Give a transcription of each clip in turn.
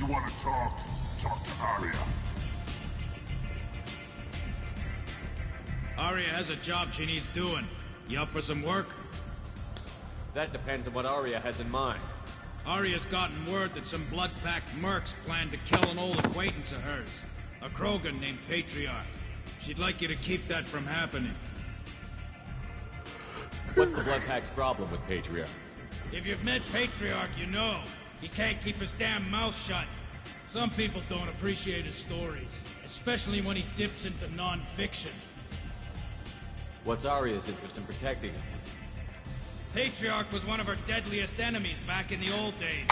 You want to talk? Talk to Arya. Arya has a job she needs doing. You up for some work? That depends on what Arya has in mind. Arya's gotten word that some blood-packed mercs plan to kill an old acquaintance of hers. A Krogan named Patriarch. She'd like you to keep that from happening. What's the Bloodpack's problem with Patriarch? If you've met Patriarch, you know. He can't keep his damn mouth shut. Some people don't appreciate his stories, especially when he dips into non-fiction. What's Arya's interest in protecting him? Patriarch was one of her deadliest enemies back in the old days.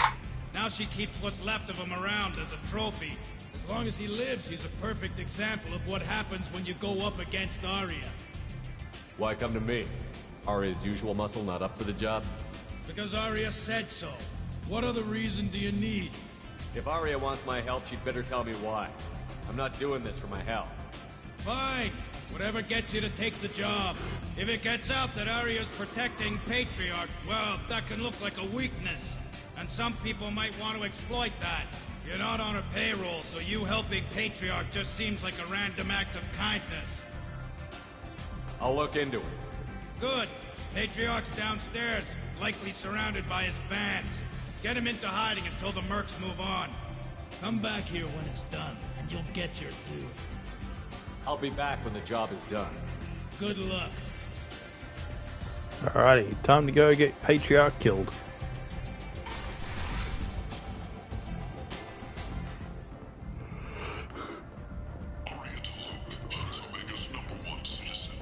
Now she keeps what's left of him around as a trophy. As long as he lives, he's a perfect example of what happens when you go up against Arya. Why come to me? Arya's usual muscle not up for the job? Because Arya said so. What other reason do you need? If Arya wants my help, she'd better tell me why. I'm not doing this for my help. Fine. Whatever gets you to take the job. If it gets out that Arya's protecting Patriarch, well, that can look like a weakness. And some people might want to exploit that. You're not on her payroll, so you helping Patriarch just seems like a random act of kindness. I'll look into it. Good. Patriarch's downstairs, likely surrounded by his fans. Get him into hiding until the mercs move on. Come back here when it's done, and you'll get your due. I'll be back when the job is done. Good luck. Alrighty, time to go get Patriarch killed. Arya to Luke is Omega's #1 citizen.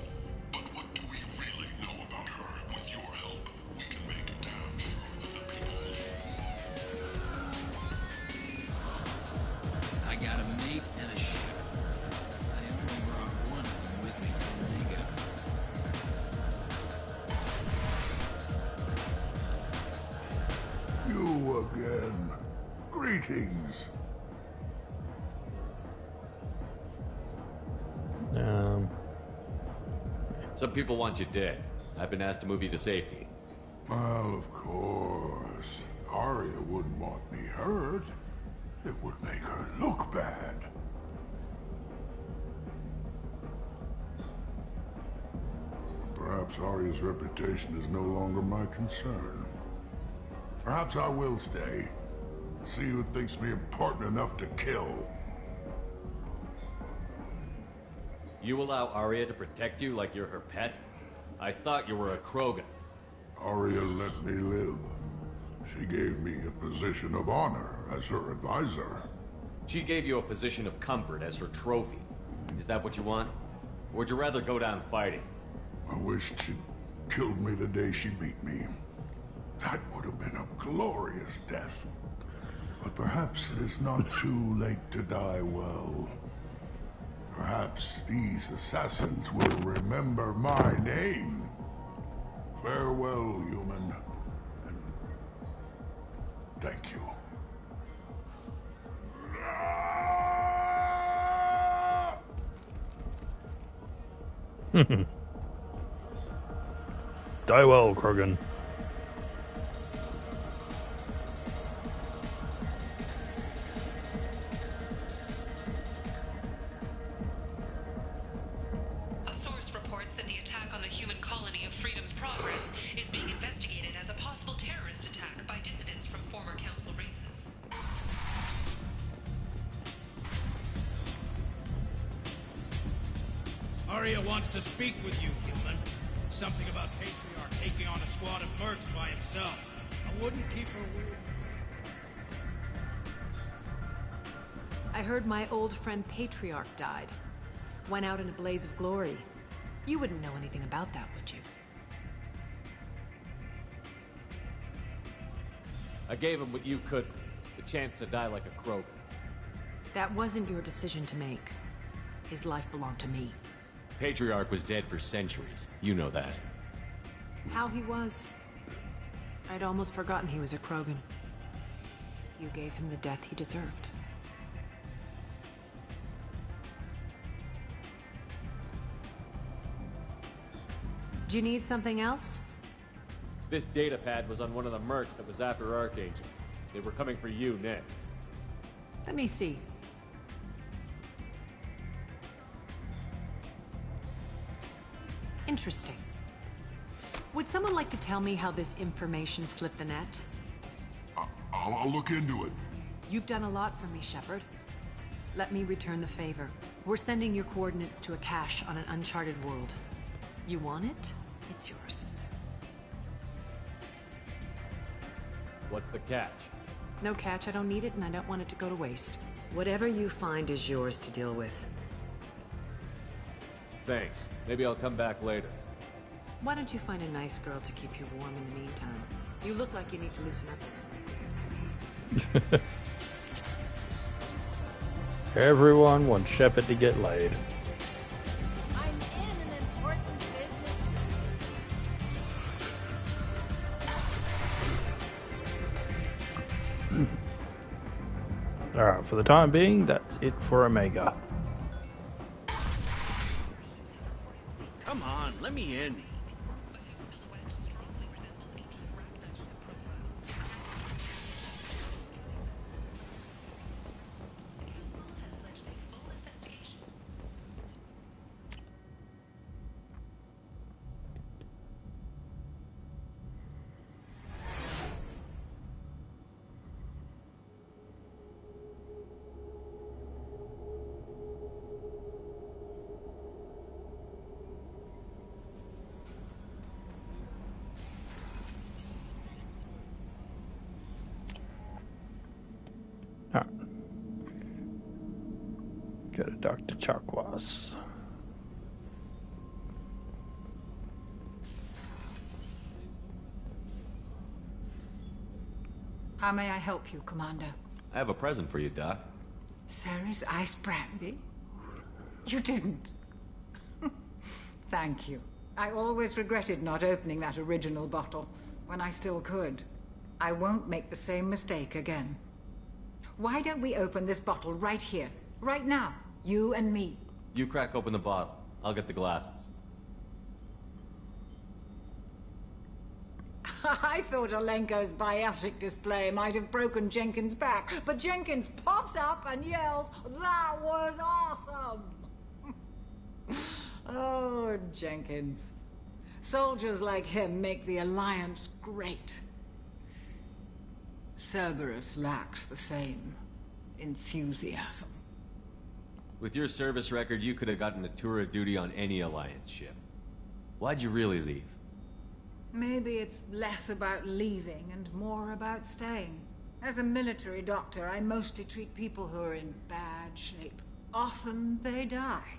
But what do we really know about her? With your help, we can make damn sure that the people... I got a mate and a ship. I only brought one of them with me to Omega. You again. Greetings. Some people want you dead. I've been asked to move you to safety. Well, of course. Arya wouldn't want me hurt. It would make her look bad. Perhaps Arya's reputation is no longer my concern. Perhaps I will stay. See who thinks me important enough to kill. You allow Arya to protect you like you're her pet? I thought you were a Krogan. Arya let me live. She gave me a position of honor as her advisor. She gave you a position of comfort as her trophy. Is that what you want? Or would you rather go down fighting? I wished she'd killed me the day she beat me. That would have been a glorious death. But perhaps it is not too late to die well. Perhaps these assassins will remember my name. Farewell, human. And thank you. Die well, Krogan. A source reports that the attack on the human colony of Freedom's Progress is being investigated as a possible terrorist attack by dissidents from former council races. Arya wants to speak with you, human. Something about Patriarch taking on a squad of mercs by himself. I wouldn't keep her weird. I heard my old friend Patriarch died. Went out in a blaze of glory. You wouldn't know anything about that, would you? I gave him what you couldn't. The chance to die like a Krogan. That wasn't your decision to make. His life belonged to me. Patriarch was dead for centuries. You know that. How he was. I'd almost forgotten he was a Krogan. You gave him the death he deserved. Do you need something else? This data pad was on one of the mercs that was after Archangel. They were coming for you next. Let me see. Interesting. Would someone like to tell me how this information slipped the net? I'll look into it. You've done a lot for me, Shepard. Let me return the favor. We're sending your coordinates to a cache on an uncharted world. You want it? It's yours. What's the catch? No catch, I don't need it, and I don't want it to go to waste. Whatever you find is yours to deal with. Thanks. Maybe I'll come back later. Why don't you find a nice girl to keep you warm in the meantime? You look like you need to loosen up. Everyone wants Shepard to get laid. I'm in an important business. Alright, for the time being, that's it for Omega. Come on, let me in. Alright. Go to Dr. Chakwas. How may I help you, Commander? I have a present for you, Doc. Ceres Ice Brandy? You didn't. Thank you. I always regretted not opening that original bottle when I still could. I won't make the same mistake again. Why don't we open this bottle right here, right now? You and me. You crack open the bottle. I'll get the glasses. I thought Alenko's biotic display might have broken Jenkins' back, but Jenkins pops up and yells, "That was awesome!" Oh, Jenkins. Soldiers like him make the Alliance great. Cerberus lacks the same enthusiasm. With your service record, you could have gotten a tour of duty on any Alliance ship. Why'd you really leave? Maybe it's less about leaving and more about staying. As a military doctor, I mostly treat people who are in bad shape. Often they die.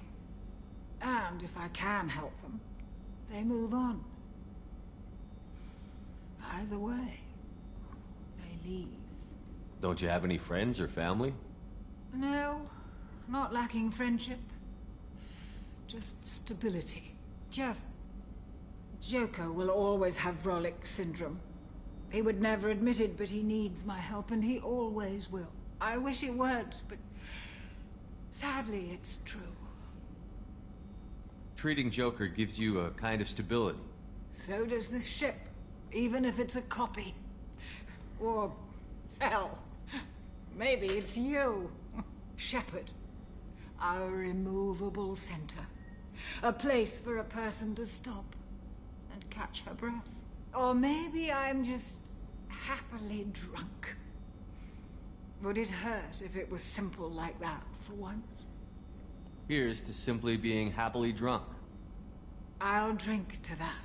And if I can help them, they move on. Either way, they leave. Don't you have any friends or family? No, not lacking friendship. Just stability. Jeff, Joker will always have Vrolic syndrome. He would never admit it, but he needs my help, and he always will. I wish it weren't, but sadly, it's true. Treating Joker gives you a kind of stability. So does this ship, even if it's a copy. Or, hell, maybe it's you, Shepard. Our immovable center. A place for a person to stop and catch her breath. Or maybe I'm just happily drunk. Would it hurt if it was simple like that for once? Here's to simply being happily drunk. I'll drink to that.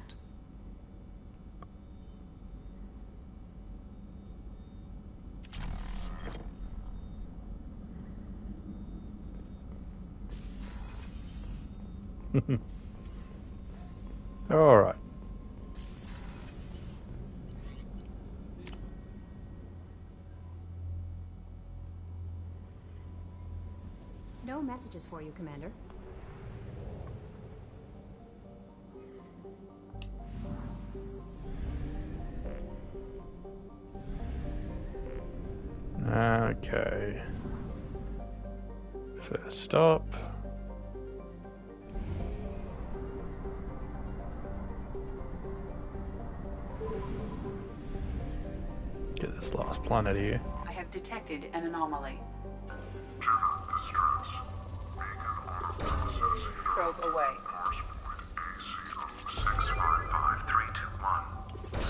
All right. No messages for you, Commander. Okay. First stop. Get this last planet here. I have detected an anomaly. Probe away.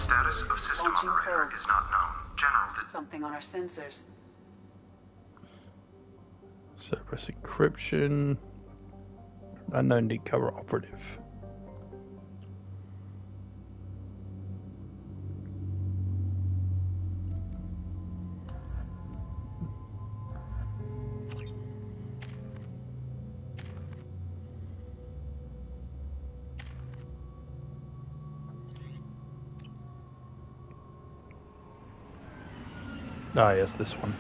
Status of system Launching operator probe. is not known. General. Something on our sensors. Cerberus encryption. Unknown deep cover operative. Ah, yes, this one.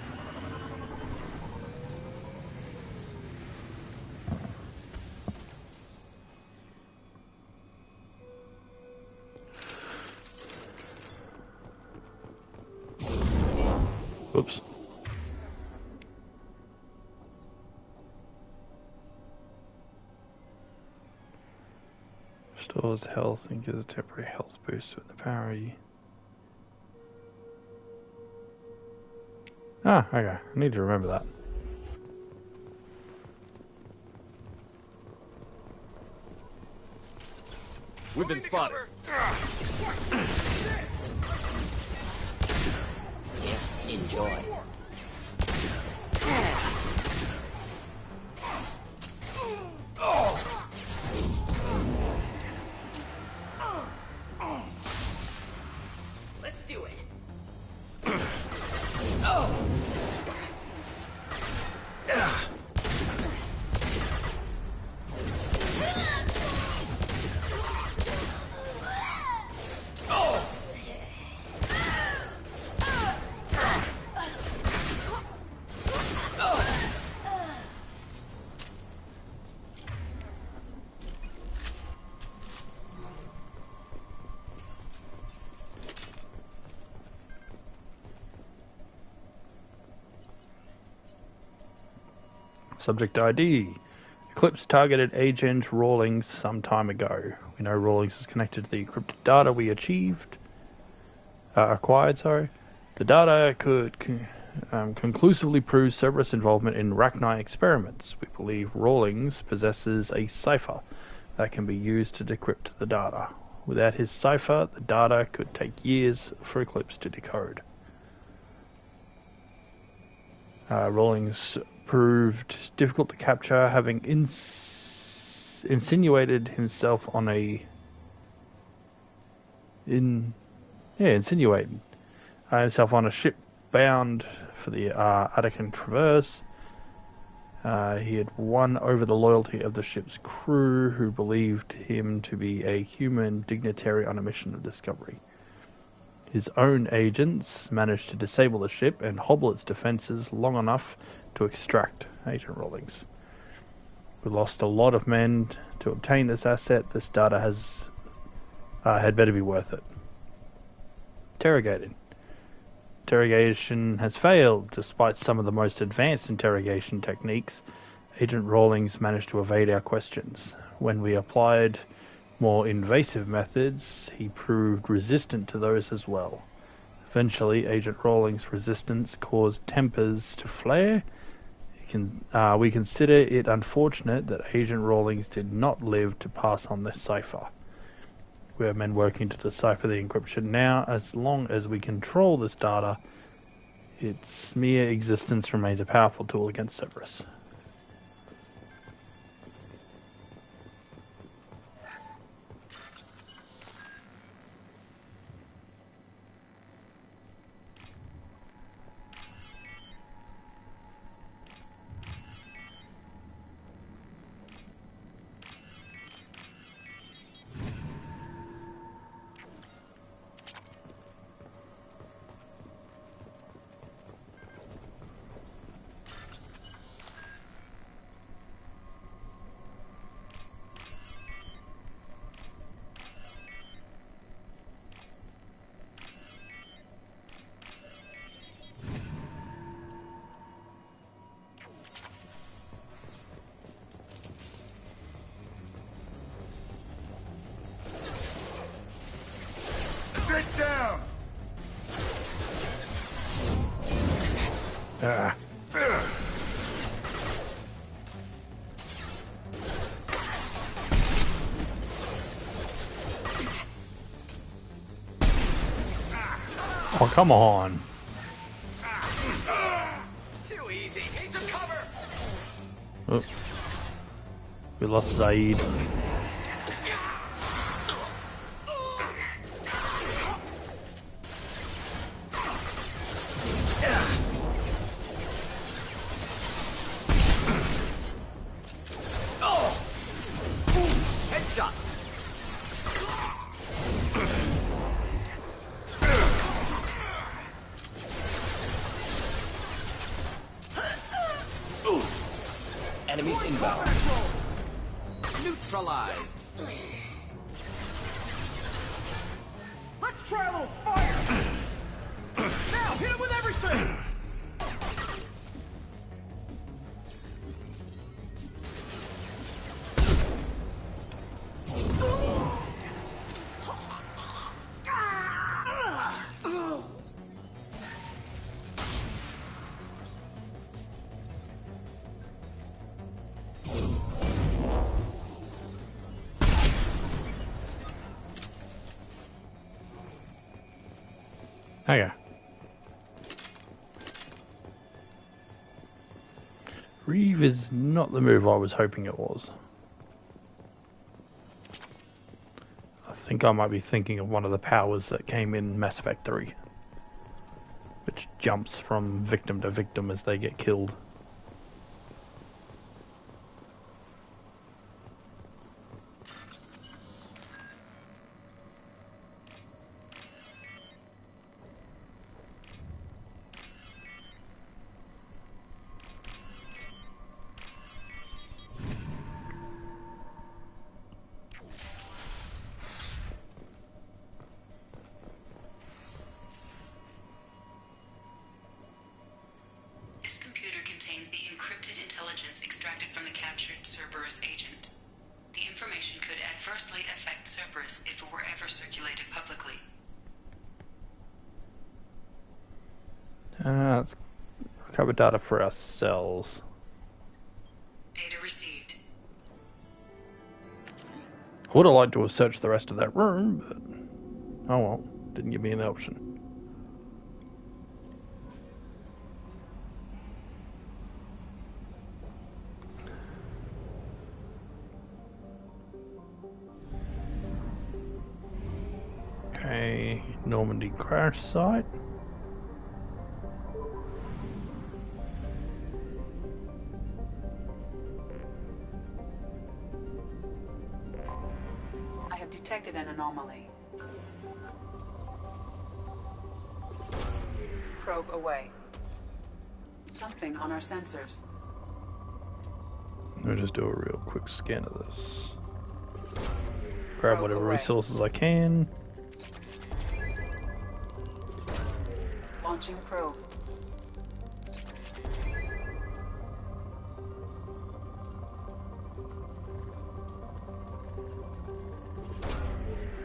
Oops. Restores health and gives a temporary health boost with the power. Ah, okay. I need to remember that. We've been spotted. Yeah, enjoy. Let's do it. Subject ID. Eclipse targeted Agent Rawlings some time ago. We know Rawlings is connected to the encrypted data we acquired. The data could conclusively prove Cerberus involvement in Rachni experiments. We believe Rawlings possesses a cipher that can be used to decrypt the data. Without his cipher, the data could take years for Eclipse to decode. Rawlings proved difficult to capture, having insinuated himself on a ship bound for the Attican Traverse. He had won over the loyalty of the ship's crew, who believed him to be a human dignitary on a mission of discovery. His own agents managed to disable the ship and hobble its defenses long enough to extract Agent Rawlings. We lost a lot of men to obtain this asset. This data had better be worth it. Interrogated. Interrogation has failed. Despite some of the most advanced interrogation techniques, Agent Rawlings managed to evade our questions. When we applied more invasive methods, he proved resistant to those as well. Eventually, Agent Rawlings' resistance caused tempers to flare. We consider it unfortunate that Agent Rawlings did not live to pass on this cipher. We have men working to decipher the encryption now. As long as we control this data, its mere existence remains a powerful tool against Cerberus. Sit down! Oh, come on. Too easy. Need some cover. Oh. We lost Zaid. Headshot. Enemies inbound. Neutralized. Let's try a little fire! Now, hit him with everything! Okay. Reeve is not the move I was hoping it was. I think I might be thinking of one of the powers that came in Mass Effect 3, which jumps from victim to victim as they get killed. This computer contains the encrypted intelligence extracted from the captured Cerberus agent. The information could adversely affect Cerberus if it were ever circulated publicly. Let's recover data for ourselves. Data received. I would have liked to have searched the rest of that room, but oh well, didn't give me an option. Okay, Normandy crash site. I have detected an anomaly. Probe away. Something on our sensors. Let me just do a real quick scan of this. Grab Probe whatever away. resources I can. Launching probe.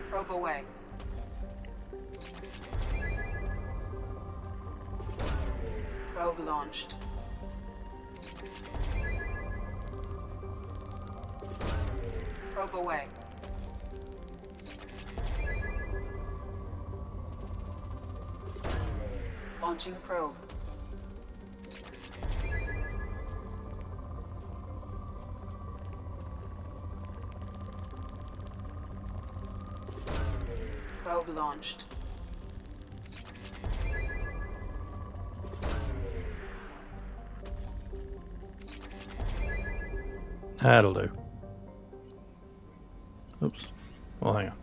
Probe away. Probe launched. Probe away. Launching probe. Probe launched. That'll do. Oops. Well, hang on.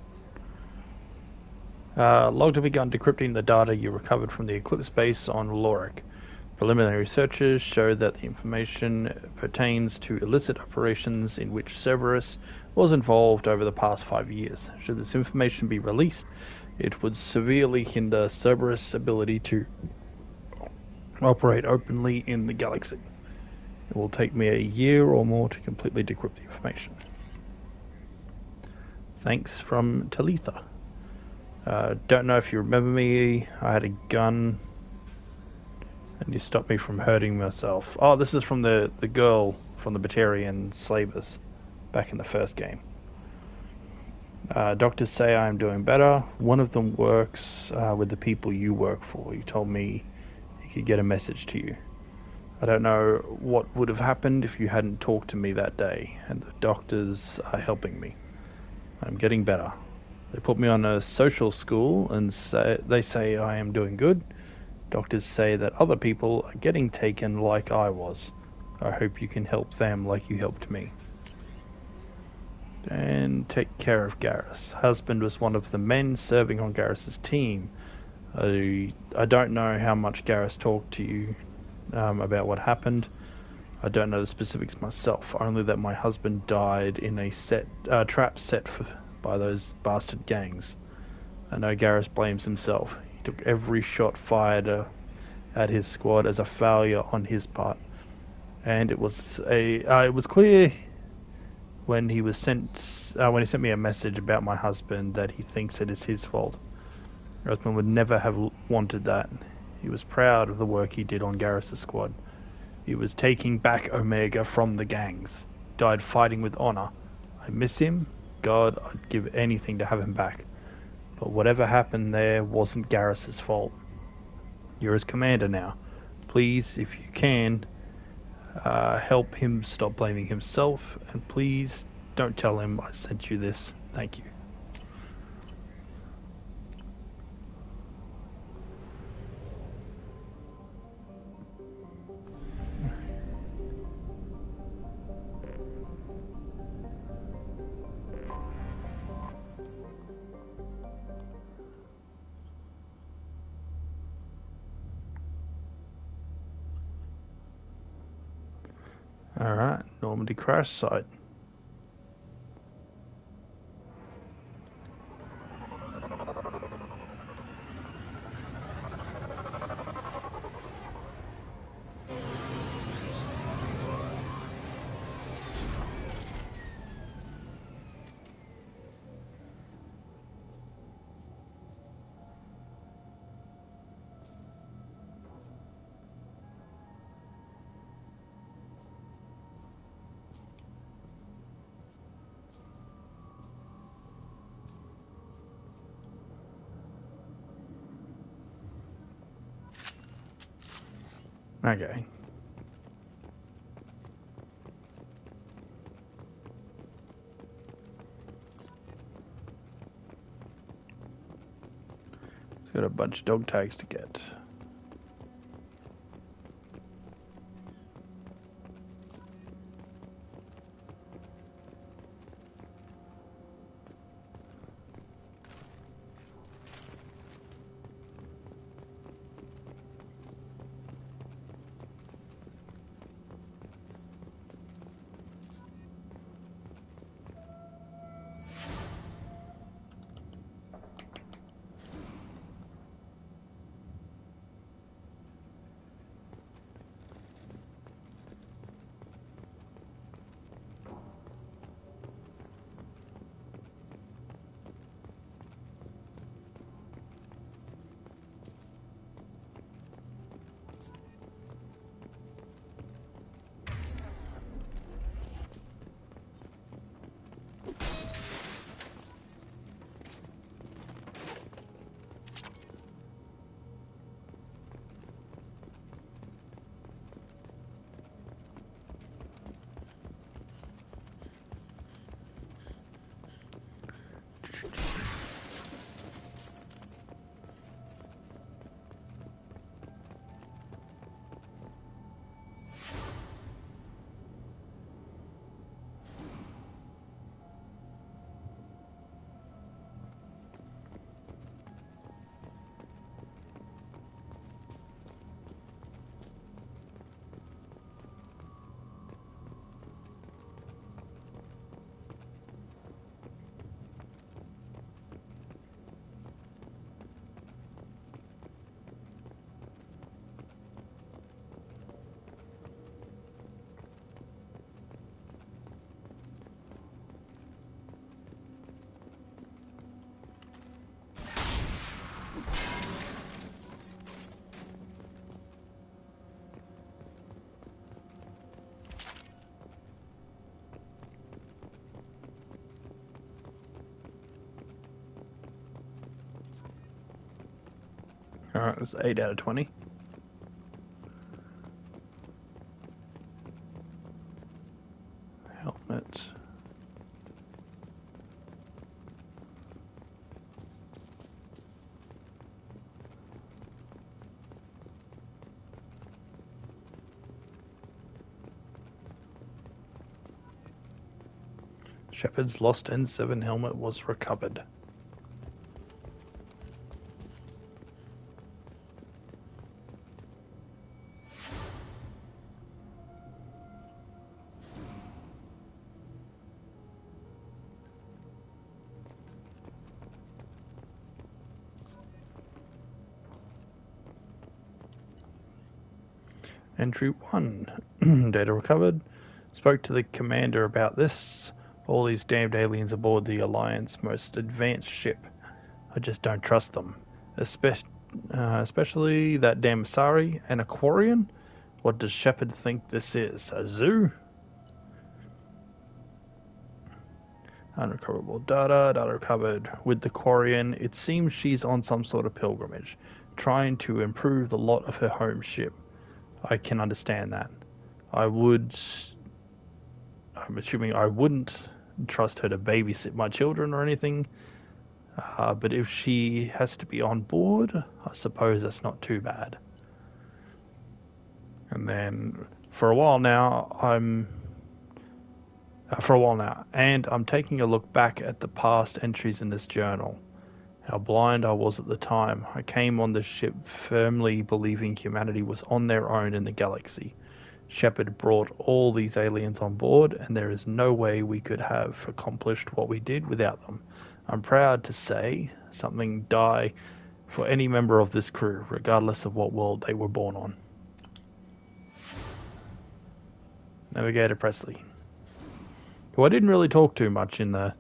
Log to begun decrypting the data you recovered from the Eclipse base on Lorik. Preliminary searches show that the information pertains to illicit operations in which Cerberus was involved over the past 5 years. Should this information be released, it would severely hinder Cerberus' ability to operate openly in the galaxy. It will take me a year or more to completely decrypt the information. Thanks from Talitha. Don't know if you remember me. I had a gun and you stopped me from hurting myself. Oh, this is from the girl from the Batarian slavers back in the first game. Doctors say I am doing better. One of them works with the people you work for. He told me he could get a message to you. I don't know what would have happened if you hadn't talked to me that day, and the doctors are helping me. I'm getting better. They put me on a social school and they say I am doing good. Doctors say that other people are getting taken like I was. I hope you can help them like you helped me. And take care of Garrus. Husband was one of the men serving on Garrus's team. I don't know how much Garrus talked to you about what happened. I don't know the specifics myself, only that my husband died in a trap set by those bastard gangs. I know Garrus blames himself. He took every shot fired at his squad as a failure on his part, and it was clear when he sent me a message about my husband that he thinks it is his fault. Rothman would never have wanted that. He was proud of the work he did on Garrus' squad. He was taking back Omega from the gangs. Died fighting with honor. I miss him. God, I'd give anything to have him back. But whatever happened there wasn't Garrus' fault. You're his commander now. Please, if you can, help him stop blaming himself, and please don't tell him I sent you this. Thank you. Alright, Normandy crash site. Okay. It's got a bunch of dog tags to get. Alright, that's 8 out of 20. Helmet. Shepard's lost N7 helmet was recovered. Entry 1. Data recovered. Spoke to the commander about this. All these damned aliens aboard the Alliance most advanced ship. I just don't trust them. Especially that damn Asari and Aquarian. What does Shepard think this is? A zoo? Unrecoverable data recovered. With the Quarian, it seems she's on some sort of pilgrimage, trying to improve the lot of her home ship. I can understand that. I'm assuming I wouldn't trust her to babysit my children or anything. But if she has to be on board, I suppose that's not too bad. And then for a while now, I'm taking a look back at the past entries in this journal. How blind I was at the time. I came on this ship firmly believing humanity was on their own in the galaxy. Shepard brought all these aliens on board, and there is no way we could have accomplished what we did without them. I'm proud to say something die for any member of this crew, regardless of what world they were born on. Navigator Presley, who I didn't really talk to much in the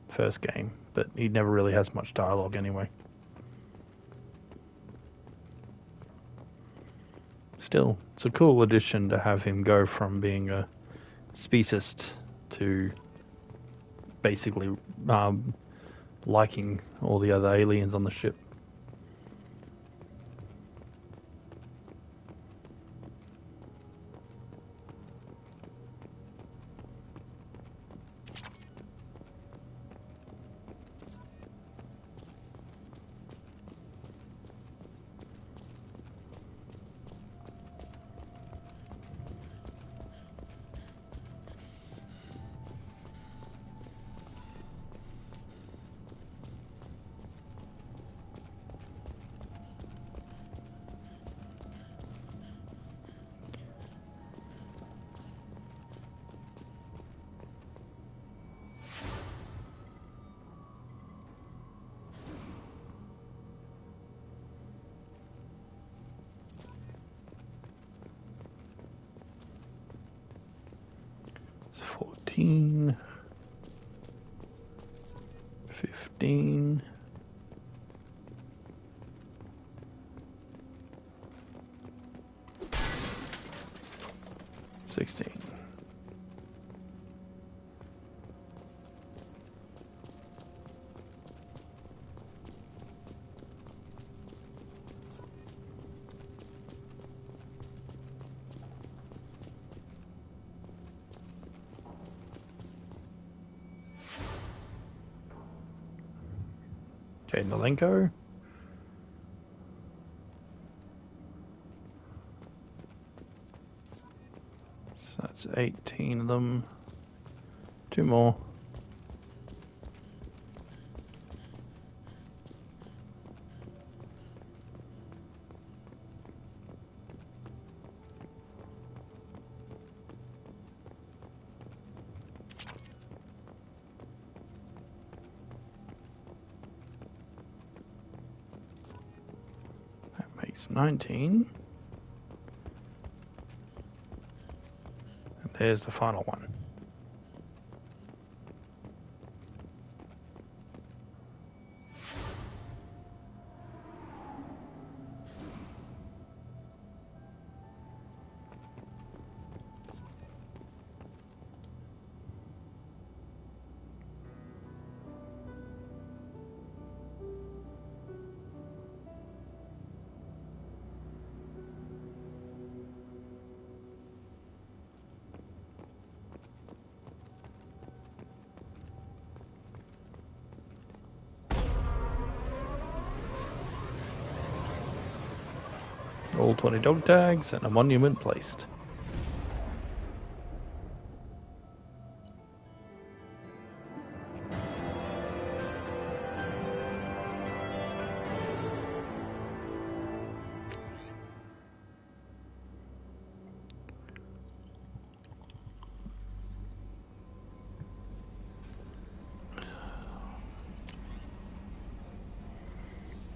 first game, but he never really has much dialogue anyway. Still, it's a cool addition to have him go from being a speciest to basically liking all the other aliens on the ship. $14, $15, $16. Okay, Nolenko. So that's 18 of them. 2 more. Makes 19. And there's the final one. all 20 dog tags and a monument placed.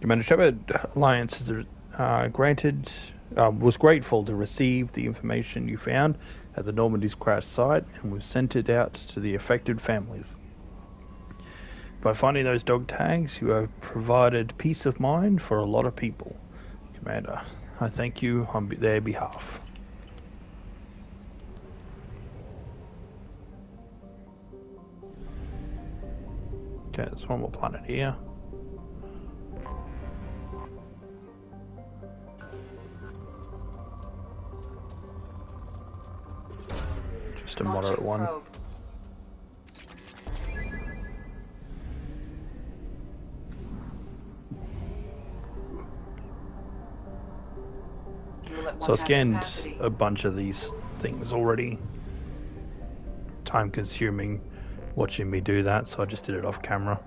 Commander Shepard, Alliance is was grateful to receive the information you found at the Normandy's crash site, and we've sent it out to the affected families. By finding those dog tags, you have provided peace of mind for a lot of people. Commander, I thank you on their behalf. Okay, there's one more planet here. Just a moderate one. So I scanned a bunch of these things already. Time consuming watching me do that, so I just did it off camera.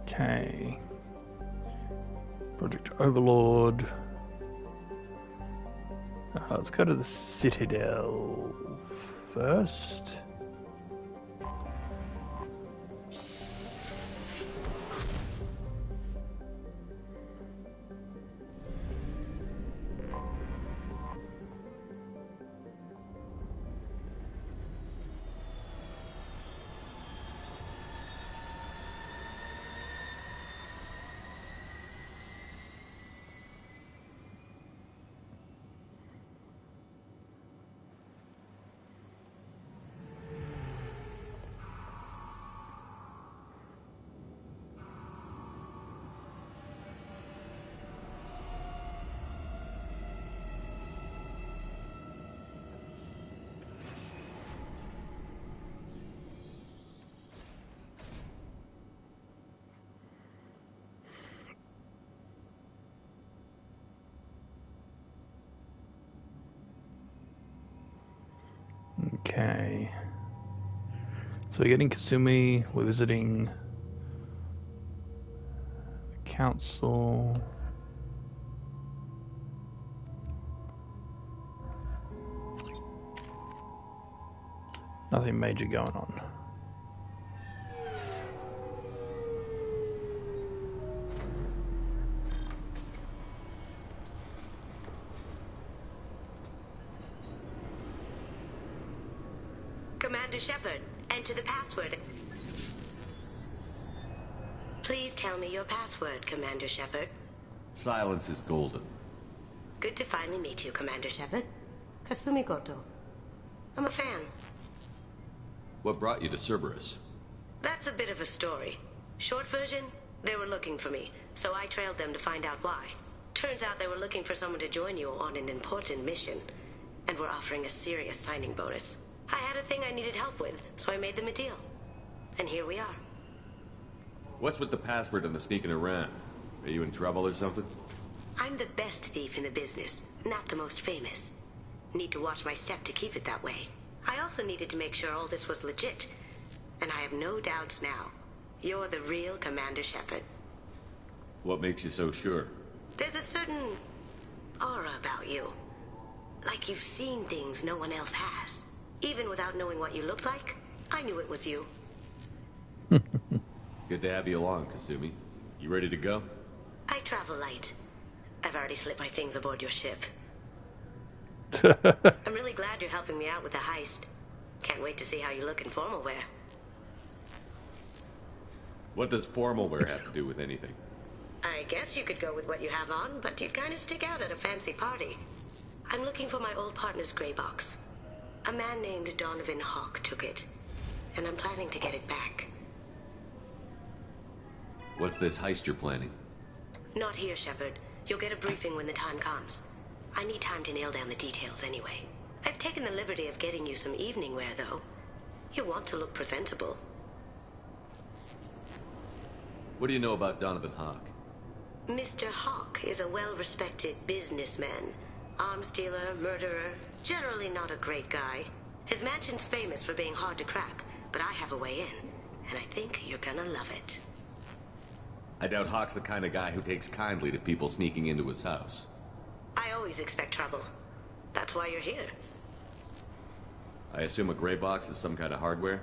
Okay. Project Overlord. Let's go to the Citadel first. Okay. So we're getting Kasumi, we're visiting the council. Nothing major going on. Commander Shepard, enter the password. Please tell me your password, Commander Shepard. Silence is golden. Good to finally meet you, Commander Shepard. Kasumi Goto. I'm a fan. What brought you to Cerberus? That's a bit of a story. Short version, they were looking for me, so I trailed them to find out why. Turns out they were looking for someone to join you on an important mission, and were offering a serious signing bonus. I had a thing I needed help with, so I made them a deal. And here we are. What's with the password and the sneaking around? Are you in trouble or something? I'm the best thief in the business, not the most famous. Need to watch my step to keep it that way. I also needed to make sure all this was legit. And I have no doubts now. You're the real Commander Shepard. What makes you so sure? There's a certain aura about you. Like you've seen things no one else has. Even without knowing what you looked like, I knew it was you. Good to have you along, Kasumi. You ready to go? I travel light. I've already slipped my things aboard your ship. I'm really glad you're helping me out with the heist. Can't wait to see how you look in formal wear. What does formal wear have to do with anything? I guess you could go with what you have on, but you'd kind of stick out at a fancy party. I'm looking for my old partner's gray box. A man named Donovan Hawk took it, and I'm planning to get it back. What's this heist you're planning? Not here, Shepard. You'll get a briefing when the time comes. I need time to nail down the details anyway. I've taken the liberty of getting you some evening wear, though. You want to look presentable. What do you know about Donovan Hawk? Mr. Hawk is a well-respected businessman. Arms dealer, murderer, generally not a great guy. His mansion's famous for being hard to crack, but I have a way in, and I think you're gonna love it. I doubt Hawk's the kind of guy who takes kindly to people sneaking into his house. I always expect trouble. That's why you're here. I assume a gray box is some kind of hardware?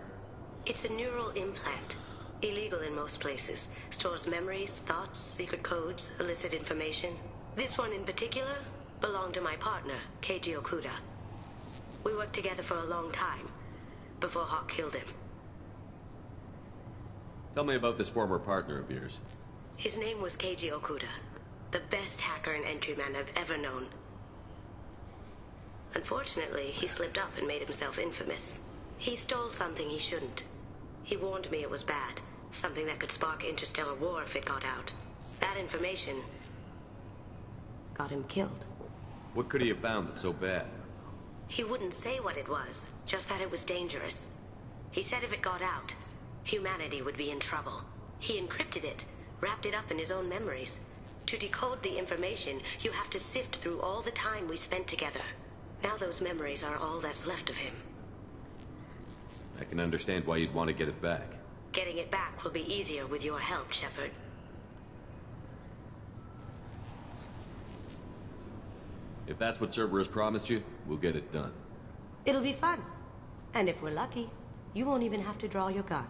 It's a neural implant. Illegal in most places. Stores memories, thoughts, secret codes, illicit information. This one in particular belonged to my partner, Keiji Okuda. We worked together for a long time, before Hawk killed him. Tell me about this former partner of yours. His name was Keiji Okuda, the best hacker and entryman I've ever known. Unfortunately, he slipped up and made himself infamous. He stole something he shouldn't. He warned me it was bad, something that could spark interstellar war if it got out. That information got him killed. What could he have found that's so bad? He wouldn't say what it was, just that it was dangerous. He said if it got out, humanity would be in trouble. He encrypted it, wrapped it up in his own memories. To decode the information, you have to sift through all the time we spent together. Now those memories are all that's left of him. I can understand why you'd want to get it back. Getting it back will be easier with your help, Shepard. If that's what Cerberus promised you, we'll get it done. It'll be fun. And if we're lucky, you won't even have to draw your gun.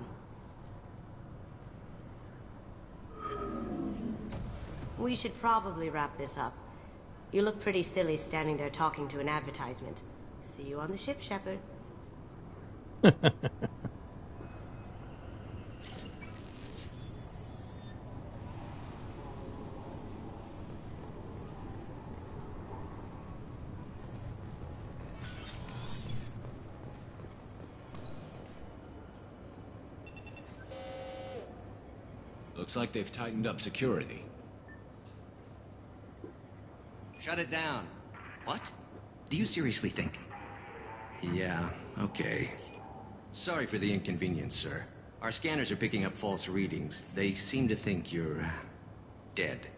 We should probably wrap this up. You look pretty silly standing there talking to an advertisement. See you on the ship, Shepard. Looks like they've tightened up security. Shut it down. What? Do you seriously think? Yeah, okay. Sorry for the inconvenience, sir. Our scanners are picking up false readings. They seem to think you're dead.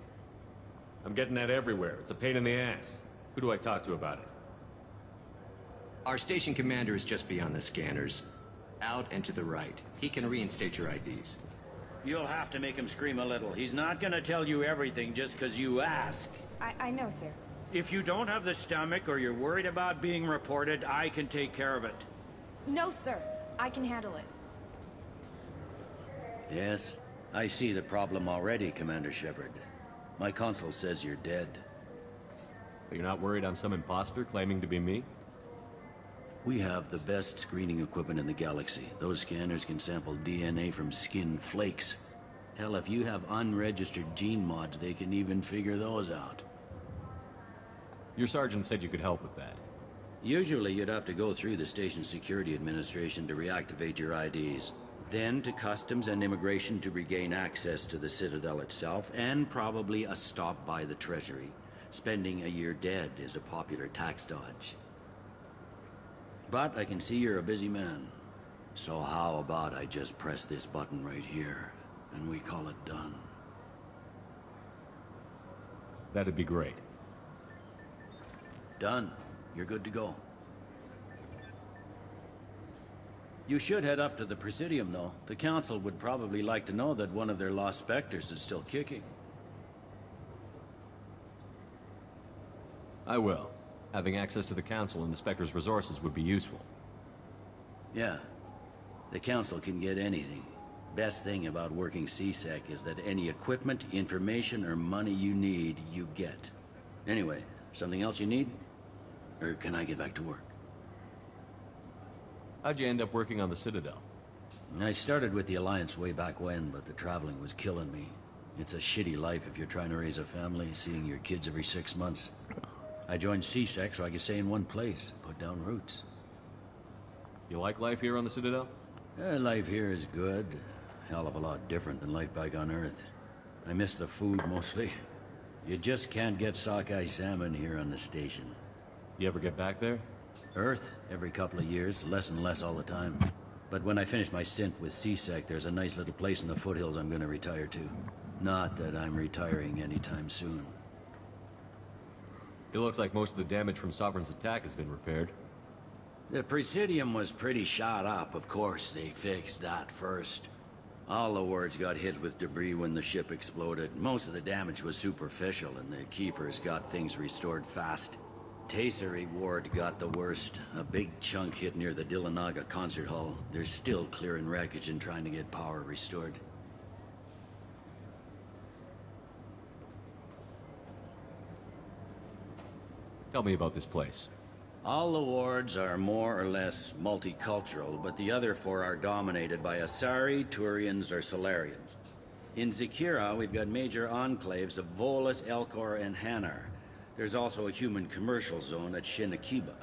I'm getting that everywhere. It's a pain in the ass. Who do I talk to about it? Our station commander is just beyond the scanners. Out and to the right. He can reinstate your IDs. You'll have to make him scream a little. He's not gonna tell you everything just because you ask. I know, sir. If you don't have the stomach or you're worried about being reported, I can take care of it. No, sir. I can handle it. Yes, I see the problem already, Commander Shepard. My console says you're dead. But you're not worried I'm some imposter claiming to be me? We have the best screening equipment in the galaxy. Those scanners can sample DNA from skin flakes. Hell, if you have unregistered gene mods, they can even figure those out. Your sergeant said you could help with that. Usually you'd have to go through the station security administration to reactivate your IDs. Then to customs and immigration to regain access to the Citadel itself, and probably a stop by the Treasury. Spending a year dead is a popular tax dodge. But I can see you're a busy man. So how about I just press this button right here, and we call it done? That'd be great. Done. You're good to go. You should head up to the Presidium, though. The Council would probably like to know that one of their lost Spectres is still kicking. I will. Having access to the Council and the Spectre's resources would be useful. Yeah. The Council can get anything. Best thing about working C-Sec is that any equipment, information, or money you need, you get. Anyway, something else you need? Or can I get back to work? How'd you end up working on the Citadel? I started with the Alliance way back when, but the traveling was killing me. It's a shitty life if you're trying to raise a family, seeing your kids every 6 months. I joined C-Sec so I could stay in one place, put down roots. You like life here on the Citadel? Life here is good. Hell of a lot different than life back on Earth. I miss the food mostly. You just can't get sockeye salmon here on the station. You ever get back there? Earth, every couple of years, less and less all the time. But when I finish my stint with CSEC, there's a nice little place in the foothills I'm gonna retire to. Not that I'm retiring anytime soon. It looks like most of the damage from Sovereign's attack has been repaired. The Presidium was pretty shot up, of course. They fixed that first. All the wards got hit with debris when the ship exploded. Most of the damage was superficial, and the Keepers got things restored fast. Tasery Ward got the worst. A big chunk hit near the Dillanaga concert hall. They're still clearing wreckage and trying to get power restored. Tell me about this place. All the wards are more or less multicultural, but the other 4 are dominated by Asari, Turians, or Solarians. In Zakira, we've got major enclaves of Volus, Elcor, and Hanar. There's also a human commercial zone at Shinakiba.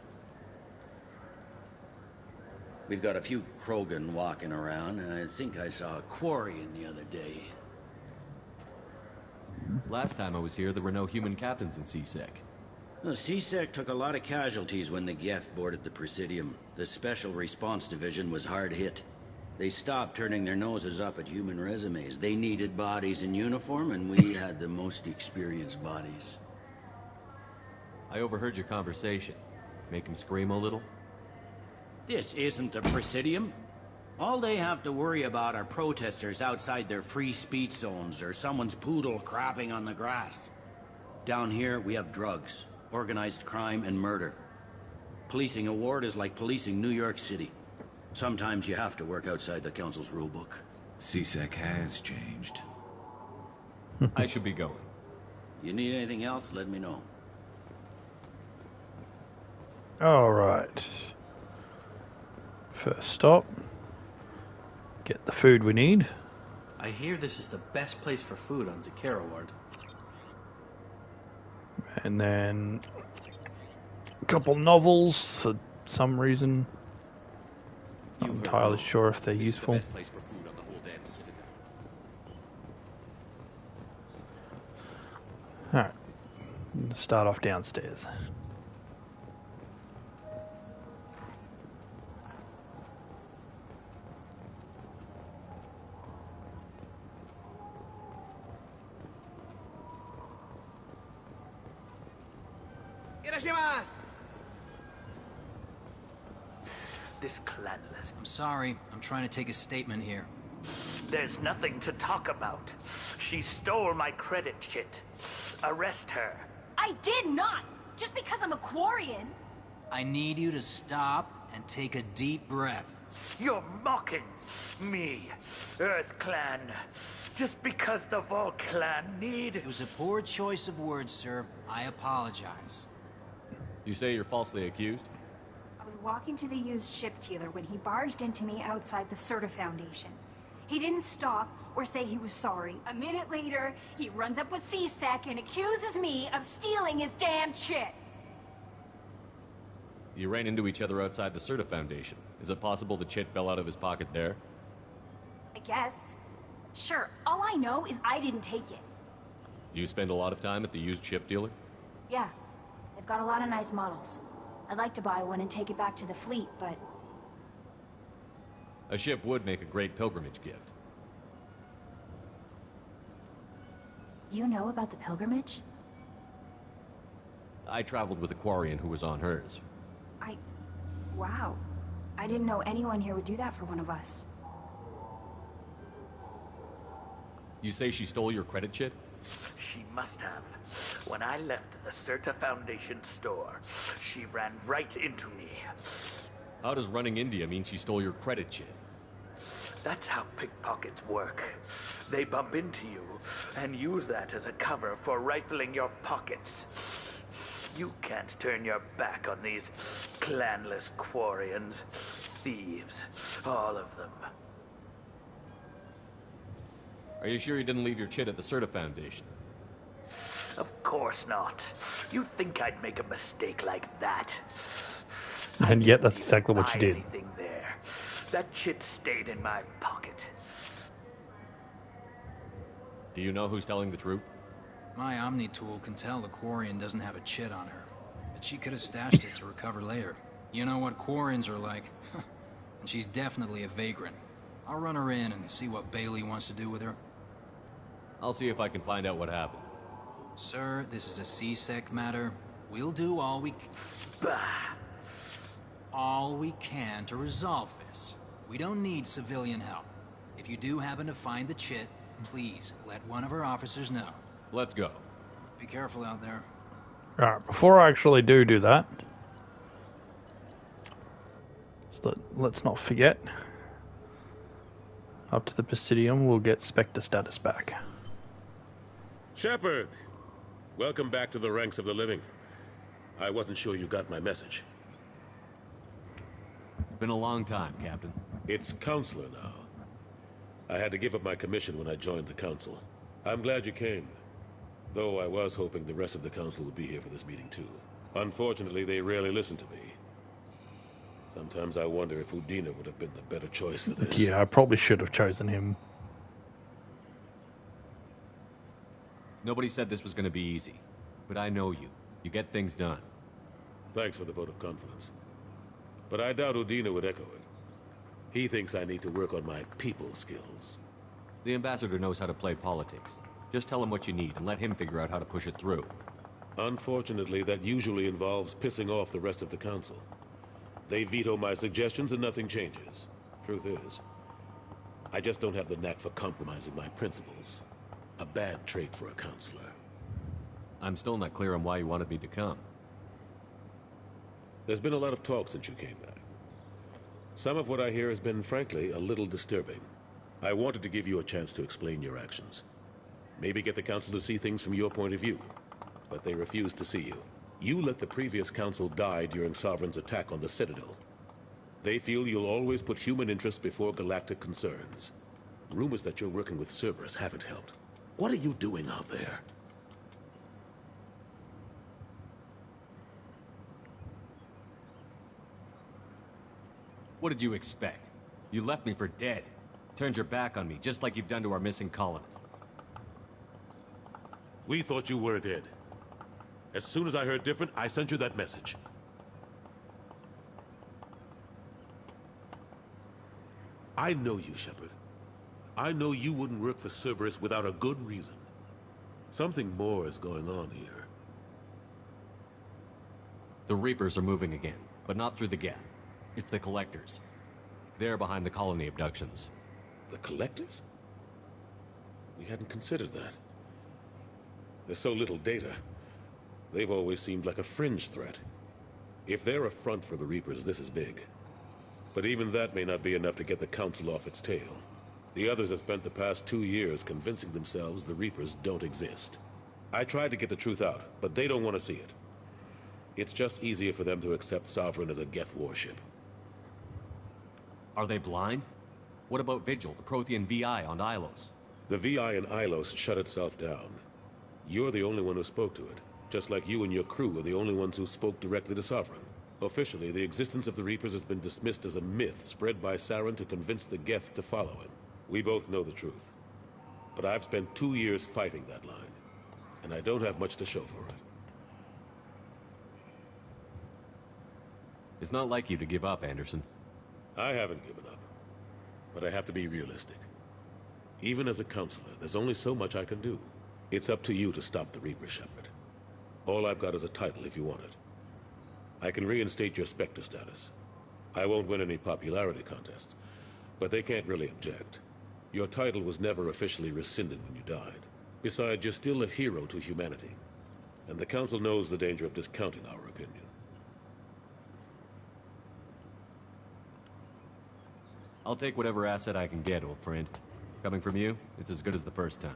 We've got a few Krogan walking around, and I think I saw a Quarian the other day. Last time I was here, there were no human captains in CSEC. The CSEC took a lot of casualties when the Geth boarded the Presidium. The Special Response Division was hard hit. They stopped turning their noses up at human resumes. They needed bodies in uniform, and we had the most experienced bodies. I overheard your conversation. Make him scream a little? This isn't a Presidium. All they have to worry about are protesters outside their free speech zones or someone's poodle crapping on the grass. Down here, we have drugs, organized crime, and murder. Policing a ward is like policing New York City. Sometimes you have to work outside the Council's rulebook. CSEC has changed. I should be going. You need anything else, let me know. Alright. First stop. Get the food we need. I hear this is the best place for food on Zakira Ward. And then a couple novels for some reason. Not entirely sure if they're useful. This is the best place for food on the whole damn Citadel. Alright. Start off downstairs. This clanless. I'm sorry. I'm trying to take a statement here. There's nothing to talk about. She stole my credit chit. Arrest her. I did not! Just because I'm a Quarian. I need you to stop and take a deep breath. You're mocking me, Earth Clan. Just because the Vol Clan need... It was a poor choice of words, sir. I apologize. You say you're falsely accused? I was walking to the used ship dealer when he barged into me outside the Serta Foundation. He didn't stop or say he was sorry. A minute later, he runs up with CSEC and accuses me of stealing his damn chit. You ran into each other outside the Serta Foundation. Is it possible the chit fell out of his pocket there? I guess. Sure, all I know is I didn't take it. You spend a lot of time at the used ship dealer? Yeah, they've got a lot of nice models. I'd like to buy one and take it back to the fleet, but... A ship would make a great pilgrimage gift. You know about the pilgrimage? I traveled with a Quarian who was on hers. Wow. I didn't know anyone here would do that for one of us. You say she stole your credit chit? She must have. When I left the Serta Foundation store, she ran right into me. How does running India mean she stole your credit chit? That's how pickpockets work. They bump into you and use that as a cover for rifling your pockets. You can't turn your back on these clanless Quarians. Thieves, all of them. Are you sure you didn't leave your chit at the Serta Foundation? Of course not. You think I'd make a mistake like that? And yet that's exactly what you did. Anything there. That chit stayed in my pocket. Do you know who's telling the truth? My Omni tool can tell the Quarian doesn't have a chit on her, but she could have stashed it to recover later. You know what Quarians are like. and she's definitely a vagrant. I'll run her in and see what Bailey wants to do with her. I'll see if I can find out what happened. Sir, this is a C-Sec matter. We'll do all we can to resolve this. We don't need civilian help. If you do happen to find the chit, please let one of our officers know. Let's go. Be careful out there. Alright, before I actually do that, let's not forget. Up to the Presidium, we'll get Spectre status back. Shepard! Welcome back to the ranks of the living. I wasn't sure you got my message. It's been a long time, Captain. It's Counselor now. I had to give up my commission when I joined the Council. I'm glad you came. Though I was hoping the rest of the Council would be here for this meeting too. Unfortunately, they rarely listen to me. Sometimes I wonder if Udina would have been the better choice for this. Yeah, I probably should have chosen him. Nobody said this was going to be easy. But I know you. You get things done. Thanks for the vote of confidence. But I doubt Udina would echo it. He thinks I need to work on my people skills. The Ambassador knows how to play politics. Just tell him what you need and let him figure out how to push it through. Unfortunately, that usually involves pissing off the rest of the Council. They veto my suggestions and nothing changes. Truth is, I just don't have the knack for compromising my principles. A bad trait for a counselor. I'm still not clear on why you wanted me to come. There's been a lot of talk since you came back. Some of what I hear has been, frankly, a little disturbing. I wanted to give you a chance to explain your actions. Maybe get the Council to see things from your point of view. But they refuse to see you. You let the previous Council die during Sovereign's attack on the Citadel. They feel you'll always put human interests before galactic concerns. Rumors that you're working with Cerberus haven't helped. What are you doing out there? What did you expect? You left me for dead. Turned your back on me, just like you've done to our missing colonists. We thought you were dead. As soon as I heard different, I sent you that message. I know you, Shepard. I know you wouldn't work for Cerberus without a good reason. Something more is going on here. The Reapers are moving again, but not through the Geth. It's the Collectors. They're behind the colony abductions. The Collectors? We hadn't considered that. There's so little data. They've always seemed like a fringe threat. If they're a front for the Reapers, this is big. But even that may not be enough to get the Council off its tail. The others have spent the past 2 years convincing themselves the Reapers don't exist. I tried to get the truth out, but they don't want to see it. It's just easier for them to accept Sovereign as a Geth warship. Are they blind? What about Vigil, the Prothean VI on Ilos? The VI in Ilos shut itself down. You're the only one who spoke to it, just like you and your crew are the only ones who spoke directly to Sovereign. Officially, the existence of the Reapers has been dismissed as a myth spread by Saren to convince the Geth to follow him. We both know the truth. But I've spent 2 years fighting that line, and I don't have much to show for it. It's not like you to give up, Anderson. I haven't given up, but I have to be realistic. Even as a counselor, there's only so much I can do. It's up to you to stop the Reaper, Shepard. All I've got is a title if you want it. I can reinstate your Spectre status. I won't win any popularity contests, but they can't really object. Your title was never officially rescinded when you died. Besides, you're still a hero to humanity, and the Council knows the danger of discounting our opinion. I'll take whatever asset I can get, old friend. Coming from you, it's as good as the first time.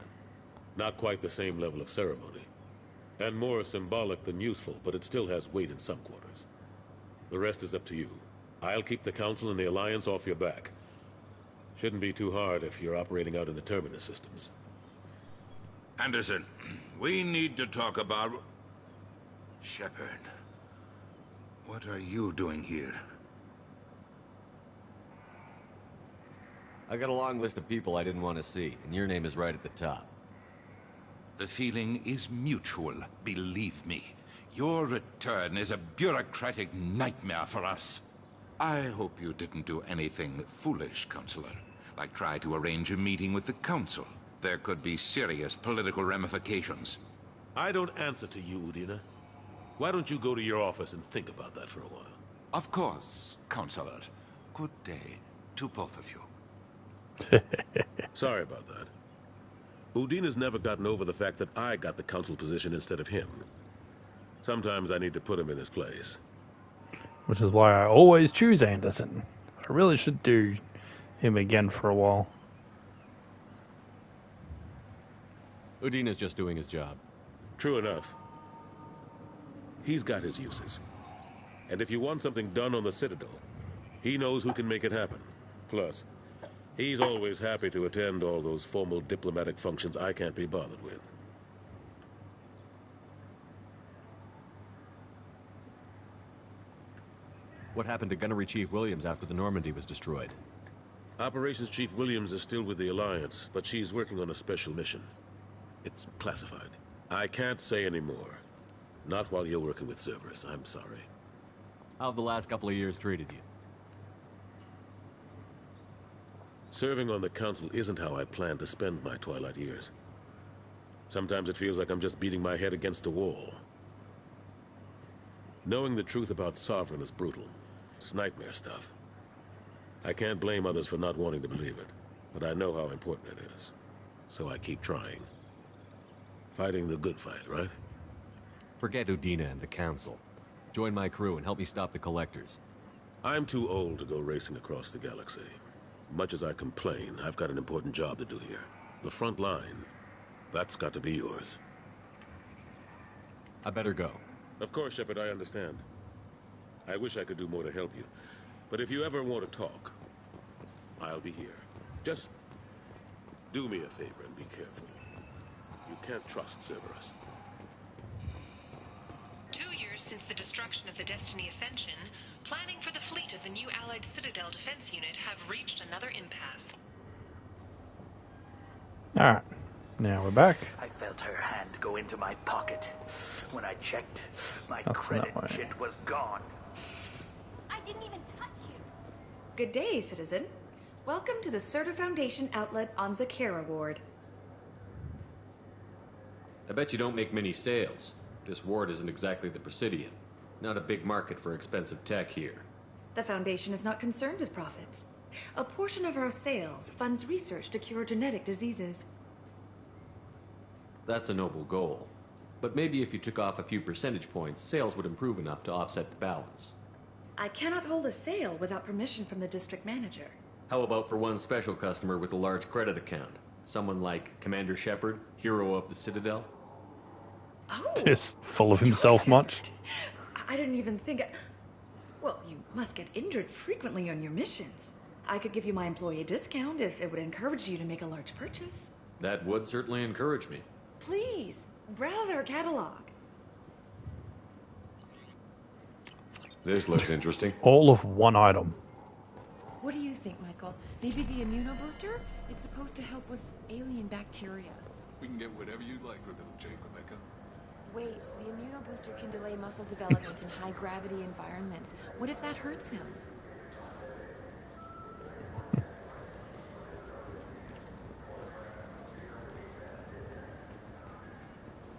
Not quite the same level of ceremony. And more symbolic than useful, but it still has weight in some quarters. The rest is up to you. I'll keep the Council and the Alliance off your back. Shouldn't be too hard if you're operating out in the Terminus systems. Anderson, we need to talk about... Shepard. What are you doing here? I got a long list of people I didn't want to see, and your name is right at the top. The feeling is mutual, believe me. Your return is a bureaucratic nightmare for us. I hope you didn't do anything foolish, Counselor. Like try to arrange a meeting with the Council. There could be serious political ramifications. I don't answer to you, Udina. Why don't you go to your office and think about that for a while? Of course, Counselor. Good day to both of you. Sorry about that. Udina's never gotten over the fact that I got the Council position instead of him. Sometimes I need to put him in his place. Which is why I always choose Anderson. I really should do him again for a while. Udina's just doing his job. True enough. He's got his uses. And if you want something done on the Citadel, he knows who can make it happen. Plus, he's always happy to attend all those formal diplomatic functions I can't be bothered with. What happened to Gunnery Chief Williams after the Normandy was destroyed? Operations Chief Williams is still with the Alliance, but she's working on a special mission. It's classified. I can't say any more. Not while you're working with Cerberus, I'm sorry. How have the last couple of years treated you? Serving on the Council isn't how I plan to spend my twilight years. Sometimes it feels like I'm just beating my head against a wall. Knowing the truth about Sovereign is brutal. It's nightmare stuff. I can't blame others for not wanting to believe it, but I know how important it is. So I keep trying. Fighting the good fight, right? Forget Udina and the Council. Join my crew and help me stop the Collectors. I'm too old to go racing across the galaxy. Much as I complain, I've got an important job to do here. The front line. That's got to be yours. I better go. Of course, Shepard, I understand. I wish I could do more to help you. But if you ever want to talk, I'll be here. Just do me a favor and be careful. You can't trust Cerberus. 2 years since the destruction of the Destiny Ascension, planning for the fleet of the new Allied Citadel Defense Unit have reached another impasse. Alright, now we're back. I felt her hand go into my pocket. When I checked, my That's credit not right. chit was gone. I didn't even touch you. Good day, citizen. Welcome to the Certa Foundation outlet on Zakera Ward. I bet you don't make many sales. This ward isn't exactly the Presidium. Not a big market for expensive tech here. The Foundation is not concerned with profits. A portion of our sales funds research to cure genetic diseases. That's a noble goal. But maybe if you took off a few percentage points, sales would improve enough to offset the balance. I cannot hold a sale without permission from the district manager. How about for one special customer with a large credit account? Someone like Commander Shepard, hero of the Citadel? Oh! Just full of himself much. I didn't even think... Well, you must get injured frequently on your missions. I could give you my employee discount if it would encourage you to make a large purchase. That would certainly encourage me. Please, browse our catalog. This looks interesting. All of one item. What do you think, Michael? Maybe the immunobooster? It's supposed to help with alien bacteria. We can get whatever you'd like for little Jake, Rebecca. Wait, the immunobooster can delay muscle development in high-gravity environments. What if that hurts him?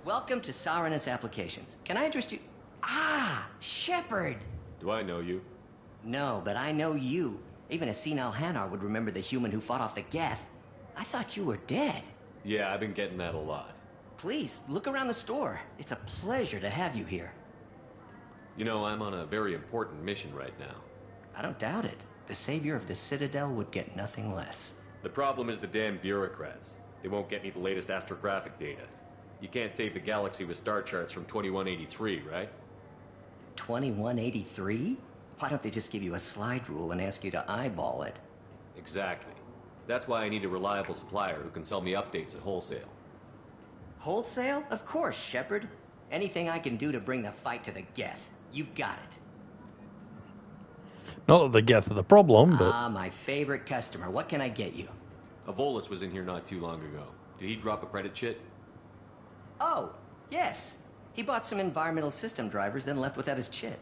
Welcome to Sarenus Applications. Can I interest you? Ah, Shepard! Do I know you? No, but I know you. Even a senile Hanar would remember the human who fought off the Geth. I thought you were dead. Yeah, I've been getting that a lot. Please, look around the store. It's a pleasure to have you here. You know, I'm on a very important mission right now. I don't doubt it. The savior of the Citadel would get nothing less. The problem is the damn bureaucrats. They won't get me the latest astrographic data. You can't save the galaxy with star charts from 2183, right? 2183? Why don't they just give you a slide rule and ask you to eyeball it? Exactly. That's why I need a reliable supplier who can sell me updates at wholesale. Wholesale? Of course, Shepard. Anything I can do to bring the fight to the Geth. You've got it. Not that the Geth are the problem, but... Ah, my favorite customer. What can I get you? Volus was in here not too long ago. Did he drop a credit chit? Oh, yes. He bought some environmental system drivers, then left without his chit.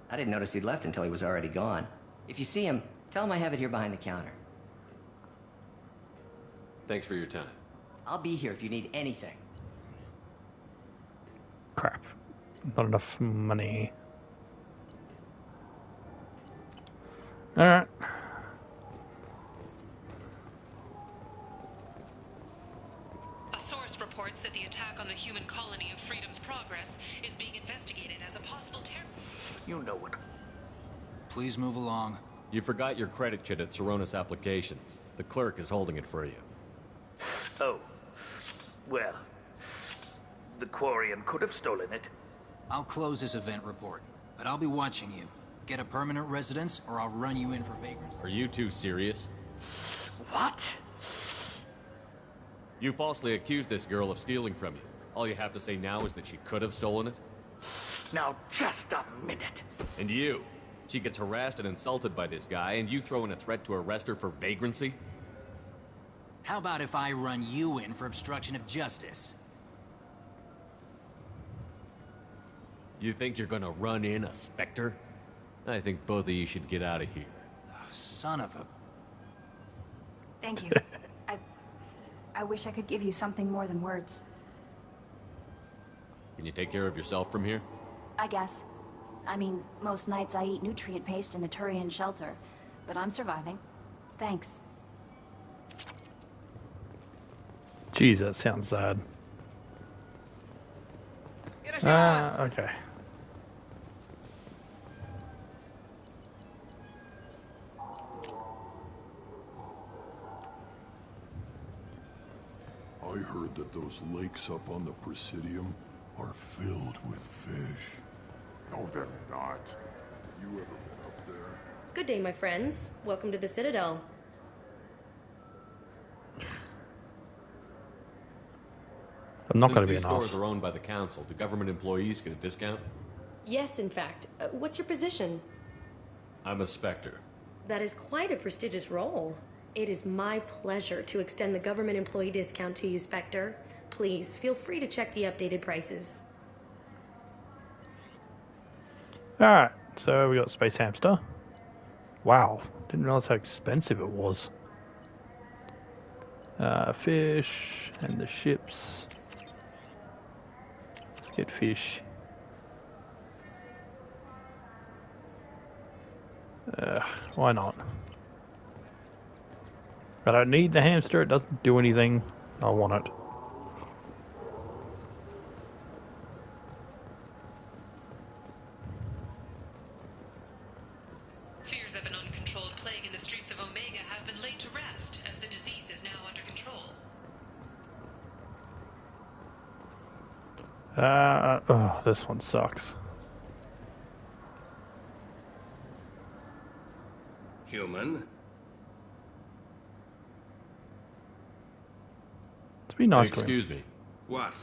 I didn't notice he'd left until he was already gone. If you see him, tell him I have it here behind the counter. Thanks for your time. I'll be here if you need anything. Crap. Not enough money. Alright. A source reports that the attack on the human colony of Freedom's Progress is being investigated as a possible terror. You know it. Please move along. You forgot your credit chit at Saronis Applications. The clerk is holding it for you. Oh. Well. The Quarian could have stolen it. I'll close this event report, but I'll be watching you. Get a permanent residence, or I'll run you in for vagrancy. Are you two serious? What? You falsely accused this girl of stealing from you. All you have to say now is that she could have stolen it? Now, just a minute. And you? She gets harassed and insulted by this guy, and you throw in a threat to arrest her for vagrancy? How about if I run you in for obstruction of justice? You think you're gonna run in a Spectre? I think both of you should get out of here. Son of a... Thank you. I wish I could give you something more than words. Can you take care of yourself from here? I guess. I mean, most nights I eat nutrient paste in a Turian shelter, but I'm surviving. Thanks. Jeez, that sounds sad. Okay. I heard that those lakes up on the Presidium are filled with fish. No, they're not. You ever been up there? Good day, my friends. Welcome to the Citadel. I'm not going to be Since an these ass. stores are owned by the council, do government employees get a discount? Yes, in fact. What's your position? I'm a Spectre. That is quite a prestigious role. It is my pleasure to extend the government employee discount to you, Spectre. Please, feel free to check the updated prices. Alright, so we got Space Hamster. Wow, didn't realize how expensive it was. Fish and the ships. Let's get fish. Why not? I don't need the hamster, it doesn't do anything. I want it. Fears of an uncontrolled plague in the streets of Omega have been laid to rest, as the disease is now under control. Oh, this one sucks. Human? Let's be nice to him. Excuse me. What?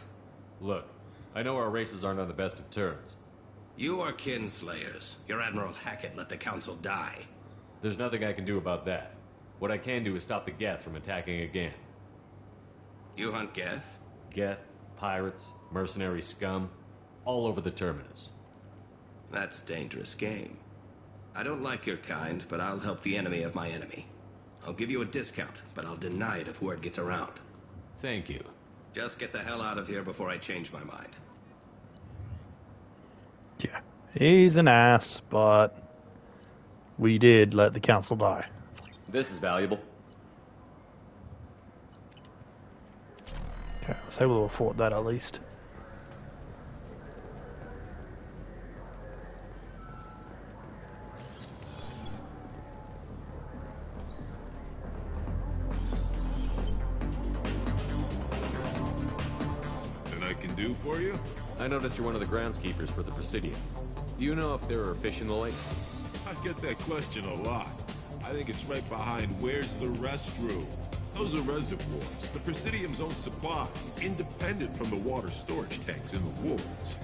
Look, I know our races aren't on the best of terms. You are kinslayers. Your Admiral Hackett let the Council die. There's nothing I can do about that. What I can do is stop the Geth from attacking again. You hunt Geth? Geth, pirates, mercenary scum, all over the Terminus. That's dangerous game. I don't like your kind, but I'll help the enemy of my enemy. I'll give you a discount, but I'll deny it if word gets around. Thank you. Just get the hell out of here before I change my mind. Yeah, he's an ass, but we did let the council die. This is valuable. Okay, I was able to afford that at least. Do for you? I noticed you're one of the groundskeepers for the Presidium. Do you know if there are fish in the lakes? I get that question a lot. I think it's right behind where's the restroom. Those are reservoirs, the Presidium's own supply, independent from the water storage tanks in the wards.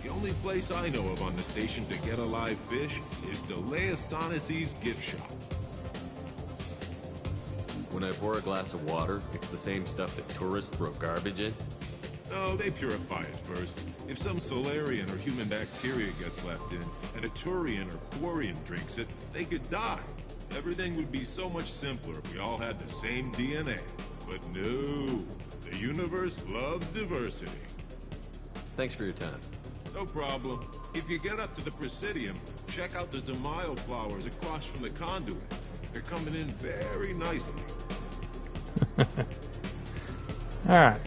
The only place I know of on the station to get a live fish is Delea Sonesi's gift shop. When I pour a glass of water, it's the same stuff that tourists throw garbage in? No, they purify it first. If some Solarian or human bacteria gets left in, and a Turian or Quarian drinks it, they could die. Everything would be so much simpler if we all had the same DNA. But no, the universe loves diversity. Thanks for your time. No problem. If you get up to the Presidium, check out the DeMaio flowers across from the conduit. They're coming in very nicely. Alright.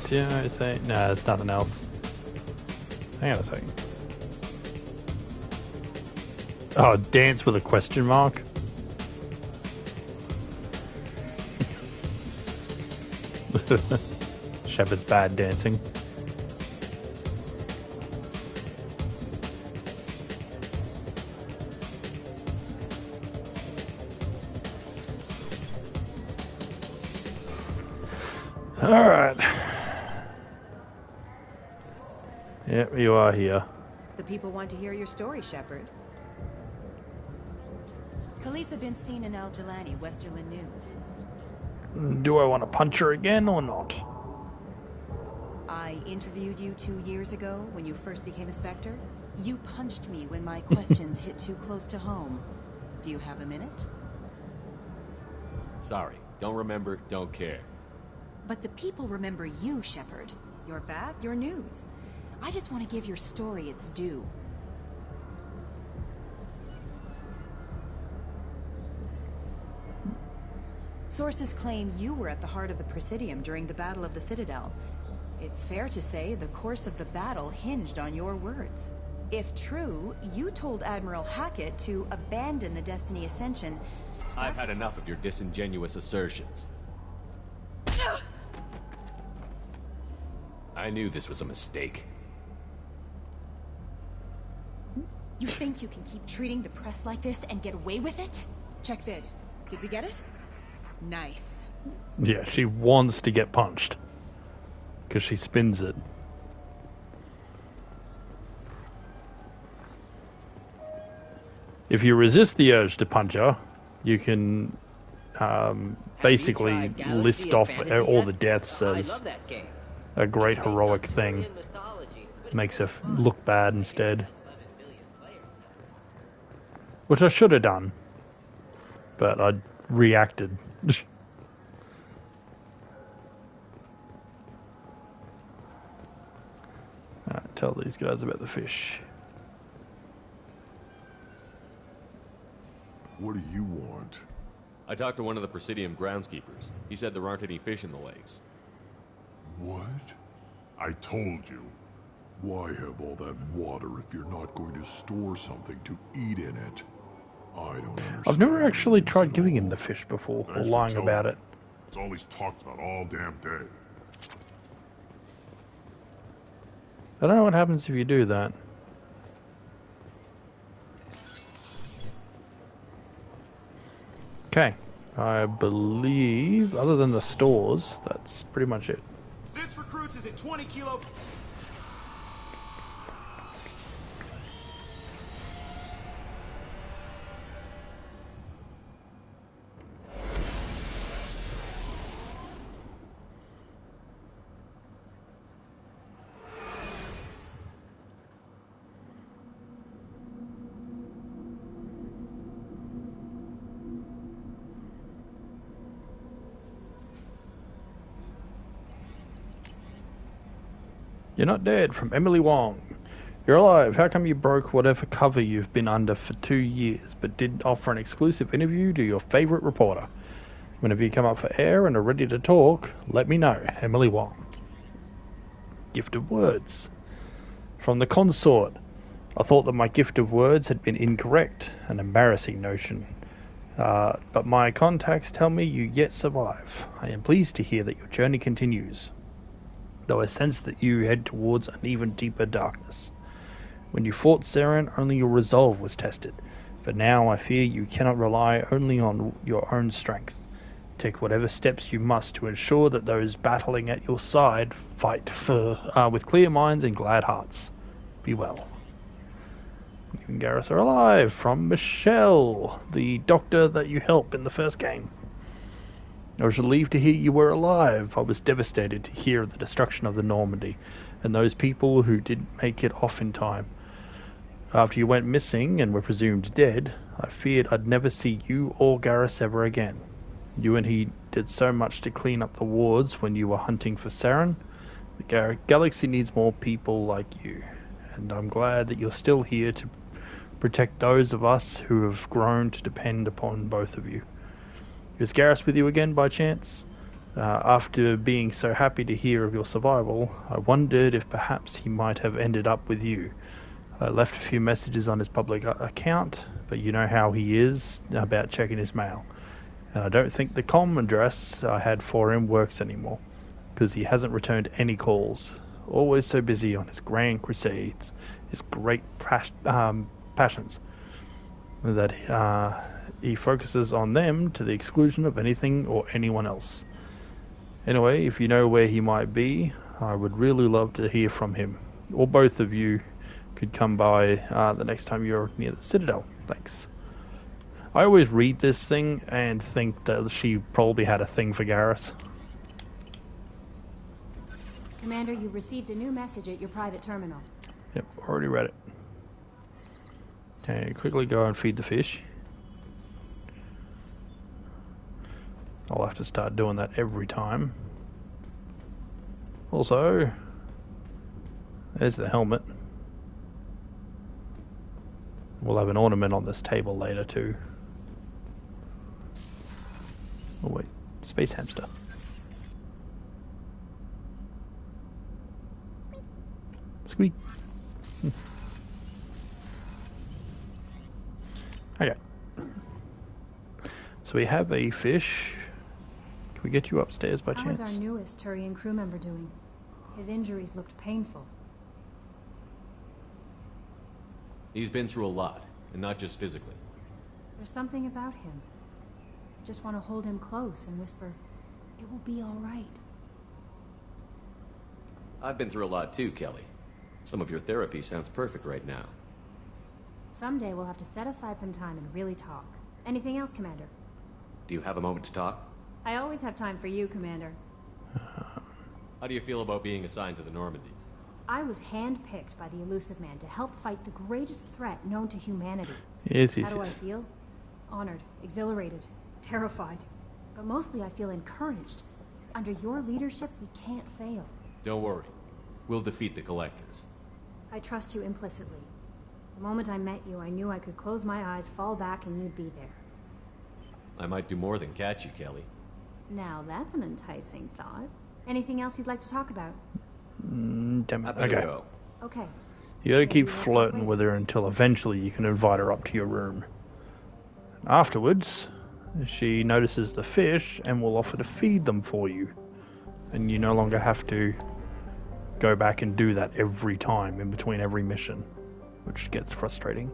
Did I say? No, there's nothing else. Hang on a second. Oh, dance with a question mark? Shepard's bad dancing. Alright. Yep, you are here. The people want to hear your story, Shepard. Khaleesa been seen in Al Jelani, Westerland News. Do I want to punch her again or not? I interviewed you 2 years ago when you first became a Spectre. You punched me when my questions hit too close to home. Do you have a minute? Sorry. Don't remember, don't care. But the people remember you, Shepard. Your back, your news. I just want to give your story its due. Sources claim you were at the heart of the Presidium during the Battle of the Citadel. It's fair to say the course of the battle hinged on your words. If true, you told Admiral Hackett to abandon the Destiny Ascension. I've had enough of your disingenuous assertions. I knew this was a mistake. You think you can keep treating the press like this and get away with it? Check vid. Did we get it? Nice. Yeah, she wants to get punched. Because she spins it. If you resist the urge to punch her, you can basically list off all the deaths as a great heroic thing. Makes her look bad instead. Which I should have done. But I reacted. Tell these guys about the fish. What do you want? I talked to one of the Presidium groundskeepers. He said there aren't any fish in the lakes. What? I told you. Why have all that water if you're not going to store something to eat in it? I don't understand. I've never actually tried giving him the fish before, or Thanks for lying telling about me. it. It's all he's talked about all damn day. I don't know what happens if you do that. Okay. I believe, other than the stores, that's pretty much it. This recruits is at 20 kilo. You're not dead, from Emily Wong. You're alive. How come you broke whatever cover you've been under for 2 years, but didn't offer an exclusive interview to your favorite reporter? Whenever you come up for air and are ready to talk, let me know. Emily Wong. Gift of words. From the consort. I thought that my gift of words had been incorrect, an embarrassing notion. But my contacts tell me you yet survive. I am pleased to hear that your journey continues, though I sense that you head towards an even deeper darkness. When you fought Saren, only your resolve was tested, but now I fear you cannot rely only on your own strength. Take whatever steps you must to ensure that those battling at your side fight with clear minds and glad hearts. Be well. You and Garrus are alive, from Michelle, the doctor that you help in the first game. I was relieved to hear you were alive. I was devastated to hear of the destruction of the Normandy, and those people who didn't make it off in time. After you went missing and were presumed dead, I feared I'd never see you or Garrus ever again. You and he did so much to clean up the wards when you were hunting for Saren. The galaxy needs more people like you, and I'm glad that you're still here to protect those of us who have grown to depend upon both of you. Is Garrus with you again by chance? After being so happy to hear of your survival, I wondered if perhaps he might have ended up with you. I left a few messages on his public account, but you know how he is about checking his mail. And I don't think the comm address I had for him works anymore, because he hasn't returned any calls. Always so busy on his grand crusades, his great passions, that he focuses on them to the exclusion of anything or anyone else. Anyway, if you know where he might be, I would really love to hear from him, or both of you could come by the next time you're near the Citadel. Thanks. I always read this thing and think that she probably had a thing for Garrus. Commander, you've received a new message at your private terminal. Yep, already read it. Okay, quickly go and feed the fish. I'll have to start doing that every time. Also, there's the helmet. We'll have an ornament on this table later too. Oh wait, space hamster. Squeak. Okay. So we have a fish. Can we get you upstairs by chance? How is our newest Turian crew member doing? His injuries looked painful. He's been through a lot, and not just physically. There's something about him. I just want to hold him close and whisper, "It will be all right." I've been through a lot too, Kelly. Some of your therapy sounds perfect right now. Someday we'll have to set aside some time and really talk. Anything else, Commander? Do you have a moment to talk? I always have time for you, Commander. How do you feel about being assigned to the Normandy? I was handpicked by the Illusive Man to help fight the greatest threat known to humanity. Yes, How do I feel? Honored, exhilarated, terrified. But mostly I feel encouraged. Under your leadership, we can't fail. Don't worry. We'll defeat the Collectors. I trust you implicitly. The moment I met you, I knew I could close my eyes, fall back, and you'd be there. I might do more than catch you, Kelly. Now that's an enticing thought. Anything else you'd like to talk about? Okay. Okay. You gotta keep flirting with her until eventually you can invite her up to your room. Afterwards, she notices the fish and will offer to feed them for you. And you no longer have to go back and do that every time in between every mission, which gets frustrating.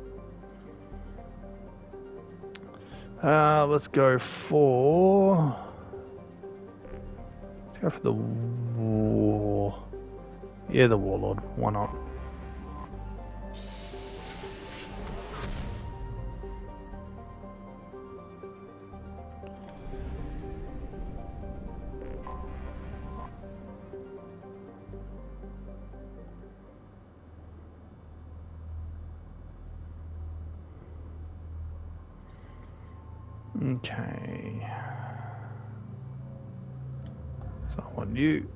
Let's go for the war. Yeah, the Warlord. Why not? Okay. So I want you.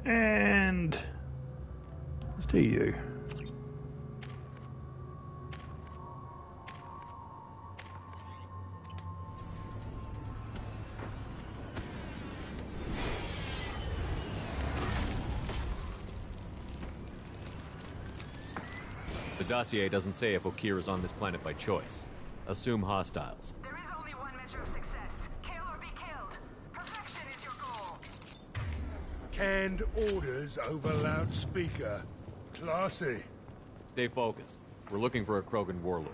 And let's do you. The dossier doesn't say if Okeer is on this planet by choice. Assume hostiles. There is only one measure of success. Kill or be killed. Perfection is your goal. Canned orders over loudspeaker. Classy. Stay focused. We're looking for a Krogan warlord.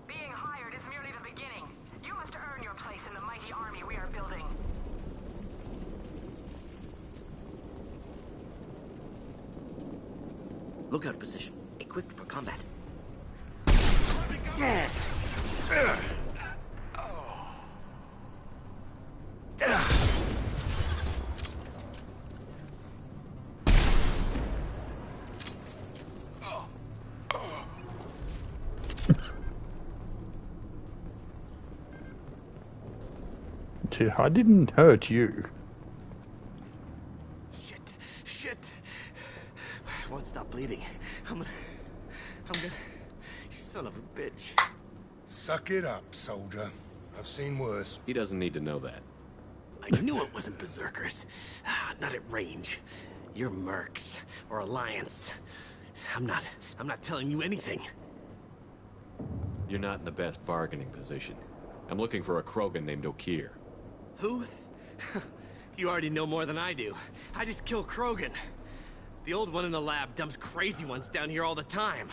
Being hired is merely the beginning. You must earn your place in the mighty army we are building. Lookout position. Equipped for combat. I didn't hurt you. Shit. I won't stop bleeding. I'm gonna... You son of a bitch. Suck it up, soldier. I've seen worse. He doesn't need to know that. I knew it wasn't berserkers. Not at range. You're mercs. Or Alliance. I'm not telling you anything. You're not in the best bargaining position. I'm looking for a Krogan named Okeer. Who? You already know more than I do. I just kill Krogan. The old one in the lab dumps crazy ones down here all the time.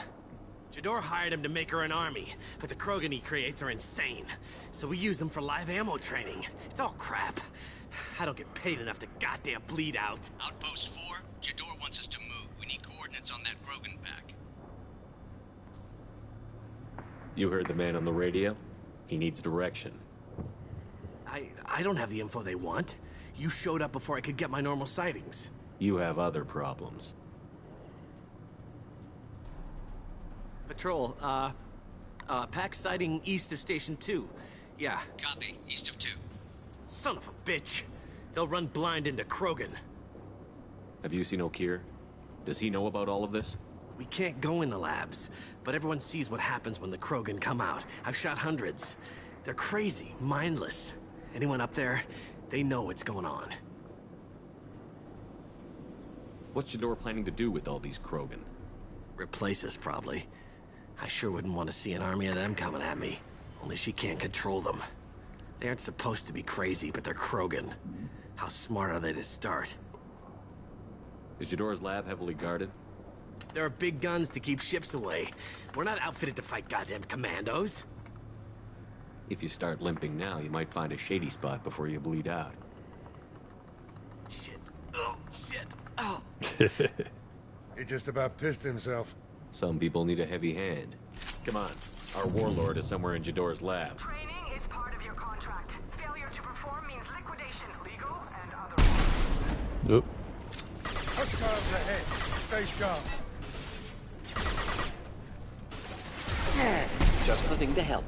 Jador hired him to make her an army, but the Krogan he creates are insane. So we use them for live ammo training. It's all crap. I don't get paid enough to goddamn bleed out. Outpost 4, Jador wants us to move. We need coordinates on that Krogan pack. You heard the man on the radio? He needs direction. I don't have the info they want. You showed up before I could get my normal sightings. You have other problems. Patrol, pack sighting east of Station 2. Yeah. Copy. East of 2. Son of a bitch. They'll run blind into Krogan. Have you seen Okeer? Does he know about all of this? We can't go in the labs, but everyone sees what happens when the Krogan come out. I've shot hundreds. They're crazy, mindless. Anyone up there, they know what's going on. What's Jador planning to do with all these Krogan? Replace us, probably. I sure wouldn't want to see an army of them coming at me. Only she can't control them. They aren't supposed to be crazy, but they're Krogan. How smart are they to start? Is Jador's lab heavily guarded? There are big guns to keep ships away. We're not outfitted to fight goddamn commandos. If you start limping now, you might find a shady spot before you bleed out. Shit. Oh, shit. Oh. He just about pissed himself. Some people need a heavy hand. Come on. Our warlord is somewhere in Jador's lab. Training is part of your contract. Failure to perform means liquidation, legal and otherwise. Yep. Hostiles ahead. Stay sharp. Just nothing to help.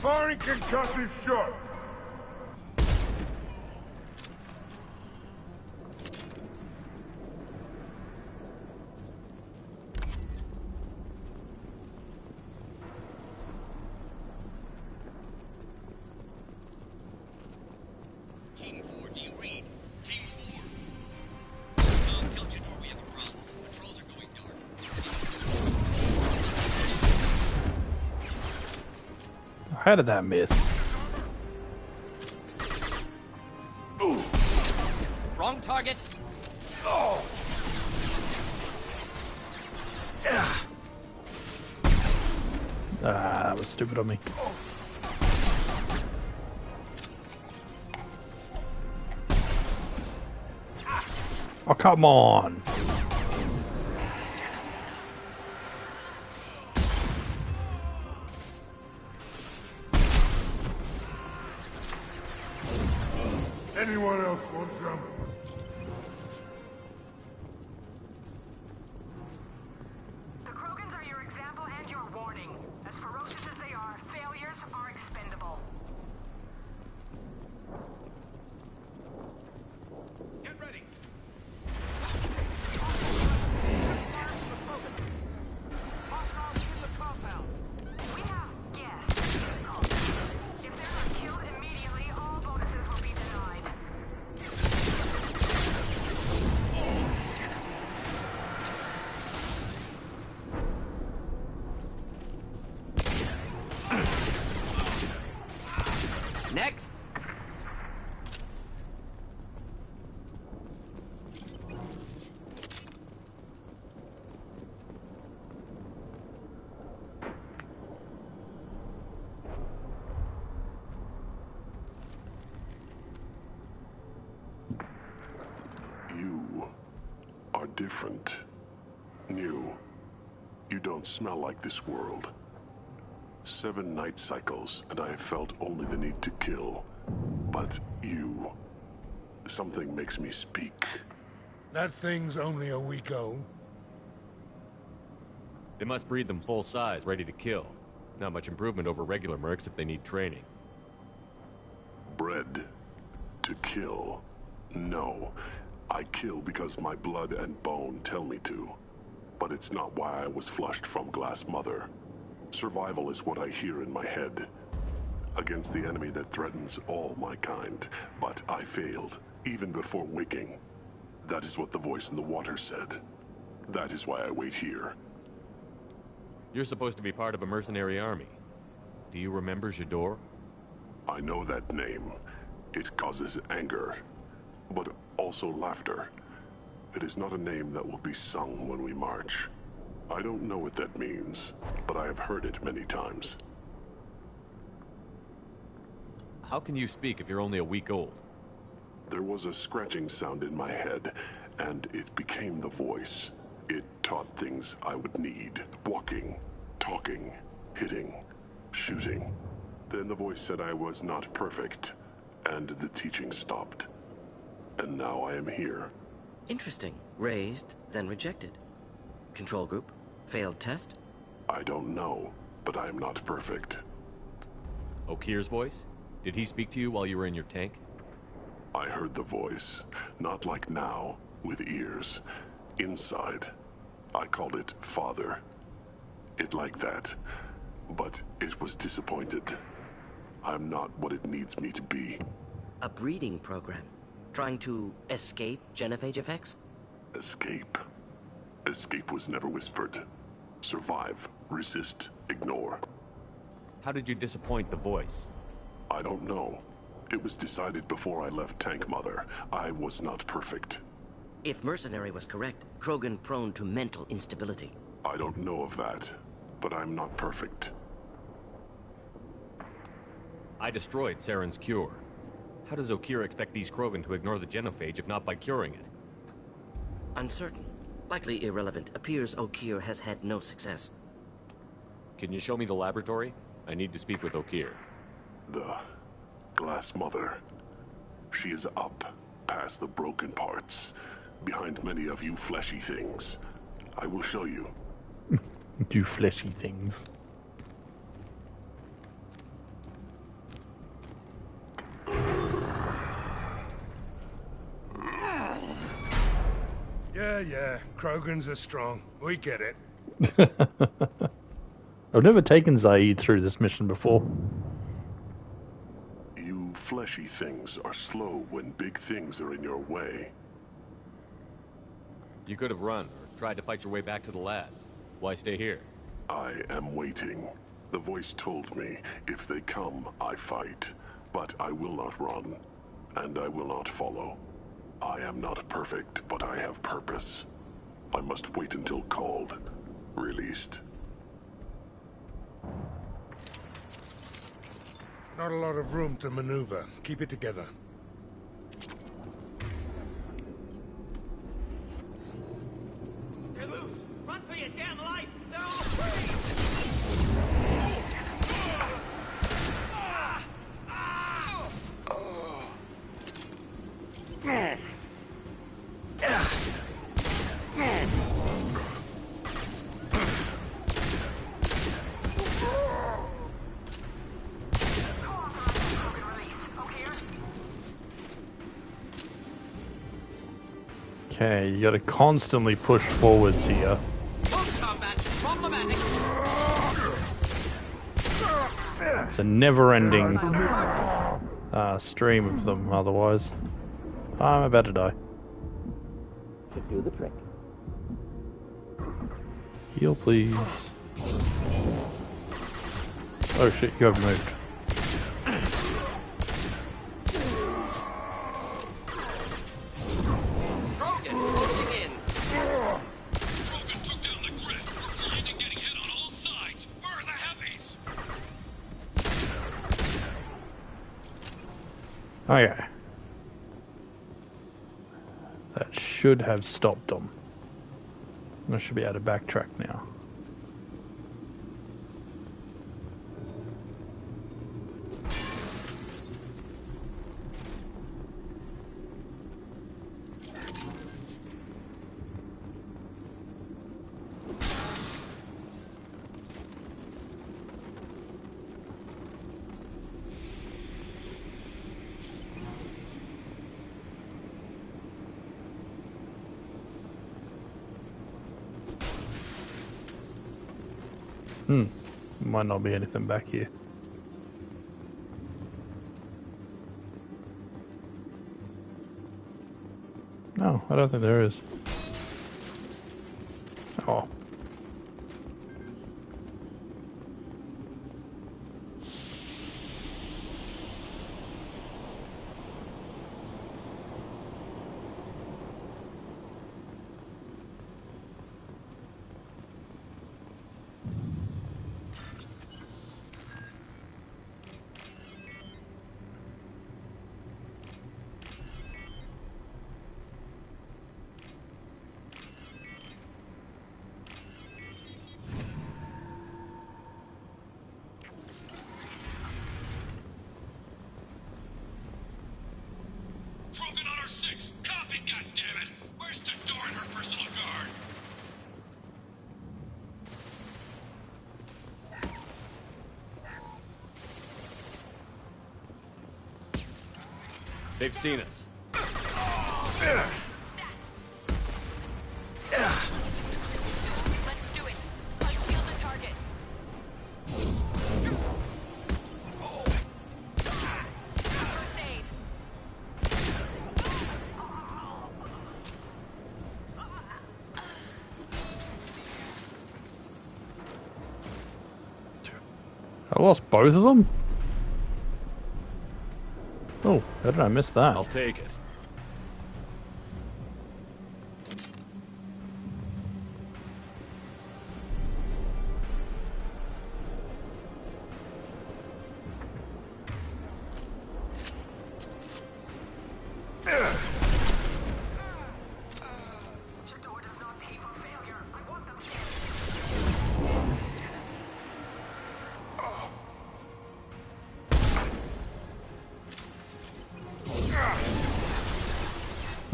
Firing concussive shot. Team 4, do you read? Team 4. Tell Jador we have a problem. Patrols are going dark. How did that miss? Ooh. Wrong target. Oh. That was stupid of me. Oh, come on. Anyone else want some? The Krogans are your example and your warning. As ferocious as they are, failures are expendable. Get ready. We have guests. If they're not killed immediately, all bonuses will be denied. different. New. You don't smell like this world. 7 night cycles, and I have felt only the need to kill. But you... something makes me speak. That thing's only a week old. They must breed them full size, ready to kill. Not much improvement over regular mercs if they need training. Bred to kill. No. I kill because my blood and bone tell me to. But it's not why I was flushed from Glass Mother. Survival is what I hear in my head. Against the enemy that threatens all my kind. But I failed, even before waking. That is what the voice in the water said. That is why I wait here. You're supposed to be part of a mercenary army. Do you remember Jador? I know that name. It causes anger, but also laughter. It is not a name that will be sung when we march. I don't know what that means, but I have heard it many times. How can you speak if you're only a week old? There was a scratching sound in my head, and it became the voice. It taught things I would need. Walking, talking, hitting, shooting. Then the voice said I was not perfect, and the teaching stopped. And now I am here. Interesting. Raised, then rejected. Control group? Failed test? I don't know, but I am not perfect. Okir's voice? Did he speak to you while you were in your tank? I heard the voice, not like now, with ears. Inside. I called it Father. It like that. But it was disappointed. I'm not what it needs me to be. A breeding program? Trying to escape genophage effects? Escape. Escape was never whispered. Survive, resist, ignore. How did you disappoint the voice? I don't know. It was decided before I left Tank Mother. I was not perfect. If Mercenary was correct, Krogan prone to mental instability. I don't know of that, but I'm not perfect. I destroyed Saren's cure. How does Okir expect these Krogan to ignore the genophage if not by curing it? Uncertain. Likely irrelevant. Appears Okir has had no success. Can you show me the laboratory? I need to speak with Okir. The Glass Mother. She is up, past the broken parts, behind many of you fleshy things. I will show you. You fleshy things. Yeah, Krogans are strong. We get it. I've never taken Zaid through this mission before. You fleshy things are slow when big things are in your way. You could have run, or tried to fight your way back to the labs. Why stay here? I am waiting. The voice told me, if they come, I fight. But I will not run, and I will not follow. I am not perfect, but I have purpose. I must wait until called, released. Not a lot of room to maneuver. Keep it together. They're loose! Run for your damn life! They're all free! Okay, you gotta constantly push forwards here. It's a never-ending stream of them, otherwise. I'm about to die. Should do the trick. Heal, please. Oh shit, you have moved. Okay. That should have stopped them. I should be able to backtrack now. Might not be anything back here. No, I don't think there is. Oh. Krogan on our 6. Copy, goddammit! Where's Jador and her personal guard? They've seen us. Let's do it. Conceal the target. First aid. I lost both of them? Oh, how did I miss that? I'll take it.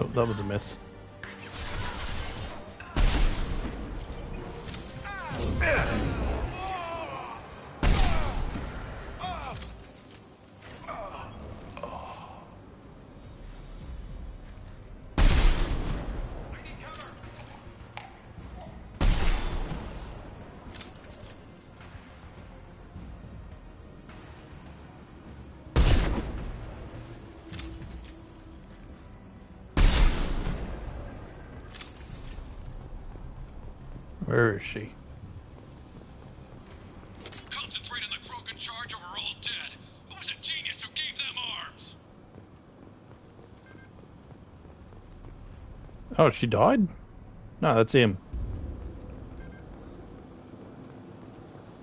Oh, that was a miss. Where is she? Concentrate on the Krogan charge or we're all dead. Who's a genius who gave them arms? Oh, she died? No, that's him.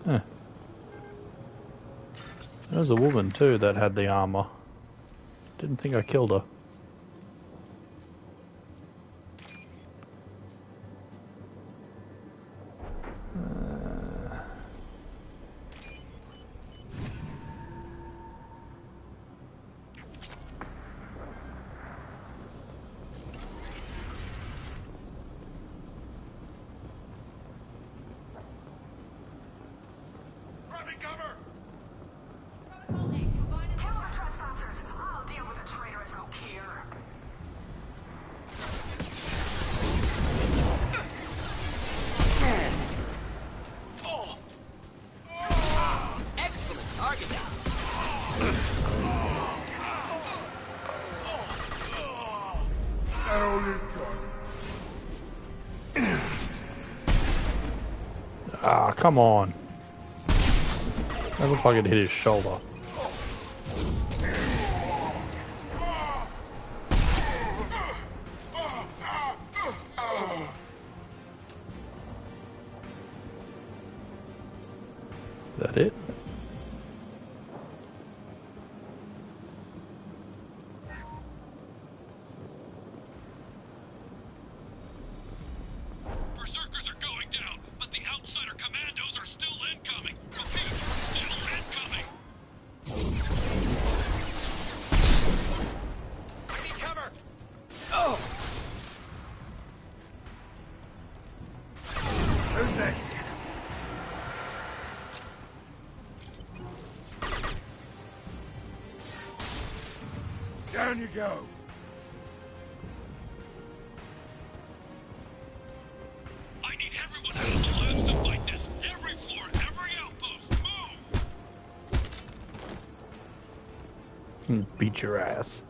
Huh. There was a woman too that had the armor. Didn't think I killed her. Kill the trespassers. I'll deal with the traitorous Okeer. Excellent target down. Ah, come on. That looked like it hit his shoulder. Is that it? Berserkers Down you go. I need everyone out of the labs to fight this. Every floor, every outpost, move! Beat your ass.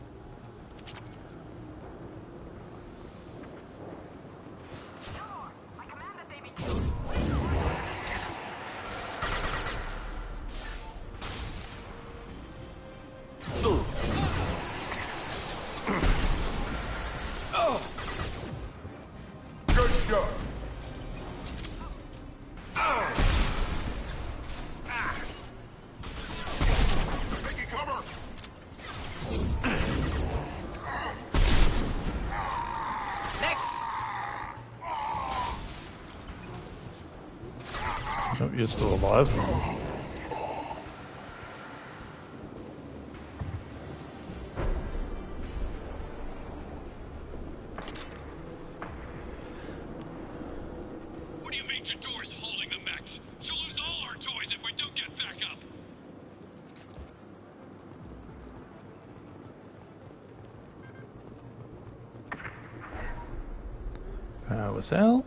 Good shot. Taking cover! Oh, you're still alive. What do you mean Jador's holding the mechs? She'll lose all our toys if we don't get back up. Power cell.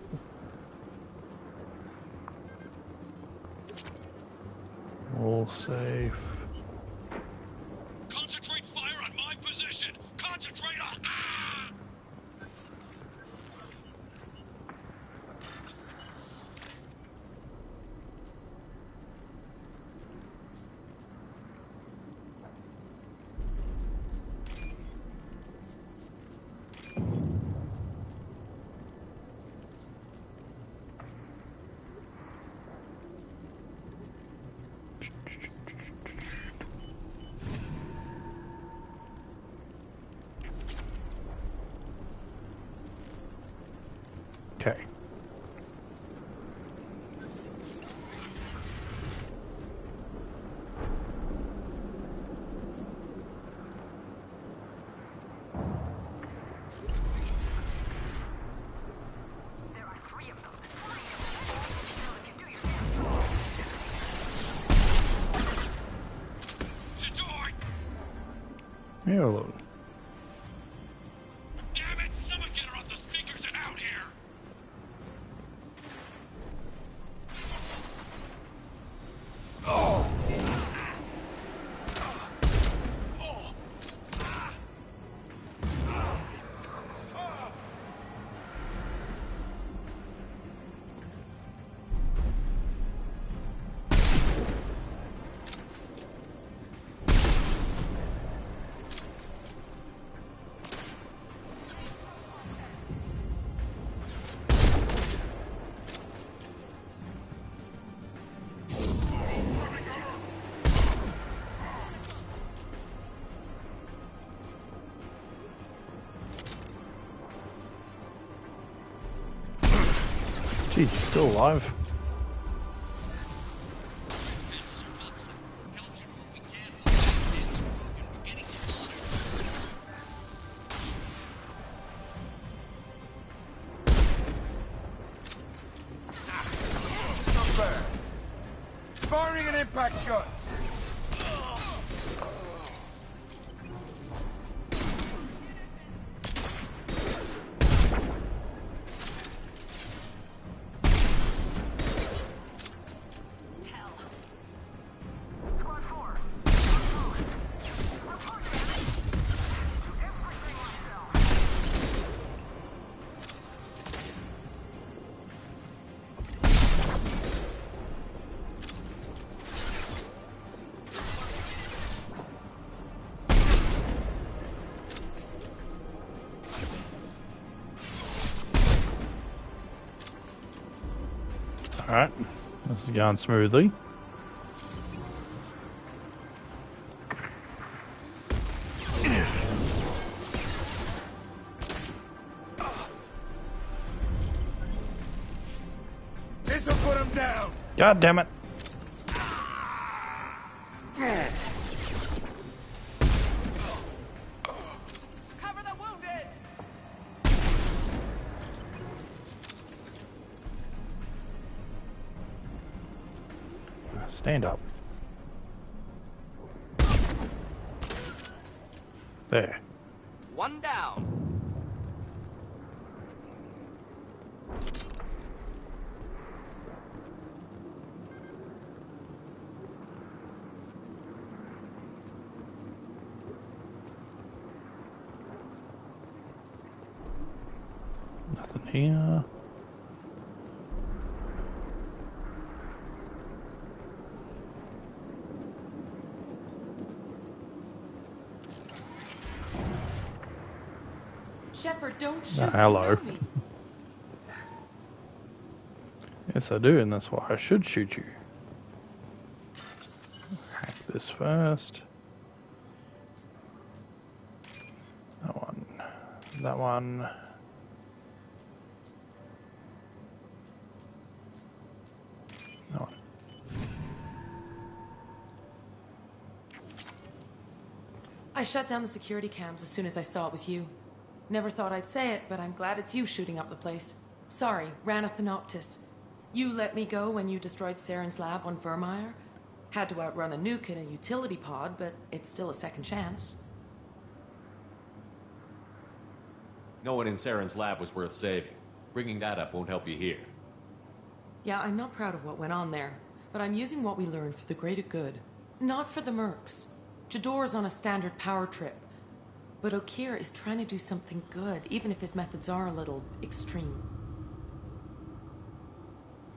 All safe. Concentrate fire on my position! Concentrate on... Ah! Okay. Hello. Damn it! Someone get her off the speakers and out here! Jeez, he's still alive. Not bad. Firing an impact gun. Alright, this is going smoothly. This'll put him down. God damn it. Cover the wounded! Stand up. There. one down. Nothing here. Shepard, don't shoot. Hello. You know me. Yes, I do, and that's why I should shoot you. Hack this first. That one. That one. That one. I shut down the security cams as soon as I saw it was you. Never thought I'd say it, but I'm glad it's you shooting up the place. Sorry, Rana Thanoptis. You let me go when you destroyed Saren's lab on Vermeer. Had to outrun a nuke in a utility pod, but it's still a second chance. No one in Saren's lab was worth saving. Bringing that up won't help you here. Yeah, I'm not proud of what went on there, but I'm using what we learned for the greater good. Not for the mercs. Jador's on a standard power trip. But Okeer is trying to do something good, even if his methods are a little extreme.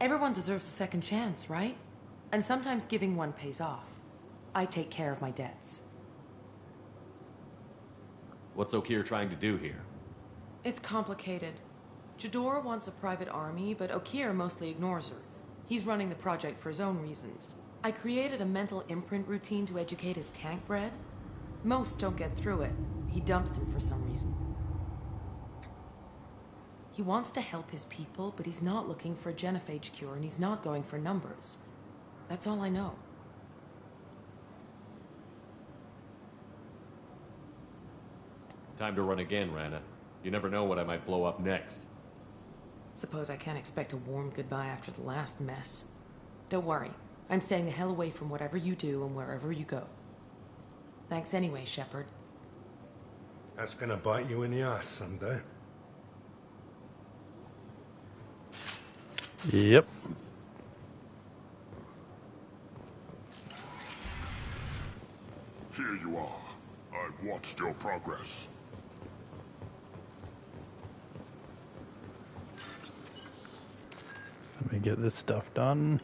Everyone deserves a second chance, right? And sometimes giving one pays off. I take care of my debts. What's Okeer trying to do here? It's complicated. Jador wants a private army, but Okeer mostly ignores her. He's running the project for his own reasons. I created a mental imprint routine to educate his tank bred. Most don't get through it. He dumps them for some reason. He wants to help his people, but he's not looking for a genophage cure, and he's not going for numbers. That's all I know. Time to run again, Rana. You never know what I might blow up next. Suppose I can't expect a warm goodbye after the last mess. Don't worry. I'm staying the hell away from whatever you do and wherever you go. Thanks anyway, Shepard. That's gonna bite you in the ass someday. Yep. Here you are. I've watched your progress. Let me get this stuff done.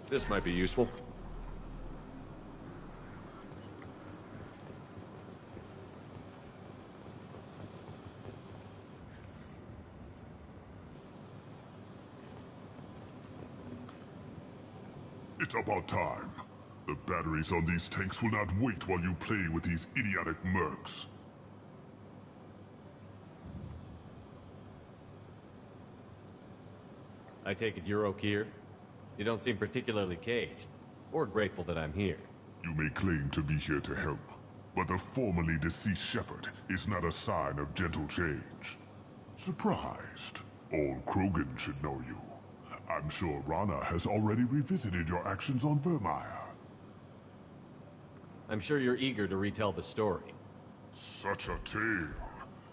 This might be useful. It's about time. The batteries on these tanks will not wait while you play with these idiotic mercs. I take it you're Okeer? You don't seem particularly caged, or grateful that I'm here. You may claim to be here to help, but the formerly deceased Shepard is not a sign of gentle change. Surprised? Old Krogan should know you. I'm sure Rana has already revisited your actions on Vermeer. I'm sure you're eager to retell the story. Such a tale.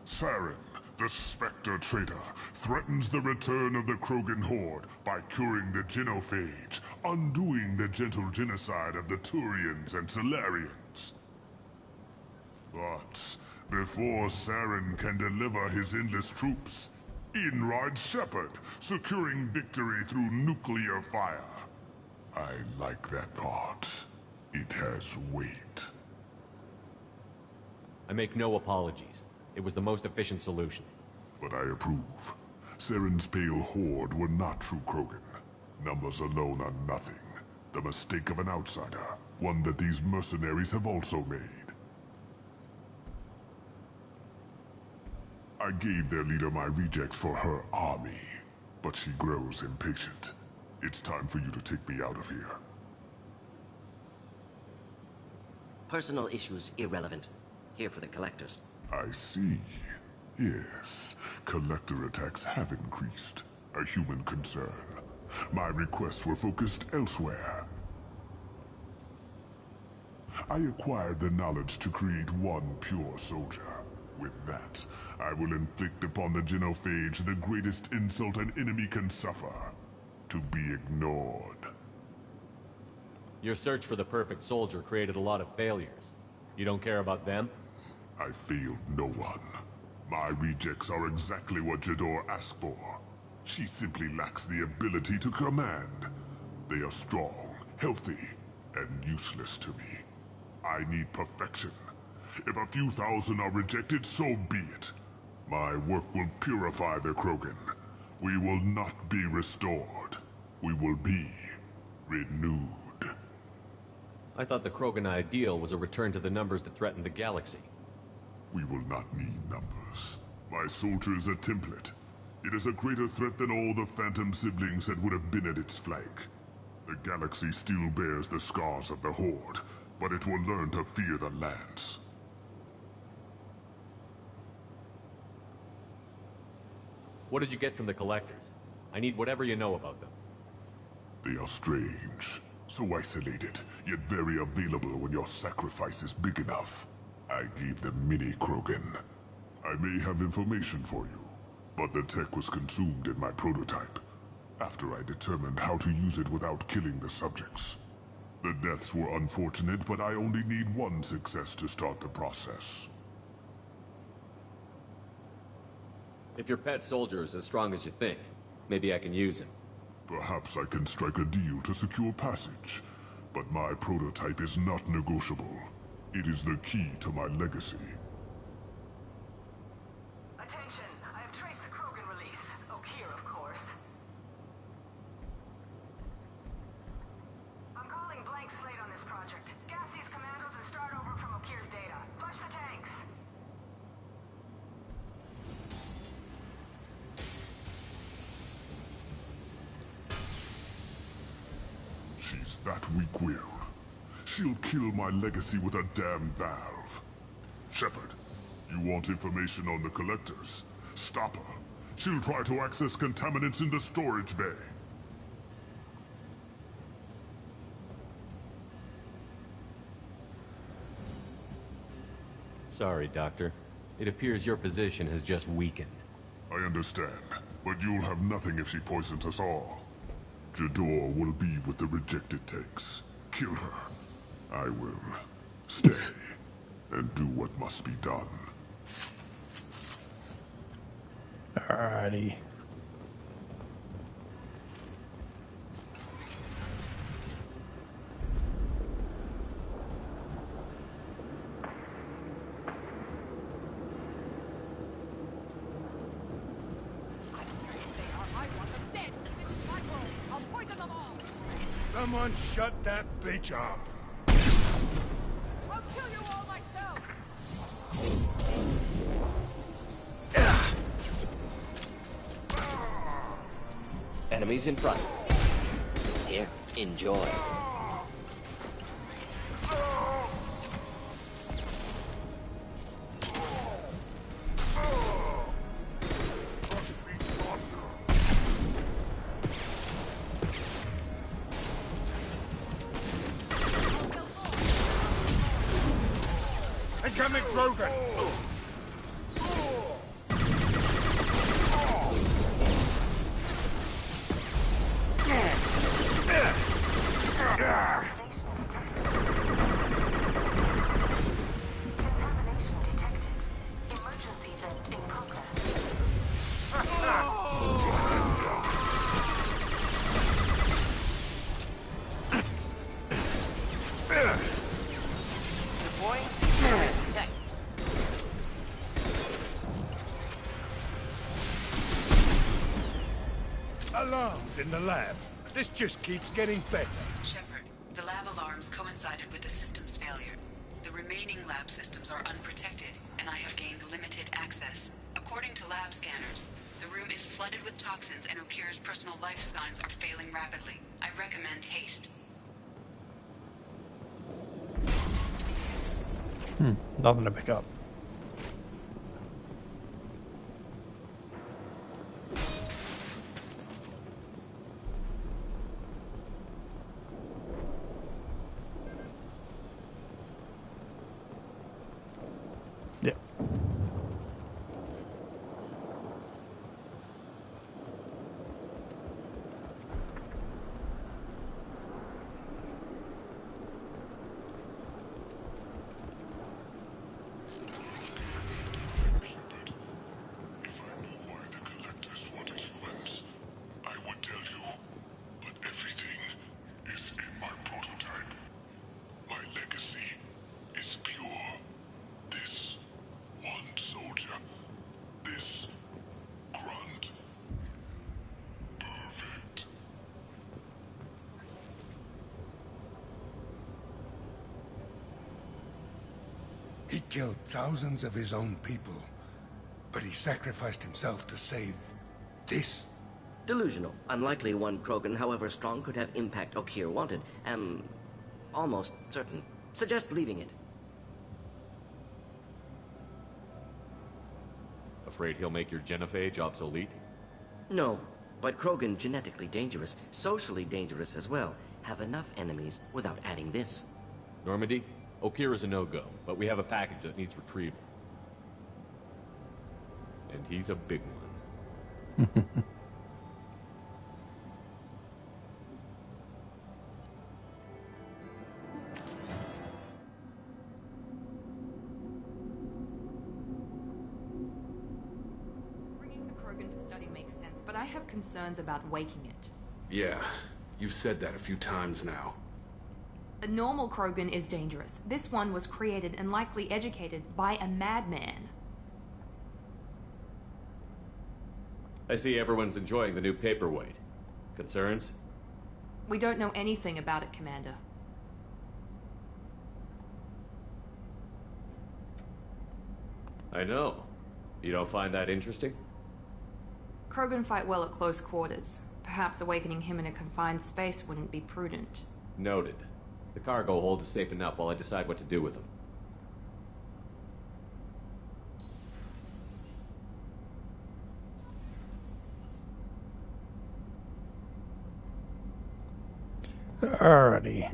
Saren, the Spectre traitor, threatens the return of the Krogan horde by curing the genophage, undoing the gentle genocide of the Turians and Solarians. But before Saren can deliver his endless troops, in rides Shepard, securing victory through nuclear fire. I like that part. It has weight. I make no apologies. It was the most efficient solution. But I approve. Saren's pale horde were not true Krogan. Numbers alone are nothing. The mistake of an outsider. One that these mercenaries have also made. I gave their leader my rejects for her army, but she grows impatient. It's time for you to take me out of here. Personal issues irrelevant. Here for the collectors. I see. Yes, collector attacks have increased. a human concern. My requests were focused elsewhere. I acquired the knowledge to create one pure soldier. With that, I will inflict upon the genophage the greatest insult an enemy can suffer. To be ignored. Your search for the perfect soldier created a lot of failures. You don't care about them? I failed no one. My rejects are exactly what Jador asked for. She simply lacks the ability to command. They are strong, healthy, and useless to me. I need perfection. If a few thousand are rejected, so be it. My work will purify the Krogan. We will not be restored. We will be renewed. I thought the Krogan ideal was a return to the numbers that threatened the galaxy. We will not need numbers. My soldier is a template. It is a greater threat than all the Phantom siblings that would have been at its flank. The galaxy still bears the scars of the Horde, but it will learn to fear the Lance. What did you get from the Collectors? I need whatever you know about them. They are strange. So isolated, yet very available when your sacrifice is big enough. I gave them mini Krogan. I may have information for you, but the tech was consumed in my prototype, after I determined how to use it without killing the subjects. The deaths were unfortunate, but I only need one success to start the process. If your pet soldier is as strong as you think, maybe I can use him. Perhaps I can strike a deal to secure passage, but my prototype is not negotiable. It is the key to my legacy. Attention, I have traced the Krogan release. Okeer, of course. I'm calling blank slate on this project. Gas these commandos and start over from Okeer's data. Flush the tanks. She's that weak-willed. She'll kill my legacy with a damn valve. Shepard, you want information on the Collectors? Stop her. She'll try to access contaminants in the storage bay. Sorry, Doctor. It appears your position has just weakened. I understand, but you'll have nothing if she poisons us all. Jador will be with the rejected tanks. Kill her. I will stay and do what must be done. Alrighty. Someone shut that bitch up. I'll kill you all myself. Enemies in front. Here, enjoy. Incoming Krogan! Alarms in the lab. This just keeps getting better. Shepard, the lab alarms coincided with the system's failure. The remaining lab systems are unprotected, and I have gained limited access. According to lab scanners, the room is flooded with toxins and Okeer's personal life signs are failing rapidly. I recommend haste. Nothing to pick up. He killed thousands of his own people, but he sacrificed himself to save this. Delusional. Unlikely one Krogan, however strong, could have impact Okeer wanted. Am almost certain. Suggest leaving it. Afraid he'll make your genophage obsolete? No, but Krogan genetically dangerous, socially dangerous as well. Have enough enemies without adding this. Normandy, Okeer is a no-go, but we have a package that needs retrieval. And he's a big one. Bringing the Krogan for study makes sense, but I have concerns about waking it. Yeah, you've said that a few times now. A normal Krogan is dangerous. This one was created and likely educated by a madman. I see everyone's enjoying the new paperweight. Concerns? We don't know anything about it, Commander. I know. You don't find that interesting? Krogan fight well at close quarters. Perhaps awakening him in a confined space wouldn't be prudent. Noted. The cargo hold is safe enough while I decide what to do with them. Alrighty.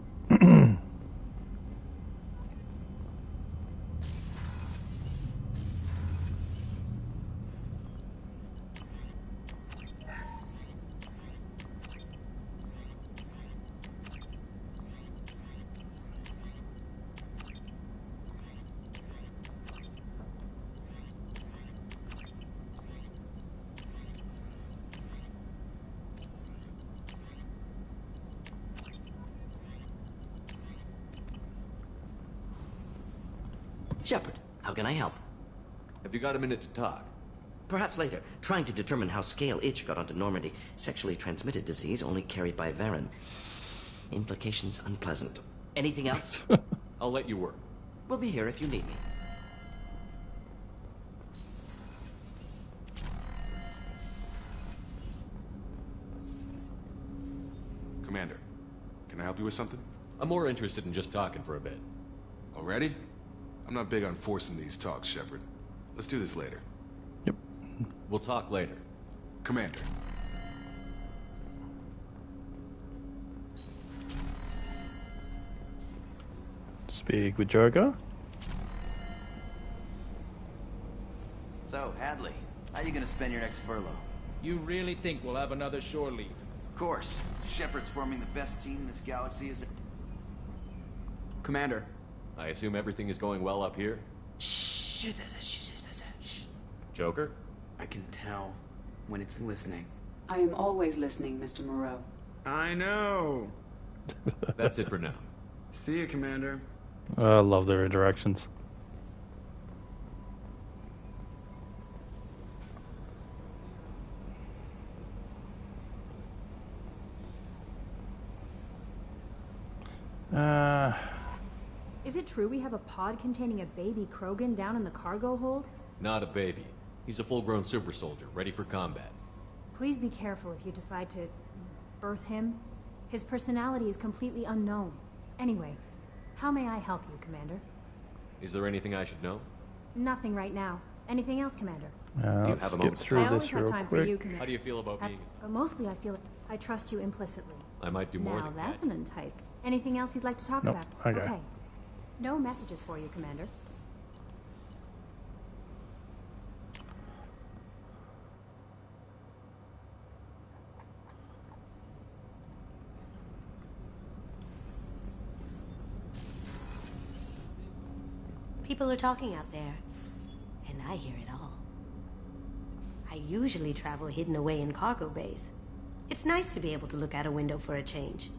Shepard, how can I help? Have you got a minute to talk? Perhaps later. Trying to determine how Scale Itch got onto Normandy. Sexually transmitted disease only carried by Varen. Implications unpleasant. Anything else? I'll let you work. We'll be here if you need me. Commander, can I help you with something? I'm more interested in just talking for a bit. Already? I'm not big on forcing these talks, Shepard. Let's do this later. Yep. We'll talk later. Commander. Speak with Joker. So, Hadley, how you gonna spend your next furlough? You really think we'll have another shore leave? Of course. Shepard's forming the best team this galaxy has... Commander. I assume everything is going well up here? Shh. Joker? I can tell when it's listening. I am always listening, Mr. Moreau. I know. That's it for now. See you, Commander. I love their interactions. Is it true we have a pod containing a baby Krogan down in the cargo hold? Not a baby. He's a full-grown super soldier, ready for combat. Please be careful if you decide to birth him. His personality is completely unknown. Anyway, how may I help you, Commander? Is there anything I should know? Nothing right now. Anything else, Commander? Do you have a moment? I always have time for you, Commander. How do you feel about being... Mostly I feel I trust you implicitly. I might do more now, than that's an entice. Anything else you'd like to talk Nope. about? Okay. No messages for you, Commander. People are talking out there, and I hear it all. I usually travel hidden away in cargo bays. It's nice to be able to look out a window for a change.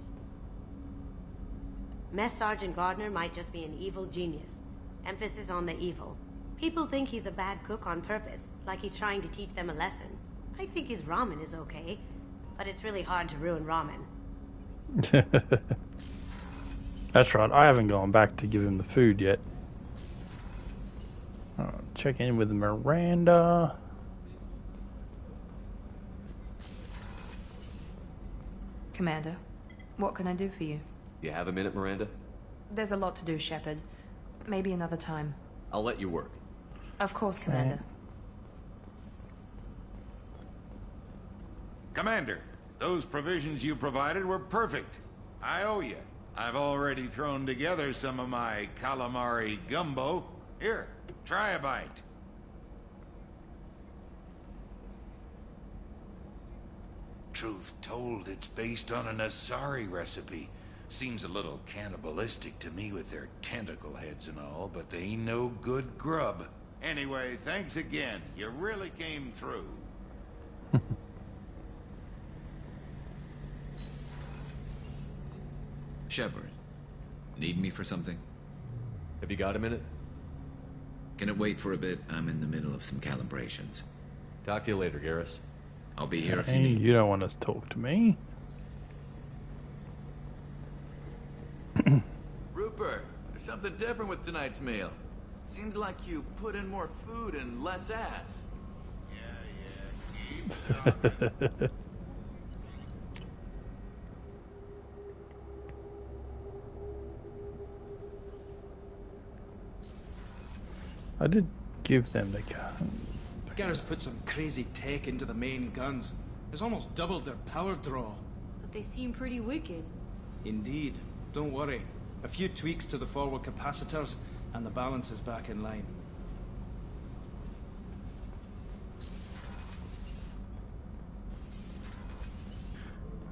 Mess Sergeant Gardner might just be an evil genius. Emphasis on the evil. People think he's a bad cook on purpose, like he's trying to teach them a lesson. I think his ramen is okay, but it's really hard to ruin ramen. That's right, I haven't gone back to give him the food yet. Check in with Miranda. Commander, what can I do for you? You have a minute, Miranda? There's a lot to do, Shepard. Maybe another time. I'll let you work. Of course, Commander. Commander, those provisions you provided were perfect. I owe you. I've already thrown together some of my calamari gumbo. Here, try a bite. Truth told, it's based on an Asari recipe. Seems a little cannibalistic to me with their tentacle heads and all, but they ain't no good grub. Anyway, thanks again. You really came through. Shepard, need me for something? Have you got a minute? Can it wait for a bit? I'm in the middle of some calibrations. Talk to you later, Garrus. I'll be here if you Hey, need. you don't want to talk to me. Rupert, there's something different with tonight's meal. Seems like you put in more food and less ass. I did give them the gun. Garrus put some crazy tech into the main guns. It's almost doubled their power draw. But they seem pretty wicked. Indeed. Don't worry. A few tweaks to the forward capacitors, and the balance is back in line.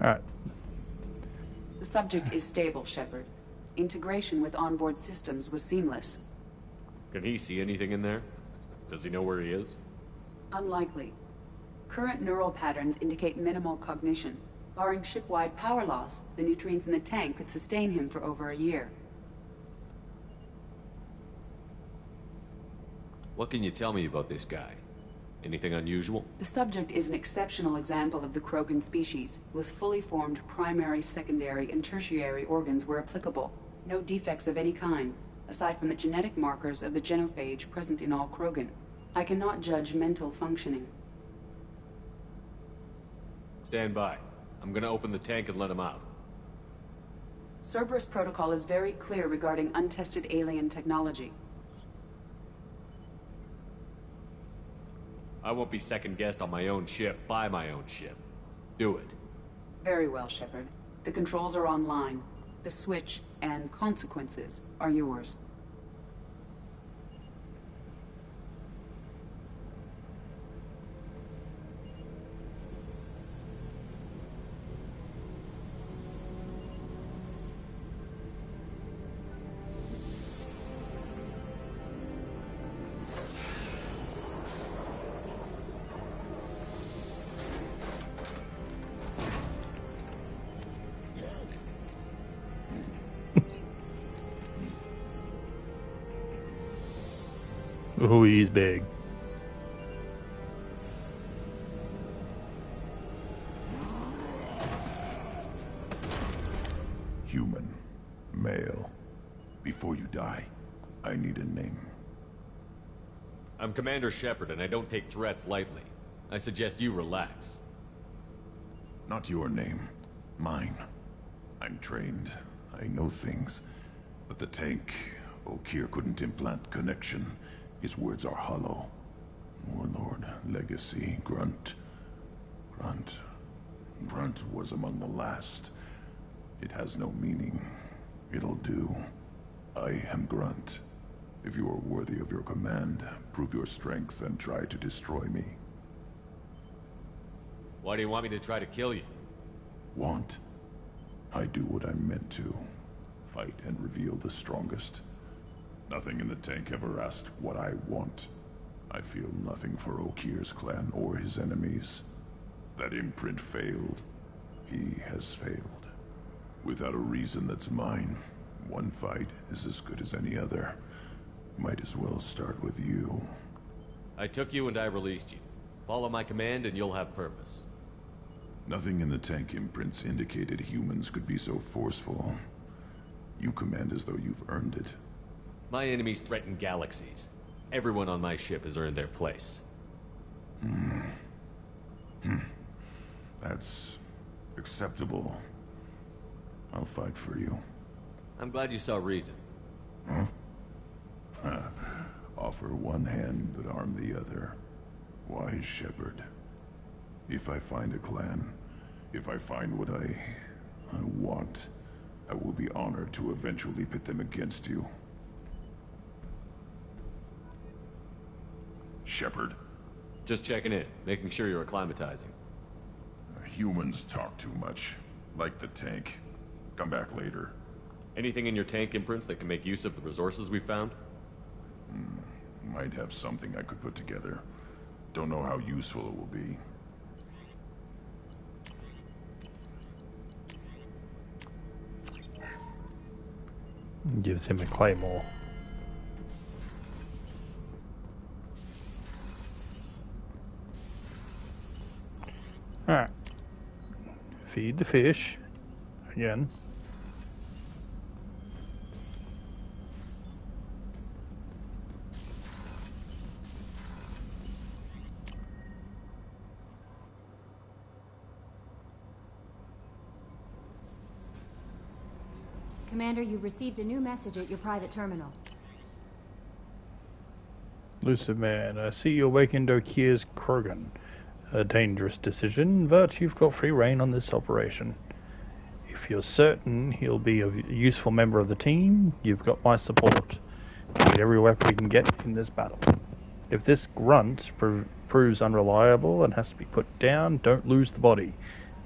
Alright. The subject is stable, Shepard. Integration with onboard systems was seamless. Can he see anything in there? Does he know where he is? Unlikely. Current neural patterns indicate minimal cognition. Barring ship-wide power loss, the nutrients in the tank could sustain him for over a year. What can you tell me about this guy? Anything unusual? The subject is an exceptional example of the Krogan species, with fully formed primary, secondary, and tertiary organs where applicable. No defects of any kind, aside from the genetic markers of the genophage present in all Krogan. I cannot judge mental functioning. Stand by. I'm gonna open the tank and let him out. Cerberus protocol is very clear regarding untested alien technology. I won't be second-guessed on my own ship, by my own ship. Do it. Very well, Shepard. The controls are online. The switch and consequences are yours. Oh, he's big. Human. Male. Before you die, I need a name. I'm Commander Shepard, and I don't take threats lightly. I suggest you relax. Not your name. Mine. I'm trained. I know things. But the tank, Okeer couldn't implant connection. His words are hollow. Warlord, Legacy, Grunt. Grunt was among the last. It has no meaning. It'll do. I am Grunt. If you are worthy of your command, prove your strength and try to destroy me. Why do you want me to try to kill you? Want? I do what I'm meant to. Fight and reveal the strongest. Nothing in the tank ever asked what I want. I feel nothing for Okeer's clan or his enemies. That imprint failed. He has failed. Without a reason that's mine, one fight is as good as any other. Might as well start with you. I took you and I released you. Follow my command and you'll have purpose. Nothing in the tank imprints indicated humans could be so forceful. You command as though you've earned it. My enemies threaten galaxies. Everyone on my ship has earned their place. That's acceptable. I'll fight for you. I'm glad you saw reason. Huh? Offer one hand, but arm the other. Wise Shepard. If I find a clan, if I find what I want, I will be honored to eventually pit them against you. Shepard? Just checking in, making sure you're acclimatizing. Humans talk too much. Like the tank. Come back later. Anything in your tank imprints that can make use of the resources we found? Might have something I could put together. Don't know how useful it will be. Gives him a claymore. Alright. Feed the fish. Again. Commander, you've received a new message at your private terminal. Lucid Man, I see you awakened Okir's Krogan. A dangerous decision, but you've got free reign on this operation. If you're certain he'll be a useful member of the team, you've got my support. We need every weapon we can get in this battle. If this grunt proves unreliable and has to be put down, don't lose the body.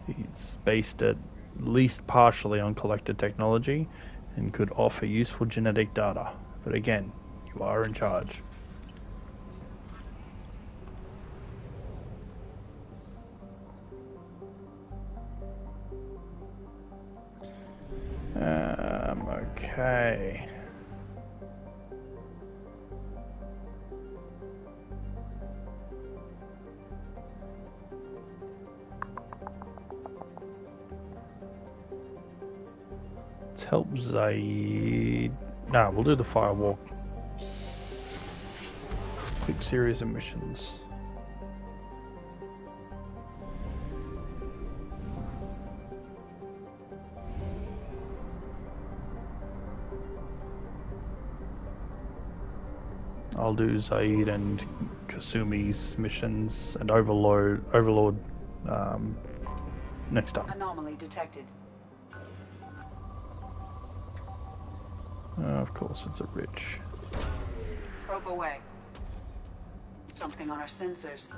He's based at least partially on collected technology and could offer useful genetic data. But again, you are in charge. Okay. Let's help Zaid. No, we'll do the firewalk. Quick series of missions. I'll do Zaid and Kasumi's missions and Overlord next time. Anomaly detected. Of course, it's a Rich. Probe away. Something on our sensors.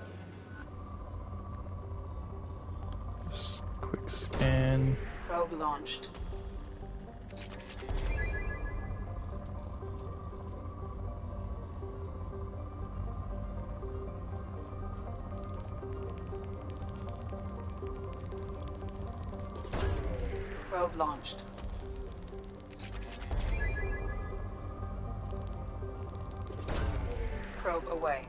Just quick scan. Probe launched. Probe launched. Probe away.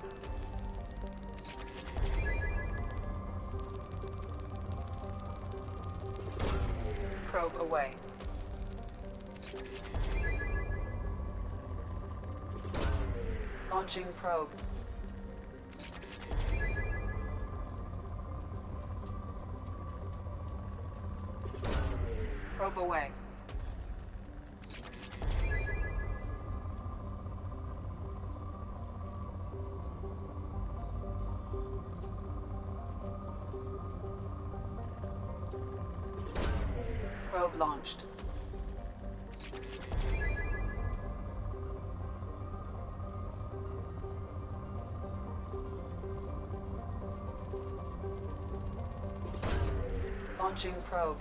Probe away. Launching probe. Probe away. Probe launched. Launching probe.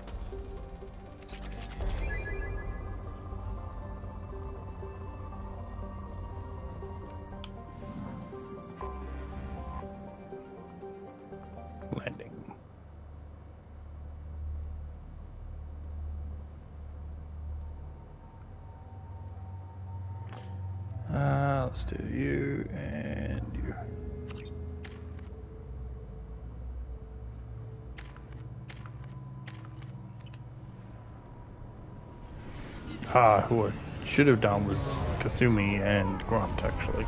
Landing. Let's do you and you. Who I should have done was Kasumi and Grunt, actually.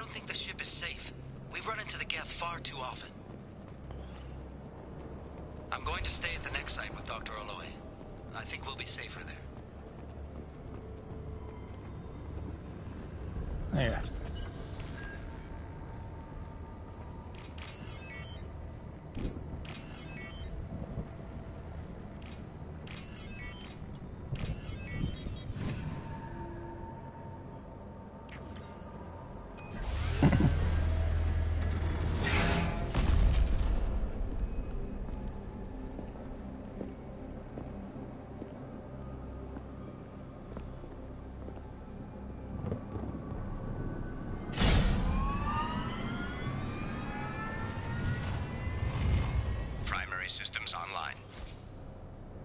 don't think the ship is safe. We've run into the Geth far too often. I'm going to stay at the next site with Dr. Aloy. I think we'll be safer there. Yeah. Systems online.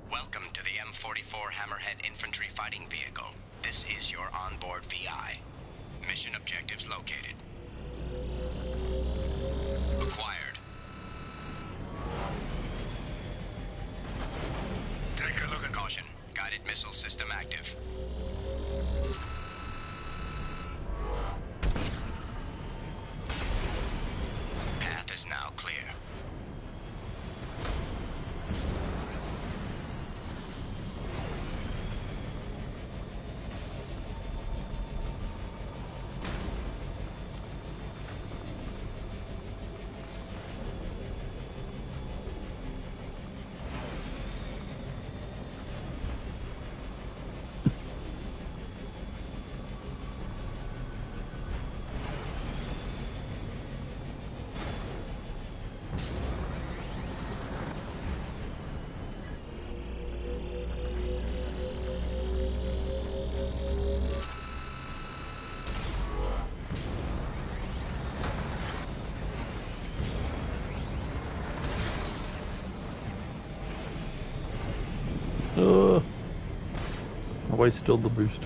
Welcome to the M44 Hammerhead Infantry Fighting Vehicle. This is your onboard VI. Mission objectives located. Acquired. Take a look at caution. Guided missile system active. Path is now clear. I wasted all the boost.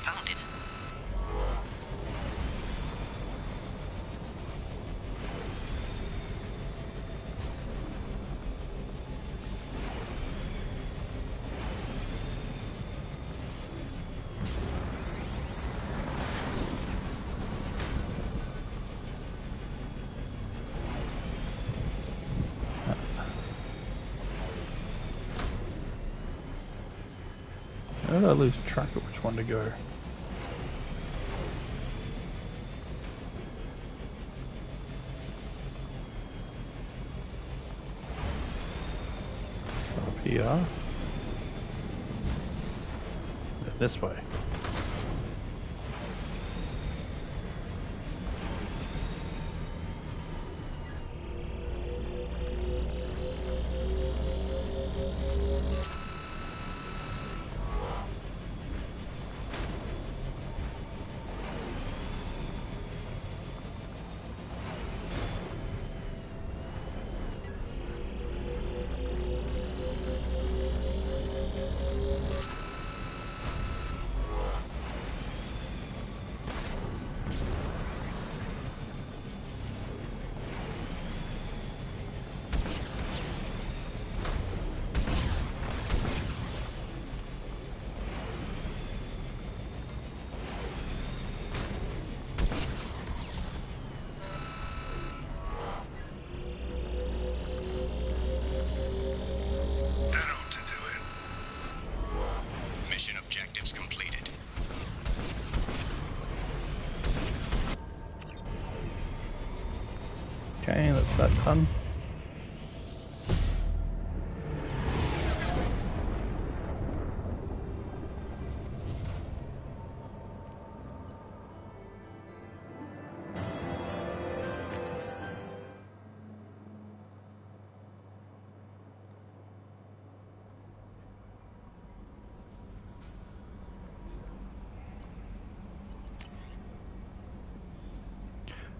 Found it. How did I lose track of which one to go? Up here. Then this way. Objectives completed. Okay, that's that done.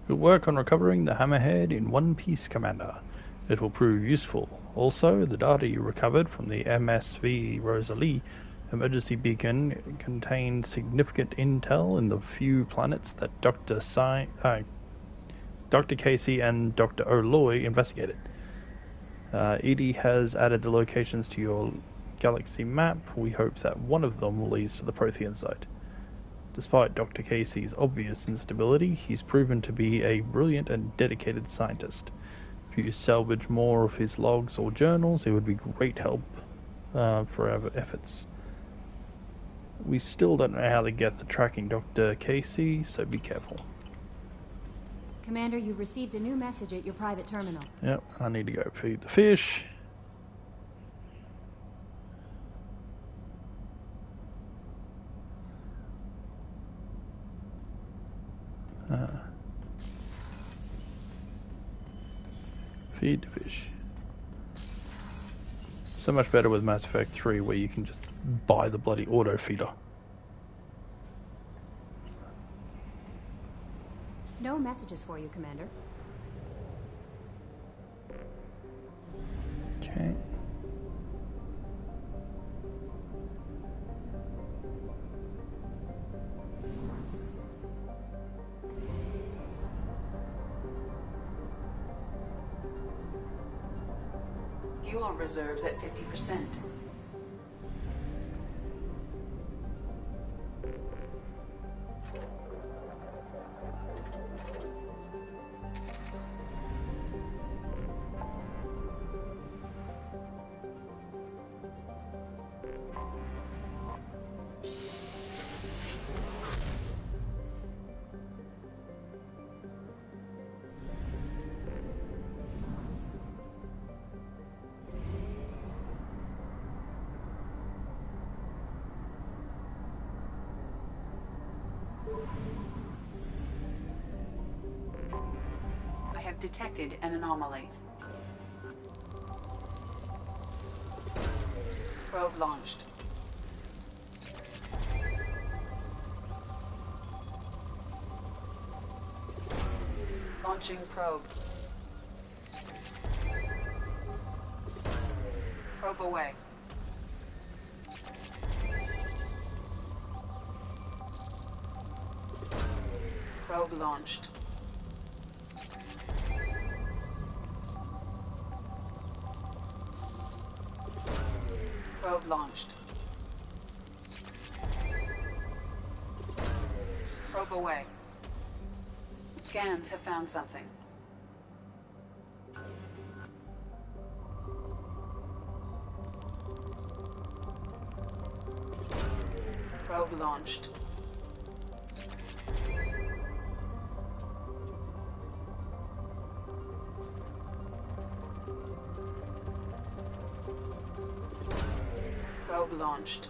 We'll work on recovering the Hammerhead in one piece, Commander. It will prove useful. Also, the data you recovered from the MSV Rosalie emergency beacon contained significant intel in the few planets that Dr. Casey and Dr. O'Loy investigate it. Edie has added the locations to your galaxy map. We hope that one of them leads to the Prothean site. Despite Dr. Casey's obvious instability, he's proven to be a brilliant and dedicated scientist. If you salvage more of his logs or journals, it would be great help for our efforts. We still don't know how to get the tracking Dr. Casey, so be careful. Commander, you've received a new message at your private terminal. Yep, I need to go feed the fish. Feed the fish. So much better with Mass Effect 3 where you can just buy the bloody auto feeder. No messages for you, Commander. Okay. Fuel reserves at 50%. I have detected an anomaly. Probe launched. Launching probe. Probe away. Probe launched. Probe launched. Probe away. Scans have found something. Probe launched. Probe launched.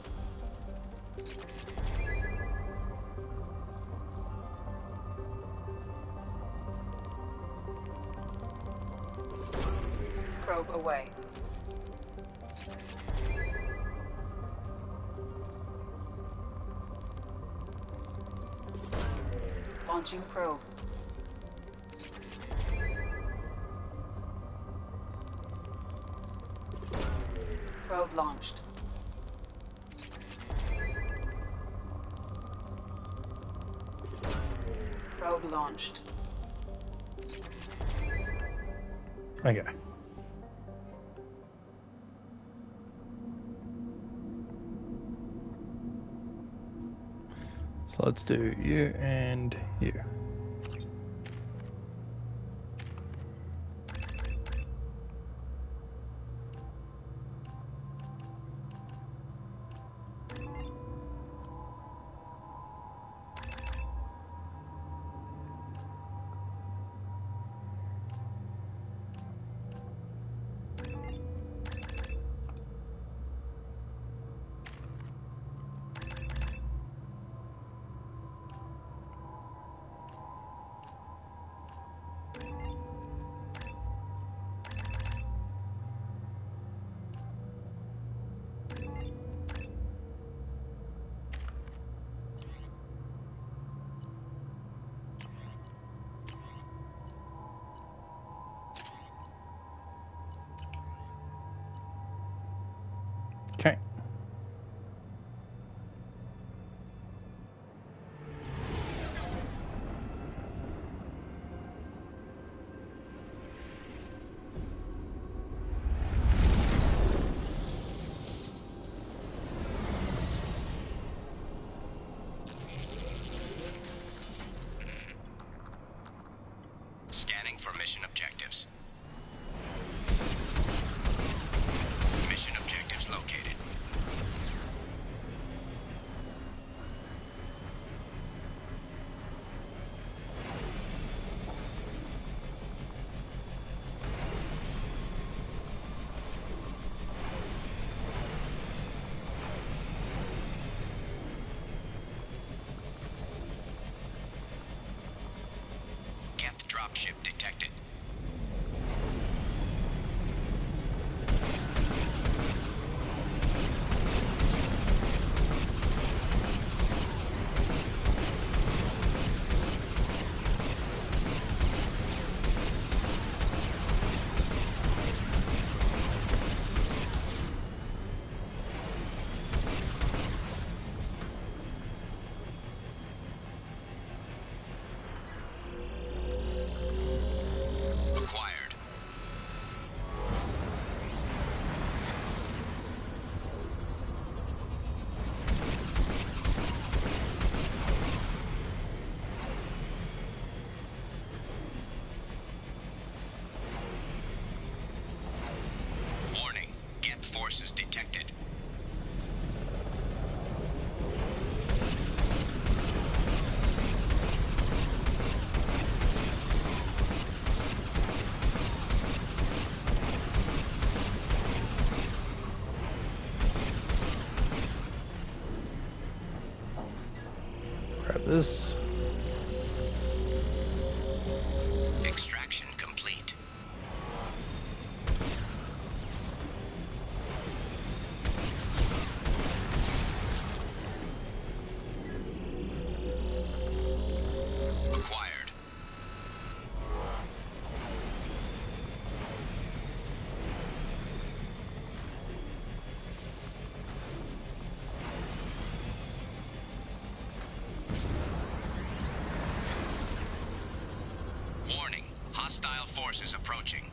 Probe away. Launching probe. Probe launched. Probe launched. Okay. So let's do you and you. dropship detected. Forces detected. Grab this. Extraction complete. Warning, hostile forces approaching.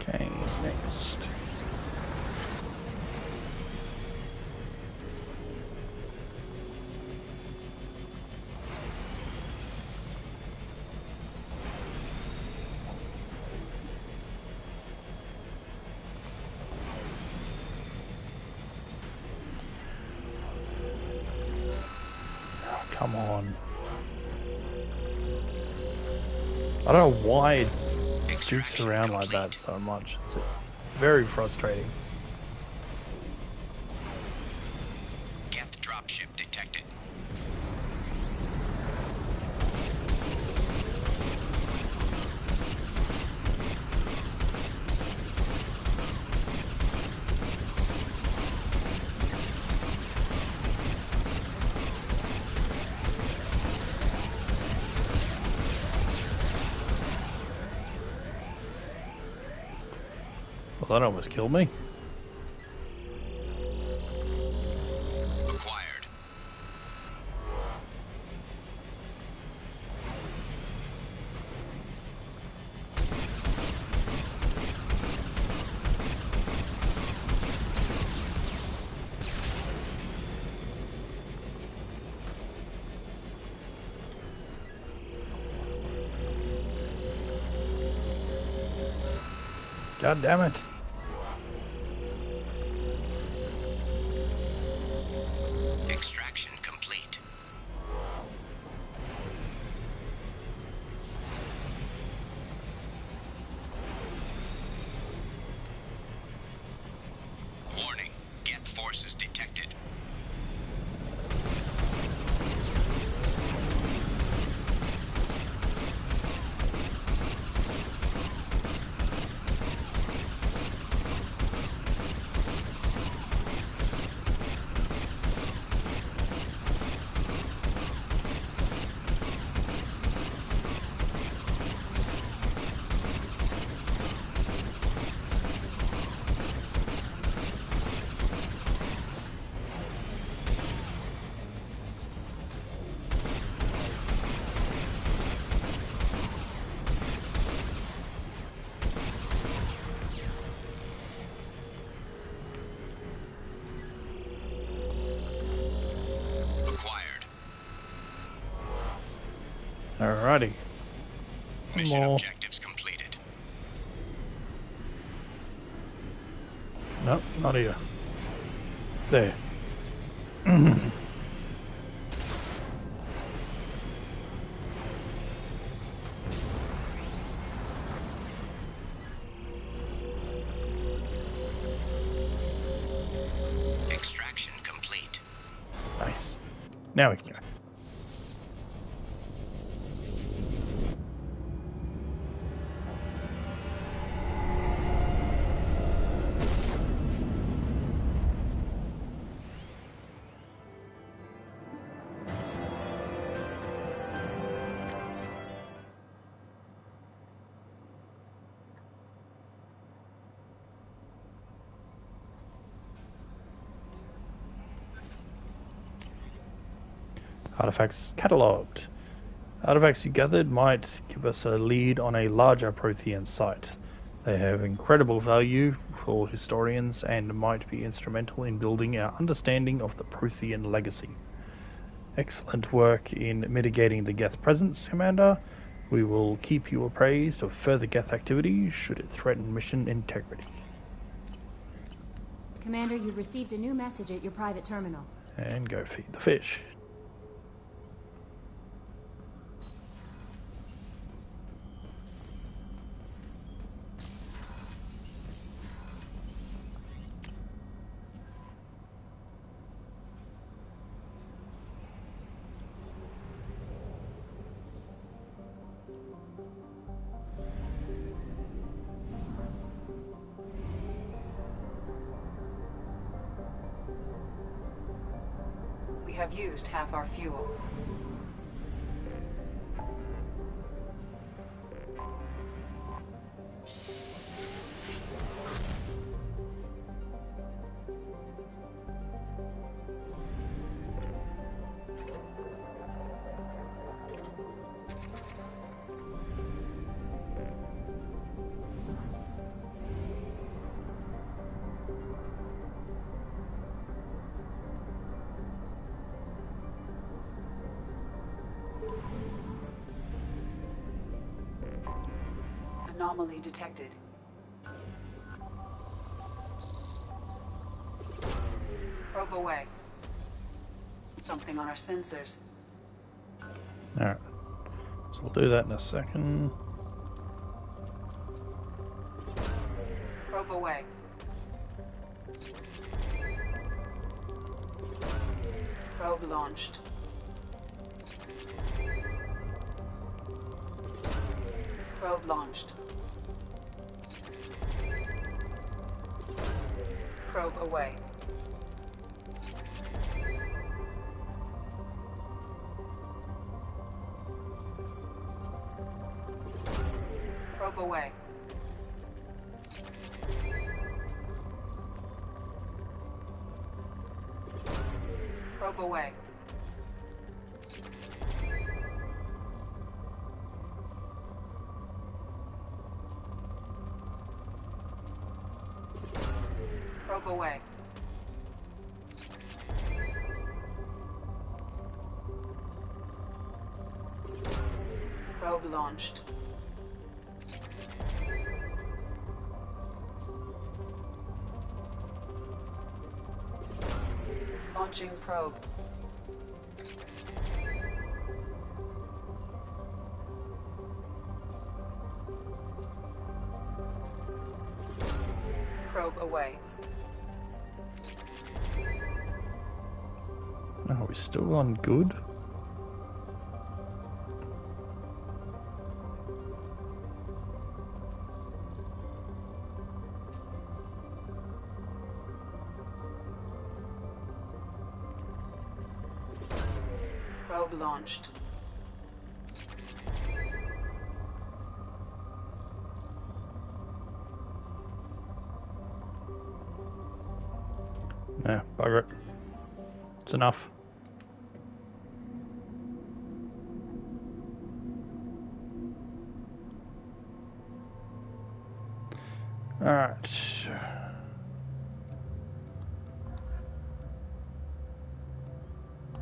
Okay, next. Oh, come on. I don't know why it jukes around like that so much. It's very frustrating. Geth dropship detected. Well, that almost killed me. Acquired. God damn it. Extraction complete. Warning, Geth forces detected. Alrighty. Mission More. objectives completed. Nope, not here. There. Extraction complete. Nice. Now we can go. Artifacts catalogued. Artifacts you gathered might give us a lead on a larger Prothean site. They have incredible value for historians and might be instrumental in building our understanding of the Prothean legacy. Excellent work in mitigating the Geth presence, Commander. We will keep you appraised of further Geth activity should it threaten mission integrity. Commander, you've received a new message at your private terminal. And go feed the fish. We have used half our fuel. Anomaly detected. Probe away. Something on our sensors. Alright. So we'll do that in a second. Probe away. Probe launched. Probe launched. Probe away. Probe away. Probe away. Probe away. Probe launched. Launching probe. Probe away. Are we still on good? Probe launched. Yeah, bugger it. It's enough. Alright.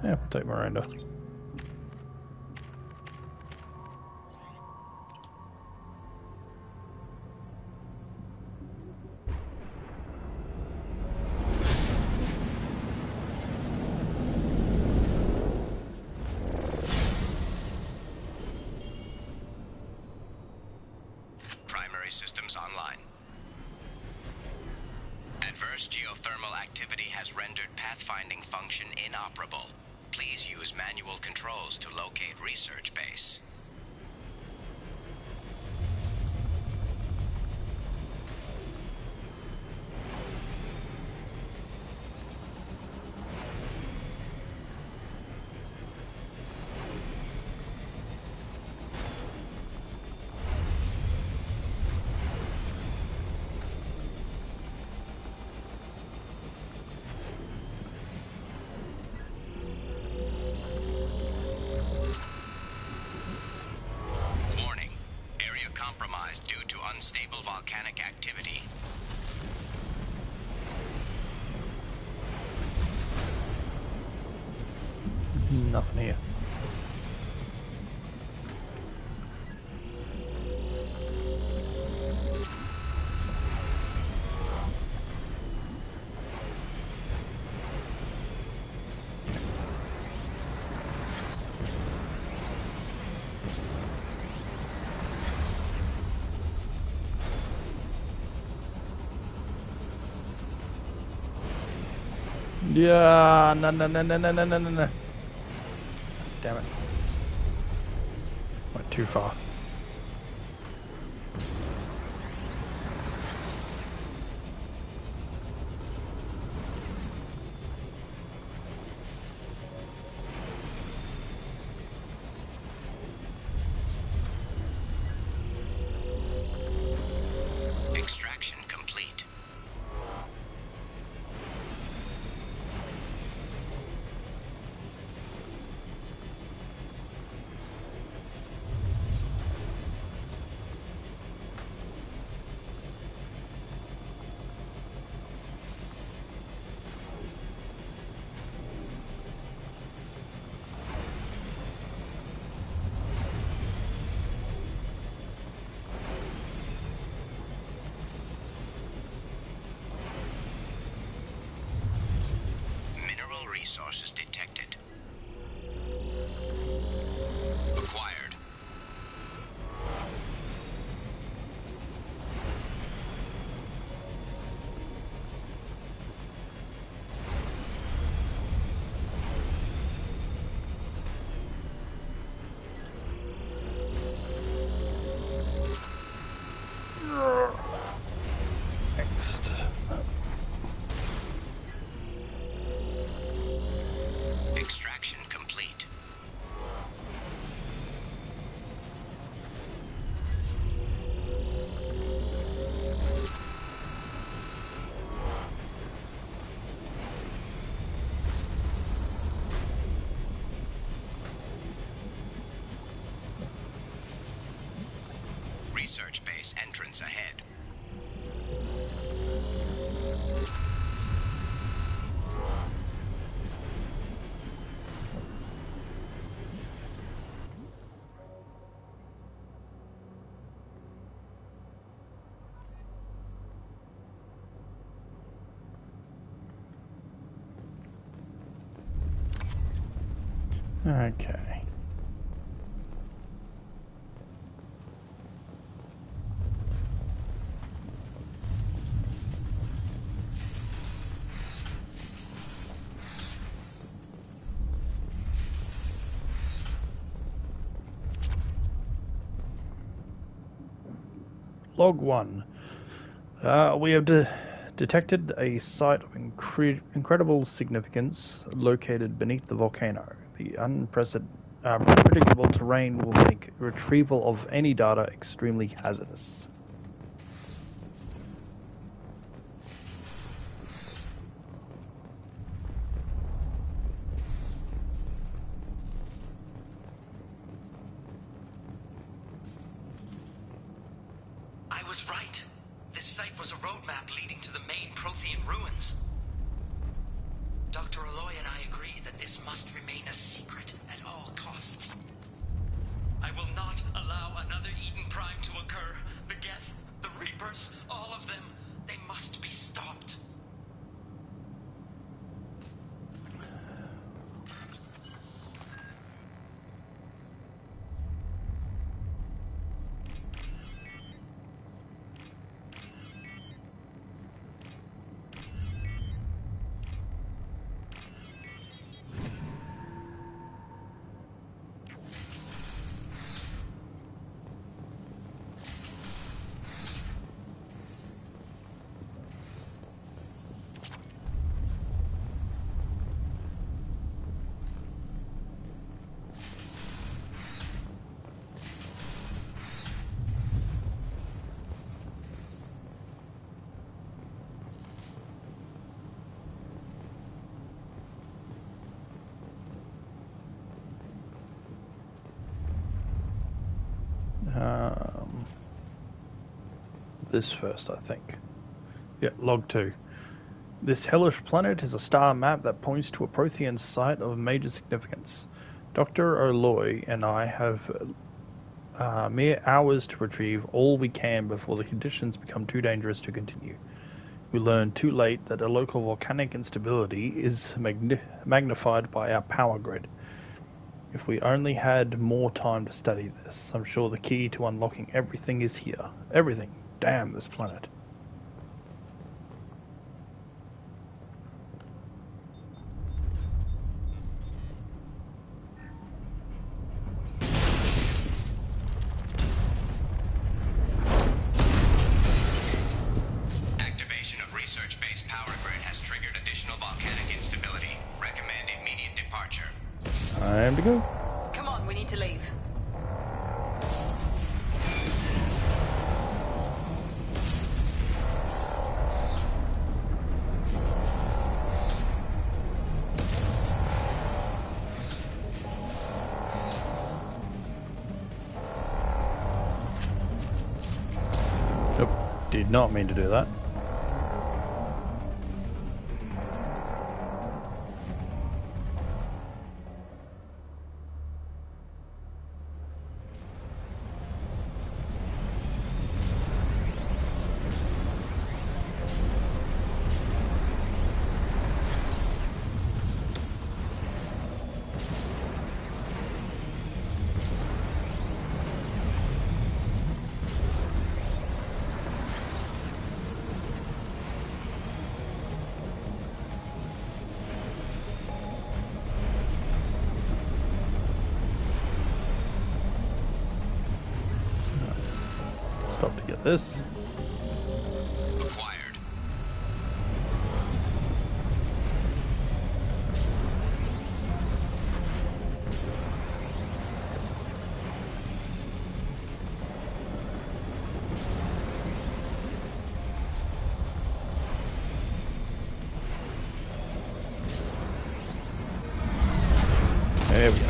Yeah, we'll take Miranda. systems online. Adverse geothermal activity has rendered pathfinding function inoperable. Please use manual controls to locate research base. Compromised due to unstable volcanic activity. Nothing here. Yeah, no. Damn it. Went too far. Extraction complete. Resources detected. Acquired. Next. Extraction complete. Research base entrance ahead. Okay. Log 1. We have detected a site of incredible significance located beneath the volcano. The unpredictable terrain will make retrieval of any data extremely hazardous. I was right. This site was a roadmap leading to the main Prothean ruins. Dr. Aloy and I agree that this must remain a secret at all costs. I will not allow another Eden Prime to occur. The Geth, the Reapers, all of them, they must be stopped. this first, I think. Yeah, log 2. This hellish planet is a star map that points to a Prothean site of major significance. Dr. Aloy and I have mere hours to retrieve all we can before the conditions become too dangerous to continue. We learned too late that a local volcanic instability is magnified by our power grid. If we only had more time to study this, I'm sure the key to unlocking everything is here. Everything. Damn this planet. Time to go. Come on, we need to leave. Nope, did not mean to do that. Stop to get this. Acquired. There we go.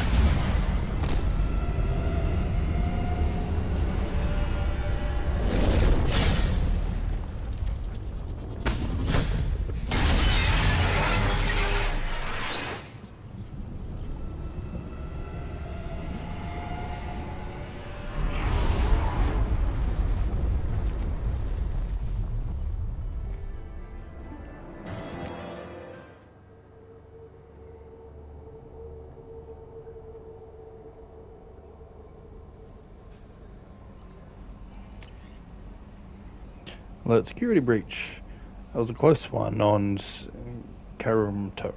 Well, that security breach, that was a close one on Karumto.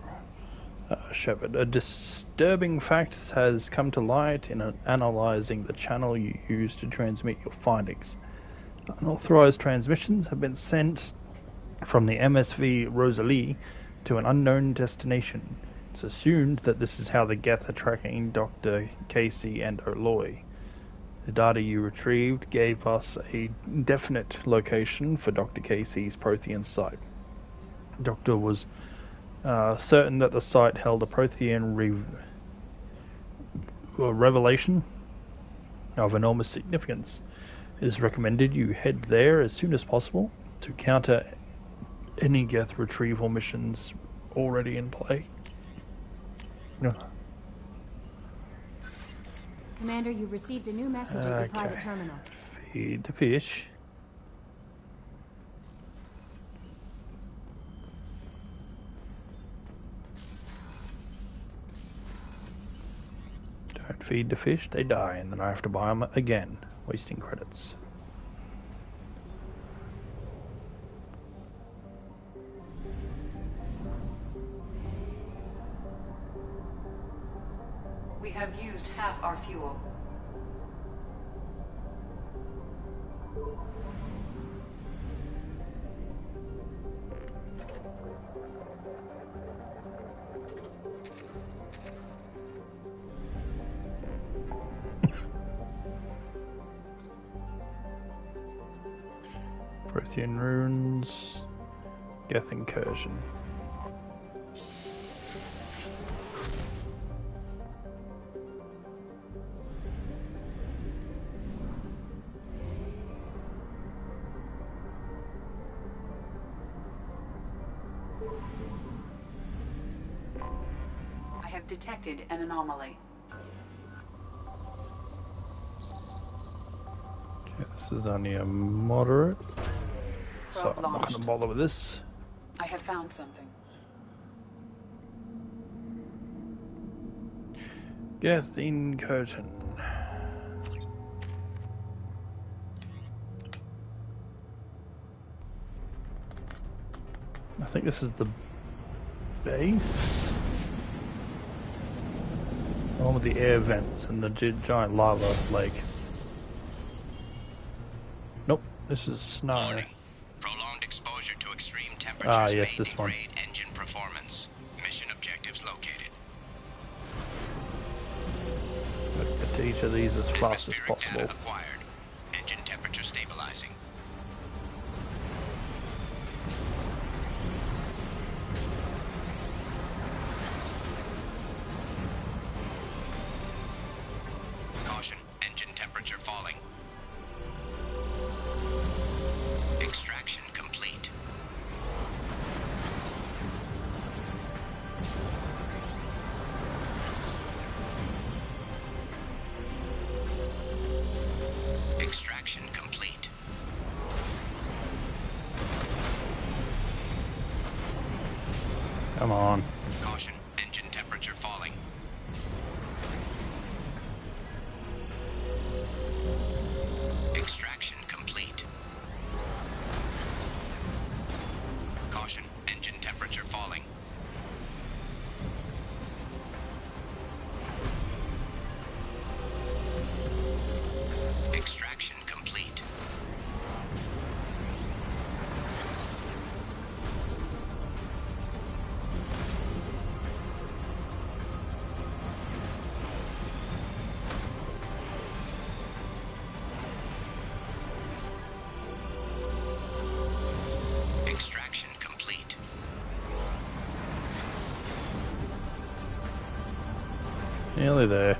Shepard, a disturbing fact has come to light in analyzing the channel you used to transmit your findings. Unauthorized transmissions have been sent from the MSV Rosalie to an unknown destination. It's assumed that this is how the Geth are tracking Dr. Casey and Aloy. The data you retrieved gave us a definite location for Dr. Casey's Prothean site. Doctor was certain that the site held a Prothean revelation of enormous significance. It is recommended you head there as soon as possible to counter any Geth retrieval missions already in play. Commander, you've received a new message at your private terminal. Feed the fish. Don't feed the fish, they die, and then I have to buy them again, wasting credits. We have used half our fuel. Prothean runes, Geth incursion. have detected an anomaly. Okay, this is only a moderate, so I'm not going to bother with this. I have found something. Gassine curtain. I think this is the base. The one with the air vents and the giant lava lake. Nope, this is snow. Prolonged exposure to extreme temperatures Ah, yes, may this one. degrade engine performance. Mission objectives located. Get to each of these as fast as Atmospheric possible. data acquired. Engine temperature stabilizing. Caution, engine temperature falling. Extraction complete. Extraction complete. Come on. Caution, engine temperature falling. Extraction complete. Caution, engine temperature falling. Extraction complete. Extraction complete. Nearly there.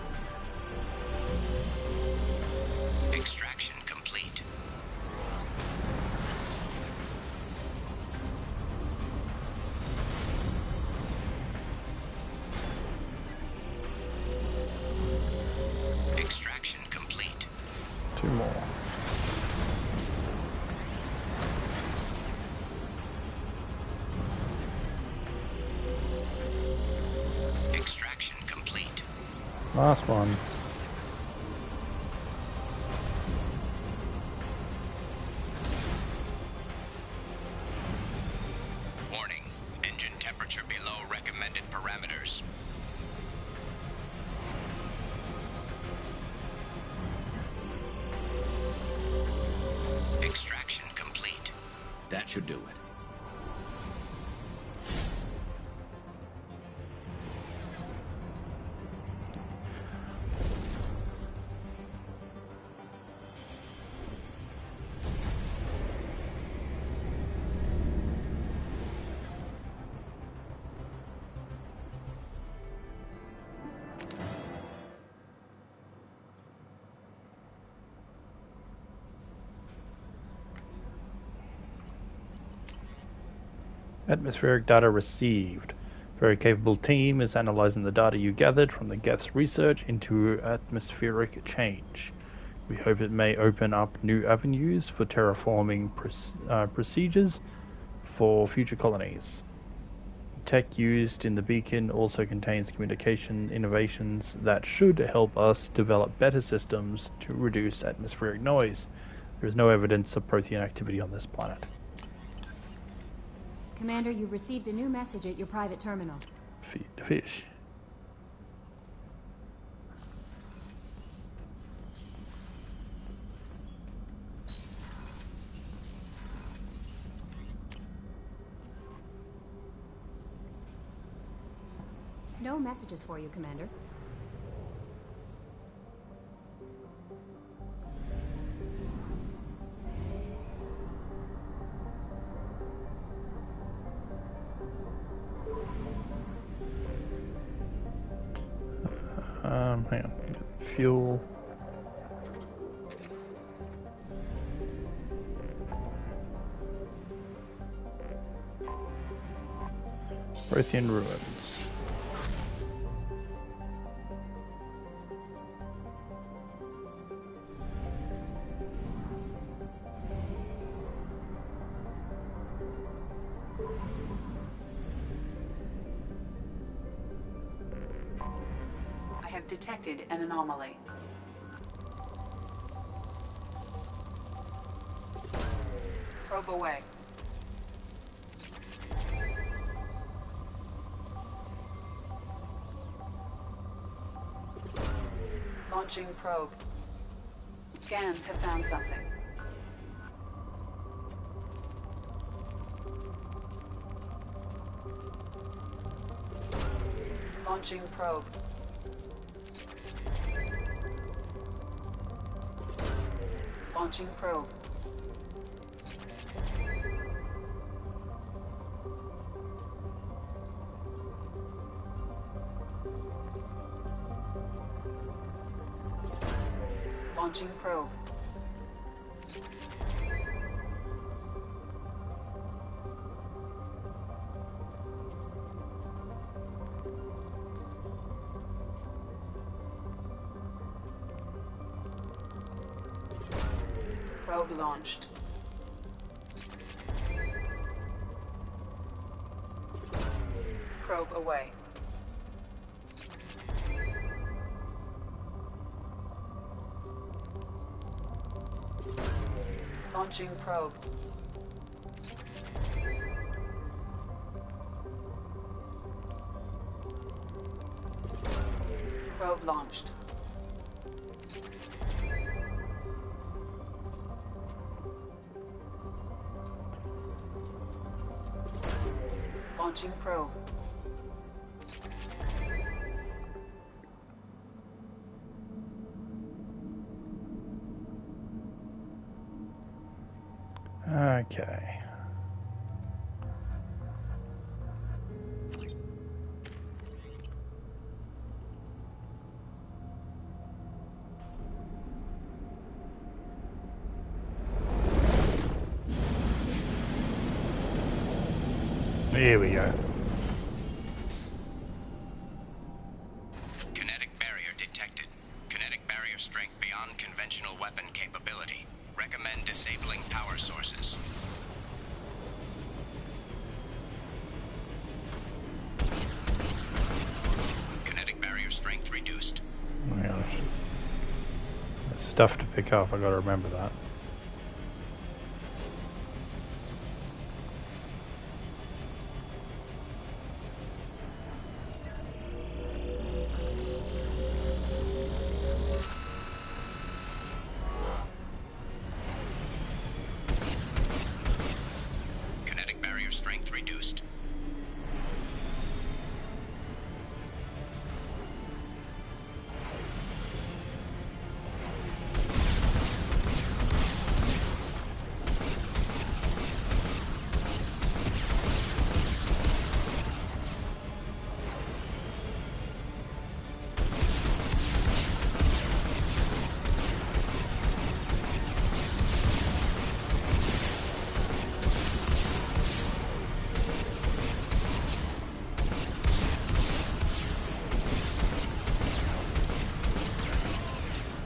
Extraction complete. Extraction complete. 2 more. Extraction complete. Last one. Warning, engine temperature below recommended parameters. Extraction complete. That should do it. Atmospheric data received. Very capable team is analyzing the data you gathered from the Geth's research into atmospheric change. We hope it may open up new avenues for terraforming procedures for future colonies. Tech used in the beacon also contains communication innovations that should help us develop better systems to reduce atmospheric noise. There is no evidence of Prothean activity on this planet. Commander, you've received a new message at your private terminal. Feed the fish. No messages for you, Commander. Hang on. Fuel. Prothean ruins. have detected an anomaly. Probe away. Launching probe. Scans have found something. Launching probe. Launching probe. Launching probe. Probe launched. Probe away. Launching probe. Probe launched. Launching probe. Okay. Here we go. Kinetic barrier detected. Kinetic barrier strength beyond conventional weapon capability. Recommend disabling power sources. Kinetic barrier strength reduced. Oh my gosh. There's stuff to pick up, I gotta remember that. Kinetic barrier strength reduced.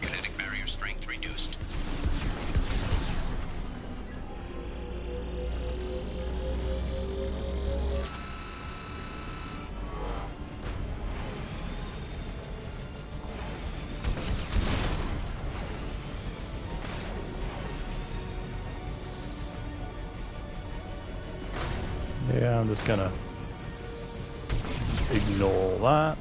Kinetic barrier strength reduced. Yeah, I'm just gonna ignore that.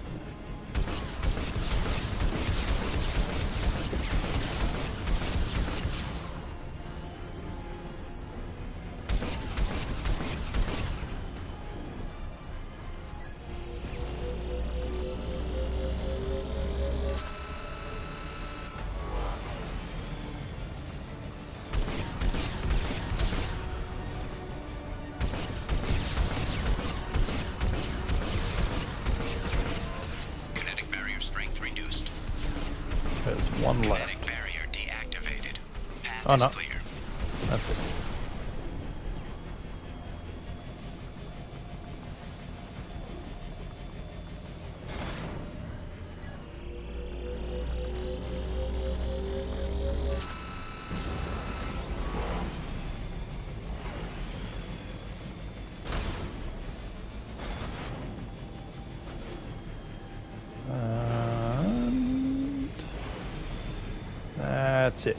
Kinetic barrier strength reduced. There's one left. Kinetic barrier deactivated. Path Oh is no. clear. That's it. That's it.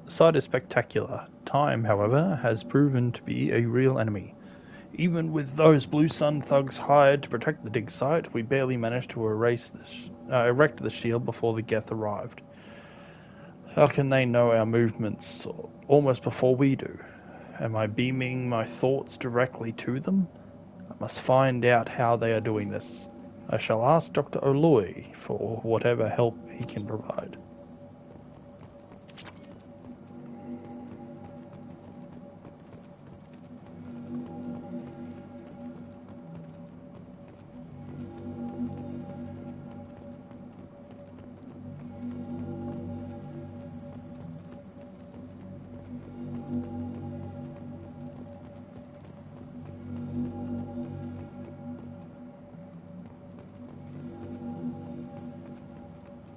The site is spectacular. Time, however, has proven to be a real enemy. Even with those Blue Sun thugs hired to protect the dig site, we barely managed to erect the shield before the Geth arrived. How can they know our movements almost before we do? Am I beaming my thoughts directly to them? I must find out how they are doing this. I shall ask Dr. Aloy for whatever help he can provide.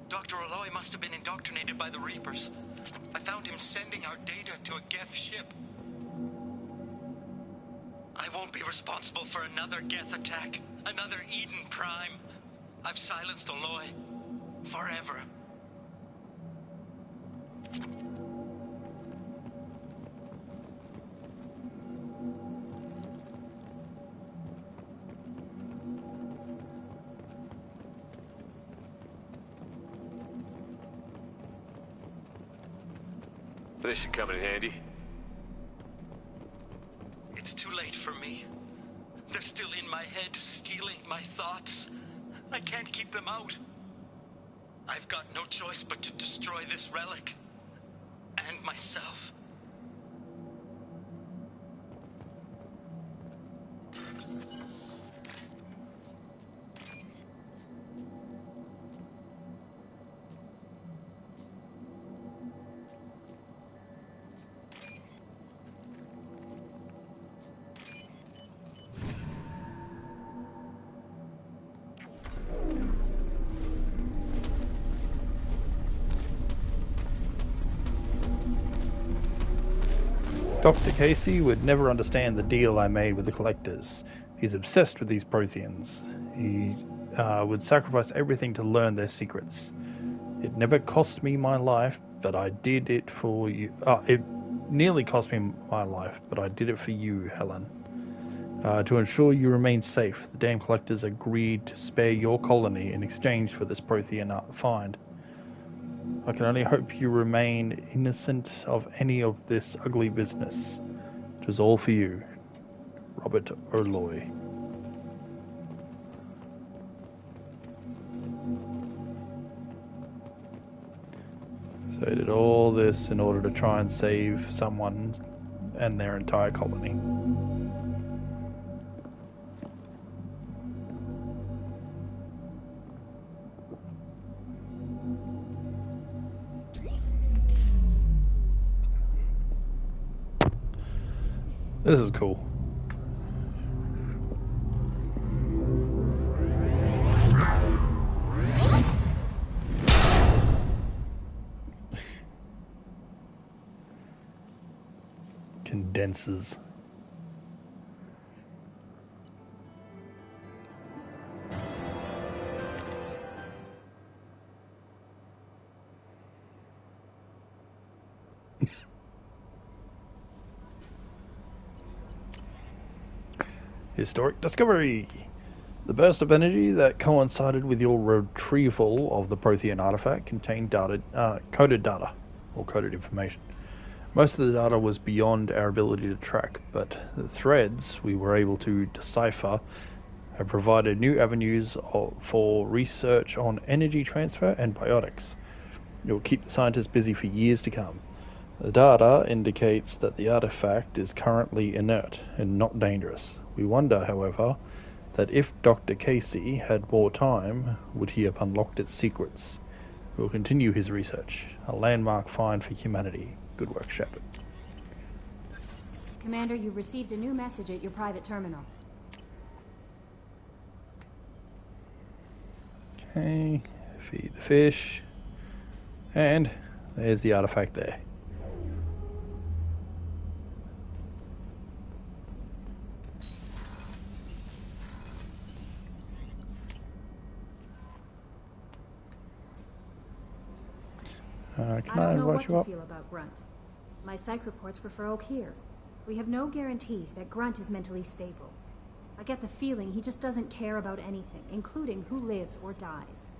Dr. Aloy must have been indoctrinated by the Reapers. I found him sending our data to a Geth ship. I won't be responsible for another Geth attack, another Eden Prime. I've silenced Aloy. Forever. This should come in handy. It's too late for me. They're still in my head, stealing my thoughts. I can't keep them out. I've got no choice but to destroy this relic. And myself. Dr. Casey would never understand the deal I made with the Collectors. He's obsessed with these Protheans. He would sacrifice everything to learn their secrets. It never cost me my life, but I did it for you. It nearly cost me my life, but I did it for you, Helen. To ensure you remain safe, the damn Collectors agreed to spare your colony in exchange for this Prothean find. I can only hope you remain innocent of any of this ugly business. It was all for you, Robert Aloy. So he did all this in order to try and save someone and their entire colony. This is cool. Condensers. Historic discovery! The burst of energy that coincided with your retrieval of the Prothean artifact contained coded data, or coded information. Most of the data was beyond our ability to track, but the threads we were able to decipher have provided new avenues for research on energy transfer and biotics. It will keep the scientists busy for years to come. The data indicates that the artifact is currently inert and not dangerous. We wonder, however, that if Dr. Casey had more time, would he have unlocked its secrets? We will continue his research. A landmark find for humanity. Good work, Shepard. Commander, you've received a new message at your private terminal. Okay, feed the fish. And there's the artifact there. Can I don't know invite what you to up? feel about Grunt. My psych reports refer Oak here. We have no guarantees that Grunt is mentally stable. I get the feeling he just doesn't care about anything, including who lives or dies.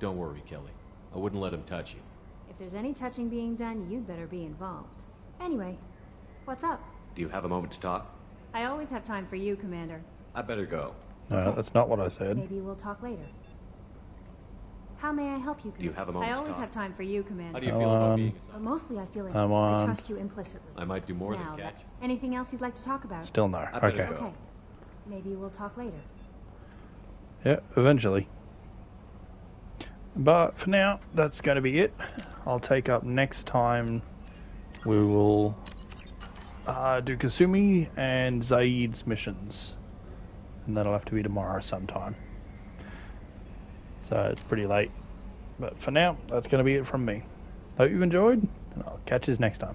Don't worry, Kelly. I wouldn't let him touch you. If there's any touching being done, you'd better be involved. Anyway, what's up? Do you have a moment to talk? I always have time for you, Commander. I better go. No, that's not what I said. Maybe we'll talk later. How may I help you, Commander? Do you have a moment I to always talk? have time for you, Commander. How do you feel about being But mostly I feel like I'm I on. trust you implicitly. I might do more Now, than catch. anything else you'd like to talk about? Still no. I better Okay. go. Okay. Maybe we'll talk later. Yeah, eventually. But for now, that's going to be it. I'll take up next time. We will do Kasumi and Zaid's missions. And that'll have to be tomorrow sometime. So it's pretty late. But for now, that's going to be it from me. Hope you've enjoyed, and I'll catch you next time.